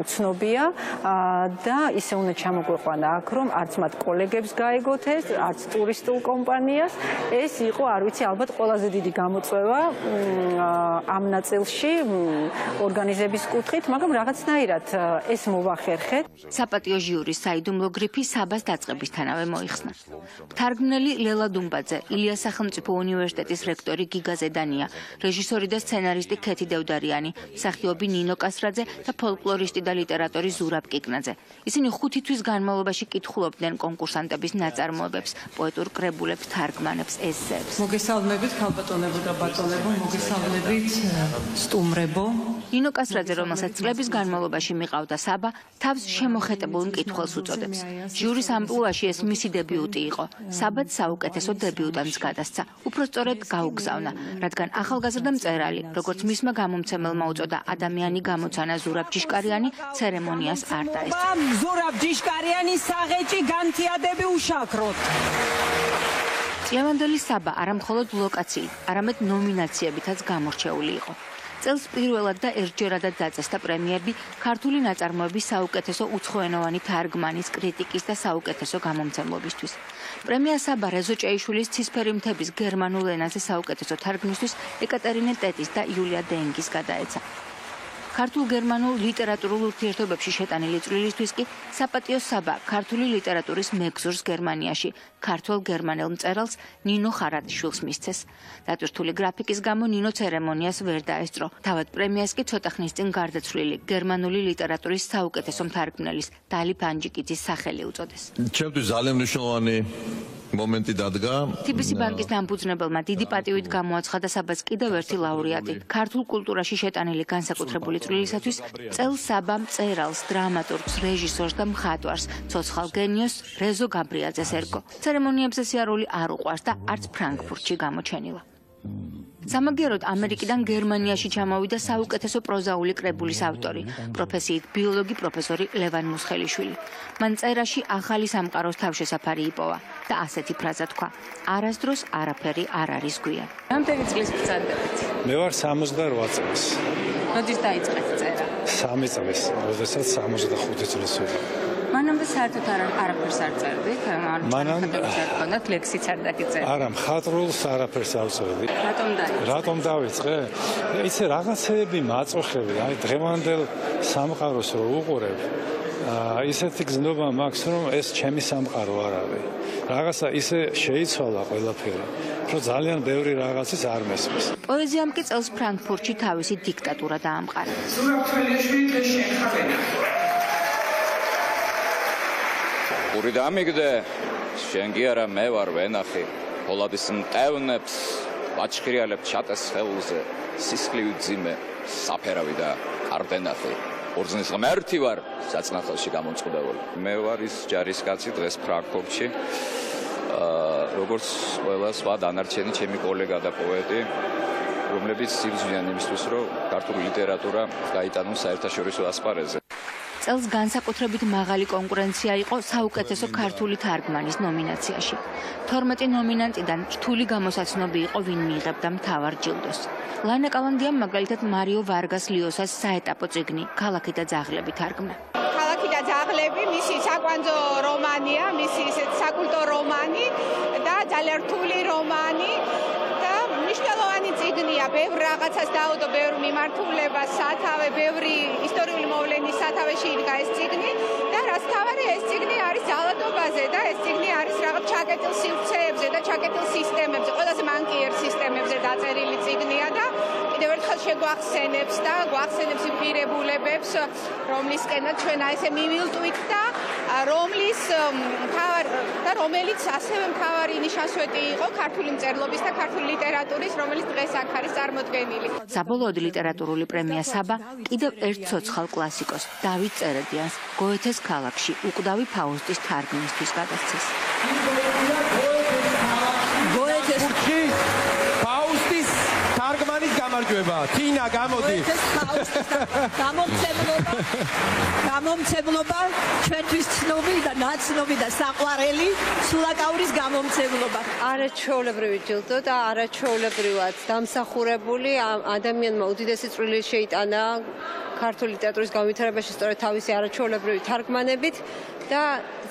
უცნობია და ისე უნდა ჩამოგვეყვანა აქ, რომ არც მათ კოლეგებს გაეგოთ ეს, არც ტურისტულ კომპანიას. ეს იყო, არ ვიცი, ალბათ ყველაზე დიდი გამოწვევა ამ ნაწილში ორგანიზების კუთხით, მაგრამ რაღაცნაირად ეს მოვახერხეთ. საპატიო ჟიურის საიდუმლო გრიფი საბას დაწყებისთანავე მოიხსნა. თარგმნელი ლელა დუმბაძე, ილიას სახელმწიფო უნივერსიტეტის რექტორი გიგა ზედანია, რეჟისორი და სცენარისტი ქეთი დევდარიანი, მსახიობი ნინო კასრაძე და ფოლკლორისტი და ლიტერატორი ზურაბ კიკნაძე. ისინი 5 თვის განმავლობაში კითხულობდნენ კონკურსანტების ნაწარმოებებს, პოეტურ კრებულებს, თარგმანებს, ესეებს. მოგესალმებით, ქალბატონებო და ბატონებო, მოგესალმებით, სტუმრებო. ნინო კასრაძე, რომელსაც წლების განმავლობაში მიყავდა საბა, თავს შემოხეტებულ მკითხველს უწოდებს. ჟიურის ამპლუაში ეს მისი დებიუტი იყო. საბაც საუკეთესო დებიუტანტს გადასცა. უпростоრედ გაუგზავნა, რადგან ახალგაზრდა მწერალი, როგორც მისმა გამომცემელმა უწოდა ადამიანი გამოცანა ზურაბ ჯიშკარიანი, ცერემონიას არ დაესწრო. ზურაბ ჯიშკარიანის საღეჭი განთიადები უშაქროთ. წლევანდელი საბა არა მხოლოდ ლოკაციით, არამედ ნომინაციებითაც გამორჩეული იყო. წელს პირველად და ერთჯერადად დაწესდა პრემიერები ქართული ნაწარმოების საუკეთესო უცხოენოვანი თარგმანის, კრიტიკის და საუკეთესო გამომცემლობისთვის. პრემია საბა რეზო ჭეიშვილის ცისფერი მთების გერმანულ ენაზე საუკეთესო თარგმნისთვის ეკატერინე ტეტის და იულია დენგის გადაეცა. ქართულ-გერმანულ ლიტერატურულ ურთიერთობებში შეტანილი წვლილისთვის კი საპატიო საბა ქართული ლიტერატურის მეგზურს გერმანიაში, ქართველ-გერმანელ მწერალს ნინო ხარატიშვილს მისცეს. დატვირთული გრაფიკის გამო ნინო ცერემონიას ვერ დაესწრო. თავად პრემიას კი ცოტა ხნის წინ გარდაცვლილი გერმანული ლიტერატურის საუკეთესო მთარგმნელის დალი ფანჯიკიძის სახელი უწოდეს. ჩემთვის ძალიან მნიშვნელოვანი მომენტი დადგა. TBC ბანკის დამფუძნებელმა დიდი პატივით გამოაცხადა საბას კიდევ ერთი ლაურეატი. ქართულ კულტურაში შეტანილი განსაკუთრებული წვლილისათვის წელს საბა მწერალს, დრამატურგს, რეჟისორს და მხატვარს, ცოცხალ გენიოს რეზო გაბრიაძეს ერგო. ცერემონიებზე სიარული არ უყვარს და არც ფრანკფურტში გამოჩენილა. სამაგიეროდ ამერიკიდან გერმანიაში ჩამოვიდა საუკეთესო პროზაული კრებულის ავტორი, პროფესიით ბიოლოგი პროფესორი ლევან მუსხელიშვილი. მან წერაში ახალი სამყაროს თავშესაფარი იპოვა და ასეთი ფრაზა თქვა: არასდროს არაფერი არ არის გვიან. რამდენი წლის ბრძანდებით? მე ვარ 68 წლის. როდის დაიწყეთ წერა? 3 წლის, როდესაც 65 წლის ვიყავ. მანამდე საერთოდ არაფერს არ წერდით? მანამდე არ ლექსიც არ დაგიწერეთ? არა, მხატვრულს არაფერს არ წერდი. რატომ დავიწყე? იცი რაღაცეები მაწუხები, აი დღევანდელ სამყაროს რო უყურებ, ისეთი გზნობა მაქვს, რომ ეს ჩემი სამყარო არ არის. რაღაცა ისე შეიცვალა ყველაფერი, რომ ძალიან ბევრი რაღაცის არ მესმის. პოეზიამ კი წელს ფრანკფურტში თავისი დიქტატურა დაამყარა. ზურაბთველიშვილი დღეს შენხავენა. ური დამიგდე, შენ კი არა მე ვარ ვენახი, ფოლადის მტევნებს, ვაჩხირიალებთ ჩატეს ხელზე, სისხლივი ძიმე, საფერავი და კარდენახი. ორზნის ღმერთი ვარ, საწნახელში გამომწყდებული. მე ვარ ის ჯარისკაცი დღეს ფრანკფურტში, როგორც ყველა სხვა დანარჩენი ჩემი კოლეგა და პოეტი, რომლებიც იბრძვიან იმისთვის, რომ ქართული ლიტერატურა გაიტანონ საერთაშორისო ასპარეზზე. წელს განსაკუთრებით მაღალი კონკურენცია იყო საუკეთესო ქართული თარგმანის ნომინაციაში. 12 ნომინანტიდან რთული გამოსაცნობი იყო, ვინ მიიღებდა მთავარ ჯილდოს. ლანა კალანდიამ მაგალითად მარიო ვარგას ლიოსას საეტაპო წიგნი „ქალაქი და ძაღლები“ თარგმნა. ქალაქი და ძაღლები მისი საკვანძო რომანია, მისი საკულტო რომანი და ძალიან რთული რომანი და მნიშვნელოვანი წიგნია, ბევრ რაღაცას დაუდო, ბევრ მიმართულებას, სათავე, ბევრი ისტორიული მოვლენის სათავეში იდგა ეს წიგნი და რაც თავარი ეს წიგნი არის ძალადობაზე და ეს წიგნი არის რაღაც ჩაკეტილ სივრცეებზე და ჩაკეტილ სისტემებზე, ყველაზე მანკიერ სისტემებზე დაწერილი წიგნია და კიდევ ერთხელ შეგვახსენებს და გვახსენებს იმ ღირებულებებს, რომლისკენაც ჩვენ აი ესე მივილტვით და რომელიც ასევე მთავარი ნიშანსვეტი იყო ქართული მწერლობის და ქართული ლიტერატურის, რომელიც დღეს აქ არის წარმოდგენილი. საბოლოოდ ლიტერატურული პრემია საბა კიდევ ერთ ცოცხალ კლასიკოს დავით წერედიანს გოეთეს ქალაქში უკვდავი ფაუსტის თარგმნისთვის გადასცეს. გოეთეს ფაუსტის თარგმანის გამარჯვება. თინა, გამოდი. გამომცემლობა ჩვენთვის ცნობილი და ნაცნობი და საყვარელი სულაკაურის გამომცემლობა. არაჩვეულებრივი ჯილდო და არაჩვეულებრივად დამსახურებული ადამიანმა უდიდესი წვლილი შეიტანა ქართული ლიტერატურის განვითარებაში სწორედ თავისი არაჩვეულებრივი თარგმანებით და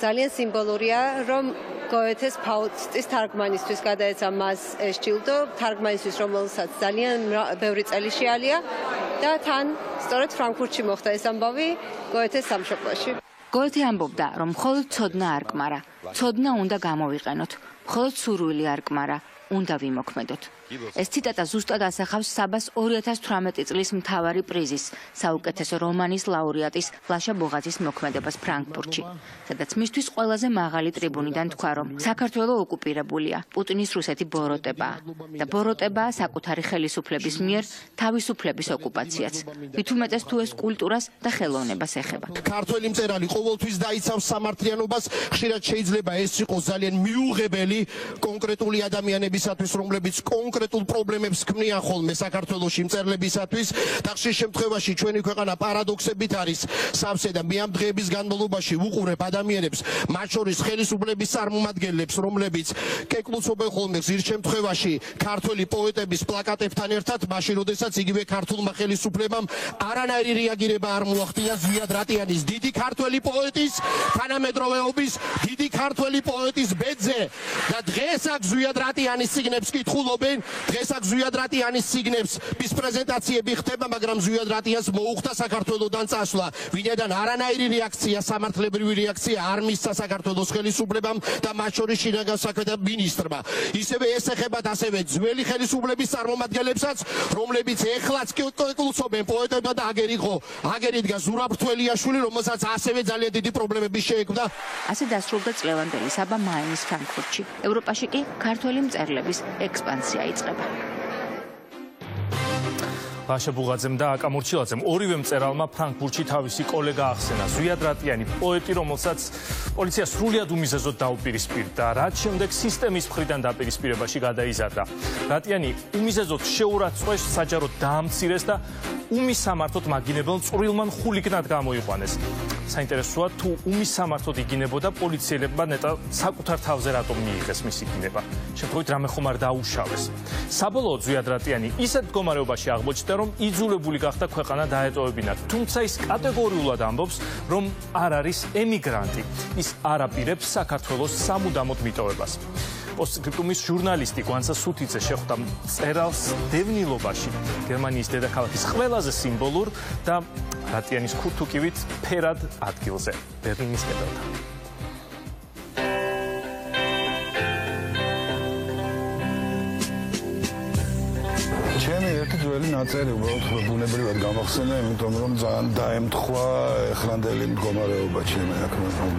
ძალიან სიმბოლურია, რომ გოეთეს ფაუსტის თარგმანისთვის გადაეცა მას ეს ჯილდო, თარგმანისთვის, რომელსაც ძალიან ბევრი წელი შეალია და თან სწორედ ფრანკფურტში მოხდა ეს ამბავი გოეთეს სამშობლოში. გოეთე ამბობდა, რომ მხოლოდ ცოდნა არ კმარა, ცოდნა უნდა გამოვიყენოთ, მხოლოდ სურვილი არ კმარა, უნდა ვიმოქმედოთ. ეს ციტატა ზუსტად ასახავს საბას 2018 წლის მთავარი პრიზის, საუკეთესო რომანის ლაურეატის ლაშა ბუღაძის მოქმედებას ფრანკფურტში, სადაც მისთვის ყველაზე მაღალი ტრიბუნიდან თქვა, რომ საქართველო ოკუპირებულია, პუტინის რუსეთი ბოროტებაა და ბოროტებაა საკუთარი ხელისუფლების მიერ თავისუფლების ოკუპაციაც. მით უმეტეს თუ ეს კულტურას და ხელოვნებას ეხება. ქართველი მწერალი ყოველთვის დაიცავს სამართლიანობას, ხშირად შეიძლება ეს იყოს ძალიან მიუღებელი კონკრეტული ადამიანებისათვის, რომლებიც კონკრეტულ პრობლემებს ქმნიან ხოლმე საქართველოში მწერლებისათვის და ხშირ შემთხვევაში ჩვენი ქვეყანა პარადოქსებით არის სავსე და მე ამ დღეების განმავლობაში ვუყურებ ადამიანებს, მათ შორის ხელისუფლების წარმომადგენლებს, რომლებიც კეკლუცობენ ხოლმე ხშირ შემთხვევაში ქართველი პოეტების პლაკატებთან ერთად, მაშინ როდესაც იგივე ქართულმა ხელისუფლებამ არანაირი რეაგირება არ მოახდინა ზვიად რატიანის, დიდი ქართველი პოეტის თანამედროვეობის, დიდი ქართველი პოეტის ბედზე და დღეს აქ ზვიად რატიანის წიგნებს კითხულობენ. დღეს აქ ზვიად რატიანის წიგნებს ის პრეზენტაციები ხდება, მაგრამ ზვიად რატიანს მოუხდა საქართველოდან წასვლა, ვინაიდან არანაირი რეაქცია, სამართლებრივი რეაქცია არ მისცა საქართველოს ხელისუფლებამ და მათ შორის შინაგან საქმეთა მინისტრმა. ისევე ეს ეხებათ ასევე ძველი ხელისუფლების წარმომადგენლებსაც, რომლებიც ეხლაც კეკლუცობენ პოეტებმა და აგერ იდგა ზურაბ რთველიაშვილი, რომელსაც ასევე ძალიან დიდი პრობლემები შეექმნა. ასე დასრულდა წლევანდელი საბა მაინის ფრანკფურტში. ევროპაში კი ქართველი მწერლების ექსპანსია იწყება. ლაშა ბუღაძემ და აკა მურჩილაძემ ორივე მწერალმა ფრანკფურტში თავისი კოლეგა ახსენა, ზვიად რატიანი, პოეტი, რომელსაც პოლიცია სრულიად უმიზეზოდ დაუპირისპირდა, რაც შემდეგ სისტემის მხრიდან დაპირისპირებაში გადაიზარდა. რატიანი უმიზეზოდ შეურაცხყვეს, საჯაროდ დაამცირეს და უმის სამართოდ მაგინებელ წვრილმან ხულიგნად გამოიყვანეს. საინტერესოა, თუ უმის სამართოდ იგინებოდა, პოლიციელებმა ნეტა საკუთარ თავზე რატომ მიიღეს მისი გინება. შემთხვევით რამე ხომ არ დაუშავეს. საბოლოოდ ზვიად რატიანი ისეთ მდგომარეობაში აღმოჩნდა, რომ იძულებული გახდა ქვეყანა დაეტოვებინათ. თუმცა ის კატეგორიულად ამბობს, რომ არ არის ემიგრანტი. ის არ აპირებს საქართველოს სამუდამოდ მიტოვებას. პოსტსკრიპტუმის ჟურნალისტი გვანცა სუთიძე შეხვდა მწერალს დევნილობაში, გერმანიის დედაქალაქის ყველაზე სიმბოლურ და რატიანის ქურთუკივით ფერად ადგილზე, ბერლინის კედელთან. ჩემი ერთი ძველი ნაწერი უბრალოდ ბუნებრივად გამახსენა, იმიტომ რომ ძალიან დაემთხვა ეხლანდელი მდგომარეობა ჩემი აქ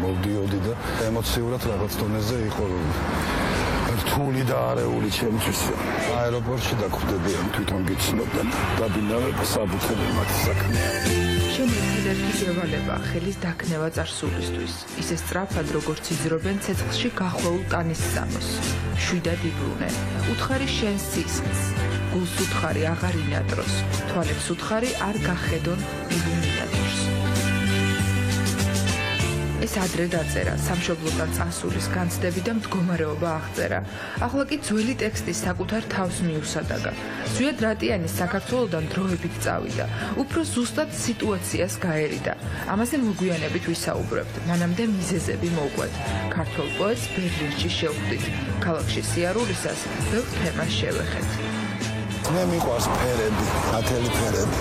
მოვდიოდი და ემოციურად რაღაც დონეზე იყო რთული და არეული ჩემთვის. აეროპორტში დაგვდებიან, თვითონ გიცნობდნენ დაბინავება საბუთები მათი საქმეა. შენი ერთადერთი შევალება ხელის დაქნევა წარსულისთვის, ისე სწრაფად როგორც იძრობენ ცეცხლში გახვეულ ტანის სამოს. შვიდად იბრუნენ, უთხარი შენს სისხლს, გულს უთხარი აღარ ინატროს, თვალებს უთხარი არ გახედონ ილუმინატორს. ეს ადრე დაწერა, სამშობლოდან წასulis განცდები და მდგომარეობა აღწერა. ახლა კი ძველი ტექსტი საკუთარ თავს მიუსადაგა. ზვიად რატიანის საქართველოდან დროებით წავიდა. უფრო ზუსტად სიტუაციას გაერიდა. ამაზე მოგვიანებით ვისაუბრებთ, მანამდე მიზეზები მოვყვეთ. ქართველ პოეტს ბერლინში შევხვდით. ქალაქში სიარულისას ბევრ თემას შევეხეთ. მე მიყვარს ფერები, ათელი ფერები.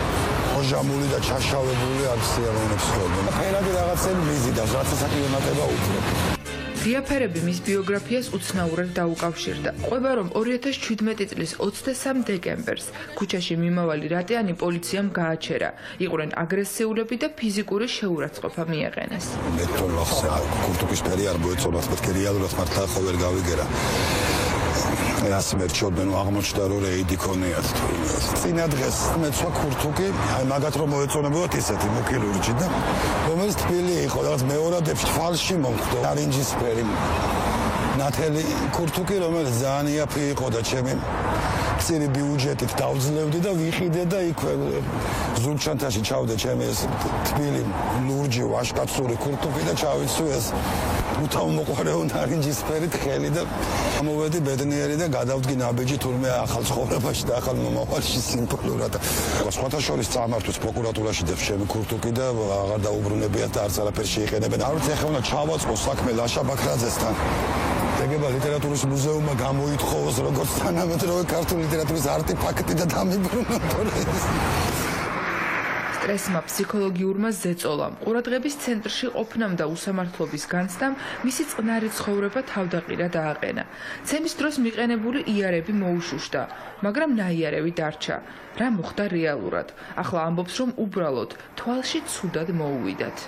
ოჟამული და ჩაშავებული არ სიამოვნებს ხოლმე. ფერადი რაღაცები მიზიდავს, რაც საკილომეტრება უფრო. ღიაფერები მის ბიოგრაფიას უცნაურად დაუკავშირდა. ყვება, რომ 2017 წლის 23 დეკემბერს ქუჩაში მიმავალი რატიანი პოლიციამ გააჩერა. იყვნენ აგრესიულები და ფიზიკური შეურაცხყოფა მიაყენეს. მე თვითონ კურთუკის ფერი არ მოეწონათ, მეთქე რეალურად მართლა ხო ვერ გავიგერა. ასე მერჩოდნენ აღმოჩნდა რომ რეიდი ქონიათ. წინა დღეს მეცვა კურთუკი, აი მაგათ რომ მოეწონებოდათ ისეთი მუქი ლურჯი და რომელიც თბილი იყო, რაღაც მეორადებში თვალში მომხვდა ნარინჯისფერი ნათელი კურთუკი, რომელიც ძალიან იაფი იყო და ჩემი წირი ბიუჯეტით დავძლევდი და ვიყიდე და იქ ზურჩანთაში ჩავდე ჩემი ეს თბილი ლურჯი ვაშკაცური კურთუკი და ჩავიცვი ეს უთავმოყარეო ნარინჯისფერი თხელი და მოვედი ბედნიერი და გადავდგი ნაბიჯი თურმე ახალ ცხოვრებაში და ახალ მომავალში სიმბოლურად. სხვათა შორის წამართვეს პროკურატურაში და ჩემი კურთუკი და აღარ დაუბრუნებიათ და არც არაფერს შეიყენებენ. არც ეხლა უნდა ჩავაწყო საქმე ლაშა ბაქრაძესთან. ეგება ლიტერატურის მუზეუმმა გამოითხოვოს როგორც თანამედროვე ქართული ლიტერატურის არტეფაქტი და დამიბრუნოს. სტრესმა, ფსიქოლოგიურმა ზეწოლამ, ყურადღების ცენტრში ყოფნამ და უსამართლობის განცდამ მისი წყნარი ცხოვრება თავდაყირა დააყენა. ცემის დროს მიყენებული იარები მოუშუშდა, მაგრამ ნაიარევი დარჩა. რა მოხდა რეალურად? ახლა ამბობს, რომ უბრალოდ თვალში ცუდად მოუვიდათ.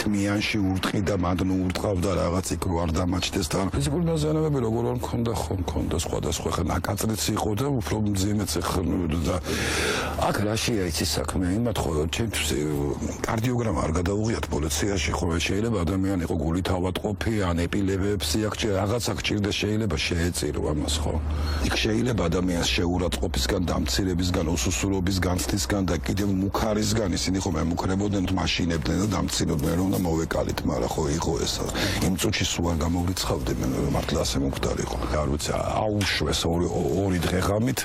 თმიანში ურტყი და მადნუ ურტყავდა რაღაც იქ რო არ დამაჩნდეს და ფიზიკური დაზიანებები როგორ არ მქონდა სხვადასხვა ხა ნაკაწრიც იყო და უფრო მძიმეც და აქ რაშია იცი საქმე იმათ ხო ჩემთვის კარდიოგრამა არ გადაუღიათ პოლიციაში ხო შეიძლება ადამიანი იყო გულით ავატყოფი ან ეპილეპსი აქ რაღაცა გჭირდეს შეიძლება შეეწირო ამას ხო იქ შეიძლება ადამიანს შეურაცხყოფისგან დამცირებისგან უსუსურობის განცდისგან და კიდევ მუქარისგან ისინი ხომ ემუქრებოდნენ მაშინებდნენ და დამცინოდნენ რომ და მოვეკალით, მაგრამ ხო იყო ეს. იმ წუთში სულ არ გამოვრიცხავდი, მე მართლა ასე მომხდარიყო. არ ვიცი, აუშვეს ორი დღე ღამით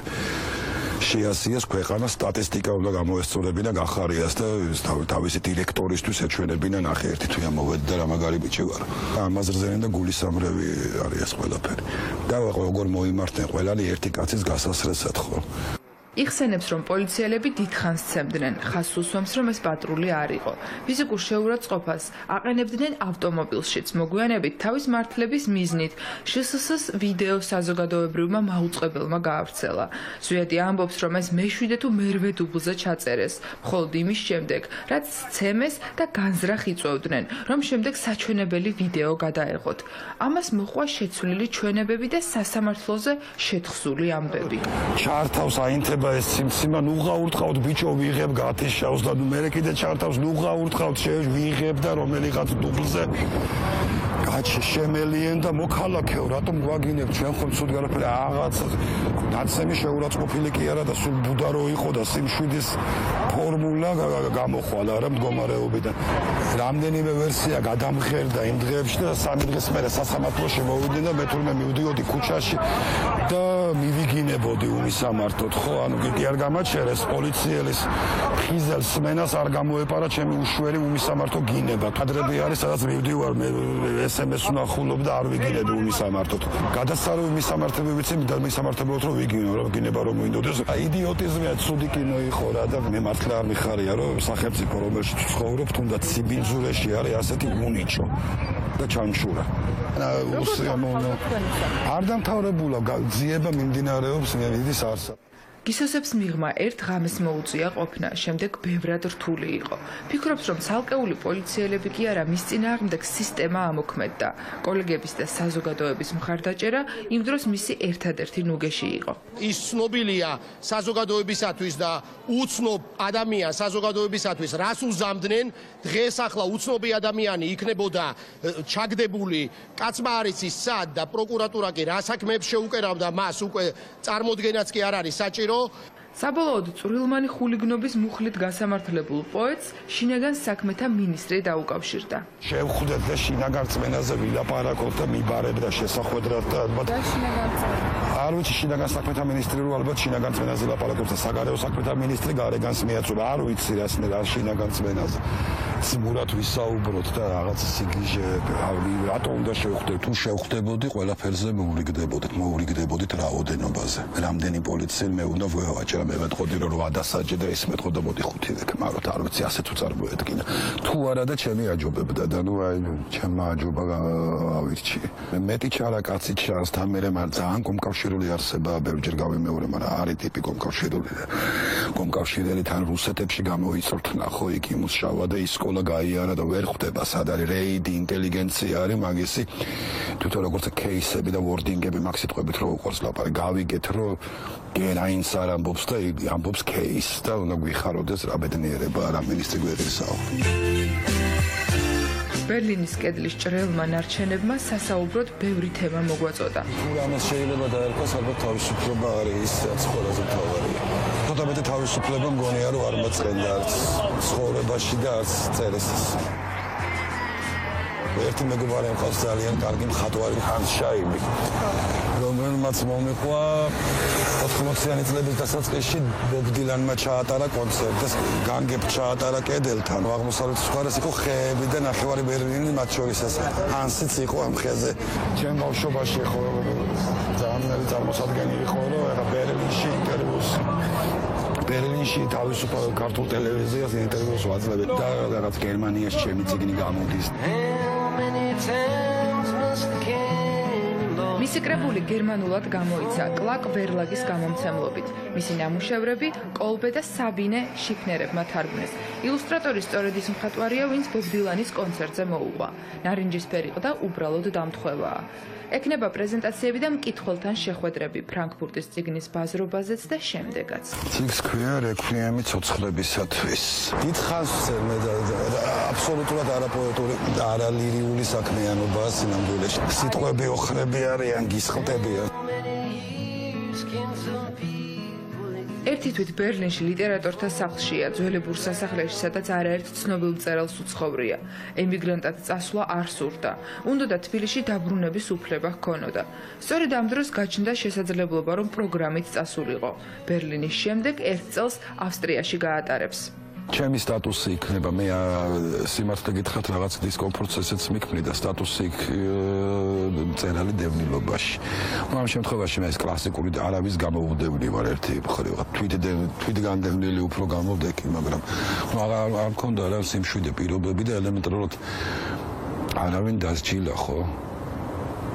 შეასიეს ქვეყანა სტატისტიკა უნდა გამოესწორებინა გახარიას და თავისი დირექტორისთვის ეჩვენებინა ნახე ერთი თვია მოვედი და რა მაგარი ბიჭი ვარ. ამაზრზენი და გულისამრევი არის ეს ყველაფერი. და როგორ მოიმართნენ ყველანი ერთი კაცის გასასრესად ხო. იხსენებს, რომ პოლიციელები დიდხანს სცემდნენ, ხაზს უსვამს, რომ ეს პატრული არ იყო. ფიზიკურ შეურაცხყოფას აყენებდნენ ავტომობილშიც. მოგვიანებით თავის მართლების მიზნით შსს ვიდეო საზოგადოებრივმა მაუწყებელმა გაავრცელა. ზვიადი ამბობს, რომ ეს მეშვიდე თუ მერვე დუბლზე ჩაწერეს, მხოლოდ იმის შემდეგ, რაც სცემეს და განზრახ იწვევდნენ, რომ შემდეგ საჩვენებელი ვიდეო გადაეღოთ. ამას მოყვა შეცვლილი ჩვენებები და სასამართლოზე შეთხზული ამბები. ჩართავს აინთება ეს სიმციმა ნუღა ურტყავთ ბიჭო ვიღებ გათიშავს და მე კიდე ჩართავს ნუღა ურტყავთ ვიღებ და რომელიღაც დუბლზე გაჩი შემელიან და მოქალაქეო რატომ გვაგინებ ჩვენ ხომ ცუდ გარაფერი რაღაც ნაცემი შეურაცხყოფილი კი არა და სულ ბუდარო იყო და სიმშვიდის ფორმულა გამოხვალა რა მდგომარეობიდან რამდენიმე ვერსია გადამღერდა იმ დღეებში და სამი დღის მერე სასამართლოში მოვიდნენ და მე თურმე მივდიოდი ქუჩაში და მივიგინებოდი უმისამართოდ ხო ანუ კი არ გამაჩერეს პოლიციელის ხიზელს მენას არ გამოეპარა ჩემი უშვერი უმისამართო გინება კადრები არის სადაც მივდივარ მე SMS ვნახულობ და არ ვიგინები უმისამართოდ გადასარევი მისამართები ვიცი და მისამართებლად რომ ვიგინო რა გინება რომ მინდოდეს იდიოტიზმია ცუდი კინო იყო რა და მე მართლა არ მიხარია რომ სახელმწიფო რომელშიც ვცხოვრობ თუნდაც სიბინძურეში არის ასეთი უნიჭო და ჩანჩურა არ დამთავრებულა ძიება მიმდინარეობს მიდის არსა გისოსებს მიღმა ერთ ღამეს მოუწია ყოფნა, შემდეგ ბევრად რთული იყო. ფიქრობს, რომ ცალკეული პოლიციელები კი არა მის წინააღმდეგ სისტემა ამოქმედდა. კოლეგების და საზოგადოების მხარდაჭერა იმ დროს მისი ერთადერთი ნუგეში იყო. ის ცნობილია საზოგადოებისათვის და უცნობ ადამიანს საზოგადოებისათვის რას უზამდნენ, დღეს ახლა უცნობი ადამიანი იქნებოდა ჩაგდებული, კაცმა არის ის სად და პროკურატურა კი რა საქმეებს შეუკერავდა მას უკვე წარმოდგენაც კი არ არის საჭირო. საბოლოოდ წვრილმანი ხულიგნობის მუხლით გასამართლებულ პოეტს შინაგან საქმეთა მინისტრი დაუკავშირდა. შევხვდეთ და შინაგან რწმენაზე ვილაპარაკოთ და მიბარებდა შესახვედრად და ალბათ არ ვიცი შინაგან საქმეთა მინისტრი რო ალბათ შინაგან რწმენაზე ლაპარაკობს და საგარეო საქმეთა მინისტრი გარეგანს მიაწვდა არ ვიცი რა შინაგან რწმენაზე ძმურად ვისაუბროთ და რაღაც სიგიჟე რატო უნდა შევხვდეთ თუ შევხვდებოდი ყველაფერზე მოვლიგდებოდით რაოდენობაზე რამდენი პოლიციელი მე უნდა ვევაჭრა მე მეტყოდი რომ 8 დასაჯე და ის მეტყოდა მოდი 5 ვეკმაროთ არ ვიცი ასე თუ წარმოედგინა თუ არა და ჩემი აჯობებდა და ნუ აი ჩემმა აჯობა ავირჩი მეტი ჩარაკაცი ჩანს თან მე ძალიან კომკავშირული არსება ბევრჯერ გავიმეორე მაგრამ არის ტიპი კომკავშირელი თან რუსეთებში გამოიწვრთნა ხო იქ იმუშავა და ის სკოლა გაიარა და ვერ ხვდება სად არის რეიდი ინტელიგენცია არის მაგისი თვითონ როგორც кейსები და ვორდინგები მაგ სიტყვებით რო უყურს ლაპარაკი გავიგეთ რომ გერაინს არ ამბობს და ამბობს кейს და უნდა გვიხაროდეს რა ბედნიერება რა მინისტრი გვერდისაო ბერლინის კედლის ჭრელმა ნარჩენებმა სასაუბროდ ბევრი თემა მოგვაწოდა. თუ რამეს შეიძლება დაერქვას, ალბათ თავისუფლება არის ის, რაც ყველაზე მთავარია. ცოტა მეტი თავისუფლება მგონია, რომ არ მოწყენდა არც ცხოვრებაში და არც წერესის. ერთი მეგობარი მყავს ძალიან კარგი მხატვარი ჰანს შაიბი, რომელმაც მომიყვა 80-იანი წლების დასაწყისში ბობ დილანმა ჩაატარა კონცერტი, განგებ ჩაატარა კედელთან. აღმოსავლეთის მხარეს იყო ხეები და ნახევარი ბერლინი მათ შორის ეს ჰანსიც იყო ამ ხეზე. ჩემ ბავშვობაში ხო ძალიან მეტი წარმოსადგენი იყო, რომ ახლა ბერლინში თავისუფალ ქართულ ტელევიზიას ინტერვიუს ვაძლევთ და რაღაც გერმანიაში ჩემი წიგნი გამოდის. მისი კრებული გერმანულად გამოიცა კლაკ ვერლაგის გამომცემლობით. მისი ნამუშევრები კოლბე და საბინე შიფნერებმა თარგმნეს. ილუსტრატორი სწორედ ის მხატვარია, ვინც ბობ დილანის კონცერტზე მოუყვა. ნარინჯისფერი ყდა უბრალოდ დამთხევაა. ექნება პრეზენტაციები და მკითხველთან შეხვედრები ფრანკფურტის წიგნის ბაზრობაზეც და შემდეგაც. წიგნს ქვია რეკვიემი ცოცხლებისათვის. დიდხანს ვწერმე და აბსოლუტურად არაპოეტური და არალირიული საქმიანობაა სინამდვილეში. სიტყვები ოხრები არიან, გისხლტებიან. ერთი თვით ბერლინში ლიტერატორთა სახლშია, ძველებურ სასახლეში, სადაც არაერთ ცნობილ მწერალს უცხოვრია. ემიგრანტად წასვლა არ სურდა. უნდოდა თბილისში დაბრუნების უფლება ჰქონოდა. სწორედ ამ დროს გაჩნდა შესაძლებლობა, რომ პროგრამით წასულიყო. ბერლინის შემდეგ 1 წელს ავსტრიაში გაატარებს. ჩემი სტატუსი იქნება მე სიმართლე გითხრათ რაღაც დისკომფორტს ესეც მიქმნიდა სტატუსი მწერალი დევნილობაში. ამ შემთხვევაში მე ეს კლასიკური და არავის გამოვდევნი ვარ ერთი მხრივ თვითგანდევნილი უფრო გამოვდექი მაგრამ არ მქონდა რა სიმშვიდე პირობები და ელემენტარულად არავინ დასჯილა ხო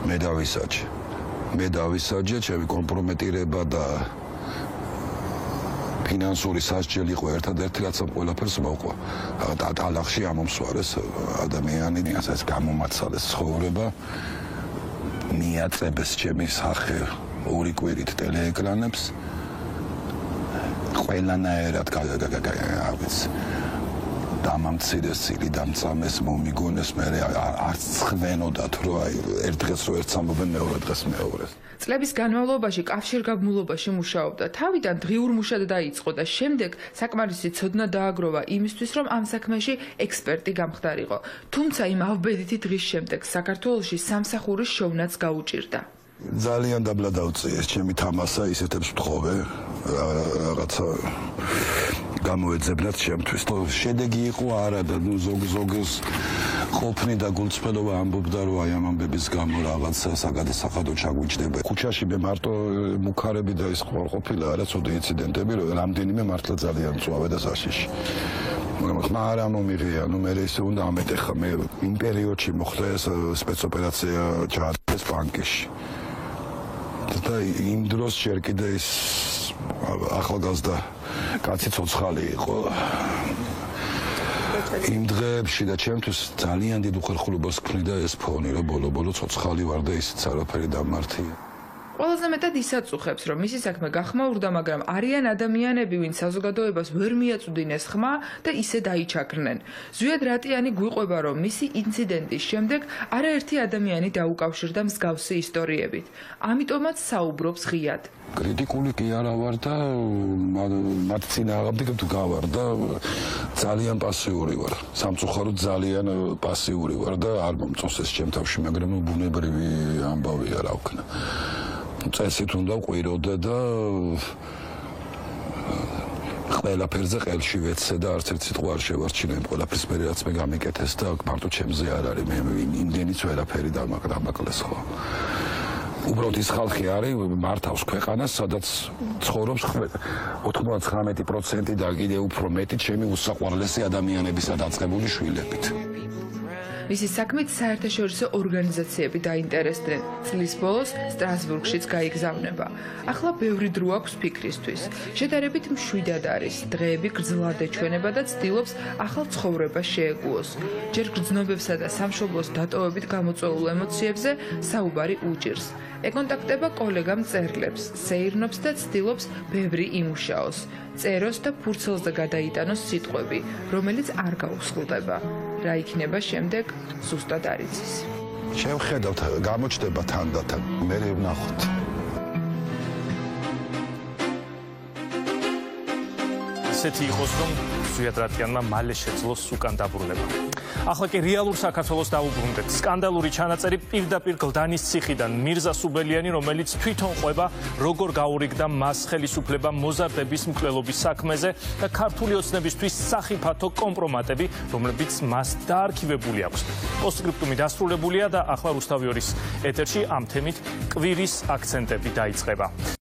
მე დავისაჯე ჩემი კომპრომეტირება და ფინანსური სასჯელი იყო ერთადერთი რაც ამ ყველაფერს მოყვა. დატალახში ამომსვარეს ადამიანი, რასაც გამომაცალეს ცხოვრება, მიაწებეს ჩემი სახე ორი კვირით ტელეეკრანებს. ყველანაირად გავიც დამამცირეს ცილი დამწამეს მომიგონეს მე არც ხვენოდათ რომ აი ერთ დღეს რო ერთს ამბობენ მეორე დღეს მეორეს. წლების განმავლობაში კავშირგაბმულობაში მუშაობდა. თავიდან დღიურ მუშად დაიწყო და შემდეგ საკმარისი ცოდნა დააგროვა იმისთვის, რომ ამ საქმეში ექსპერტი გამხდარიყო. თუმცა იმ ავბედითი დღის შემდეგ საქართველოში სამსახურის შოვნაც გაუჭირდა. ძალიან დაბლა დავწიეს ჩემი თამასა ისეთებს ვთხოვე რაღაცა გამოეძებნათ ჩემთვის. შედეგი იყო არა და ნუ ზოგს ყოფნი და გულწრფელობა ამბობდა რომ აი ამ ამბების გამო რაღაცა საგადასახადო ჩაგვიჭდება. ქუჩაში მე მარტო მუქარები და ის ყოფილა არა ცოტა ინციდენტები რომ რამდენიმე მართლა ძალიან წვავე და საშიში. მაგრამ არა მომიღია, ნუ მე ისე უნდა ამეტეხა მე იმ პერიოდში მოხდა ეს სპეცოპერაცია ჩაატარეს ბანკში. და იმ დროს ჯერ კიდე ის ახალგაზრდა კაცი ცოცხალი იყო. იმ დღეებში და ჩემთვის ძალიან დიდ უხერხულობას ქმნიდა ეს ფონი, რომ ბოლო-ბოლო ცოცხალი ვარ და ისიც არაფერი დამართია. ყველაზე მეტად ის აწუხებს, რომ მისი საქმე გახმაურდა, მაგრამ არიან ადამიანები, ვინც საზოგადოებას ვერ მიაწვდინეს ხმა და ისე დაიჩაქრნენ. ზვიად რატიანი გვიყვება, რომ მისი ინციდენტის შემდეგ არაერთი ადამიანი დაუკავშირდა მსგავსი ისტორიებით. ამიტომაც საუბრობს ღიად. კრიტიკული კი არა ვარ და მათ წინააღმდეგ ვდგავარ და ძალიან პასიური ვარ. სამწუხაროდ ძალიან პასიური ვარ და არ მომწონს ეს ჩემ თავში, მაგრამ ბუნებრივი ამბავია რა ვქნა. წესით უნდა ვყვიროდე და ყველაფერზე ყელში ვეცე და არც ერთ სიტყვა არ შევარჩინე იმ ყველაფრის მერე რაც მე გამიკეთეს და მარტო ჩემზე არ არის მე იმდენიც ვერაფერი დამაკლეს ხო. უბრალოდ ის ხალხი არის მართავს ქვეყანას, სადაც ცხოვრობს 99% და კიდევ უფრო მეტი ჩემი უსაყვარლესი ადამიანებისა დაწყებული შვილებით. მისი საქმით საერთაშორისო ორგანიზაციები დაინტერესდნენ. წლის ბოლოს სტრასბურგშიც გაიგზავნება. ახლა ბევრი დრო აქვს ფიქრისთვის. შედარებით მშვიდად არის. დღეები გრძლად ეჩვენება და ცდილობს ახალ ცხოვრებას შეეგუოს. ჯერ გრძნობებსა და სამშობლოს დატოვებით გამოწვეულ ემოციებზე საუბარი უჭირს. ეკონტაქტება კოლეგა მწერლებს, სეირნობს და ცდილობს ბევრი იმუშაოს. წეროს და ფურცელზე გადაიტანოს სიტყვები, რომელიც არ გაუსხლდება. რა იქნება შემდეგ, ზუსტად არ იცის. შევხედავთ, გამოჩნდება თანდათან, მე ვნახოთ. ისეთი იყოს, რომ ზვიად რატიანმა მალე შეძლოს უკან დაბრუნება. ახლა კი რეალურ საქართველოს დავუბრუნდეთ. სკანდალური ჩანაწერი პირდაპირ გლდანის ციხიდან მირზა სუბელიანი, რომელიც თვითონ ყვება, როგორ გაურიგდა მას ხელისუფლება მოზარდების მკვლელობის საქმეზე და ქართული ოცნებისთვის სახიფათო კომპრომატები, რომლებიც მას დაარქივებული აქვს. პოსტსკრიპტუმი დასრულებულია და ახლა რუსთავი ორის ეთერში ამ თემით კვირის აქცენტები დაიწყება.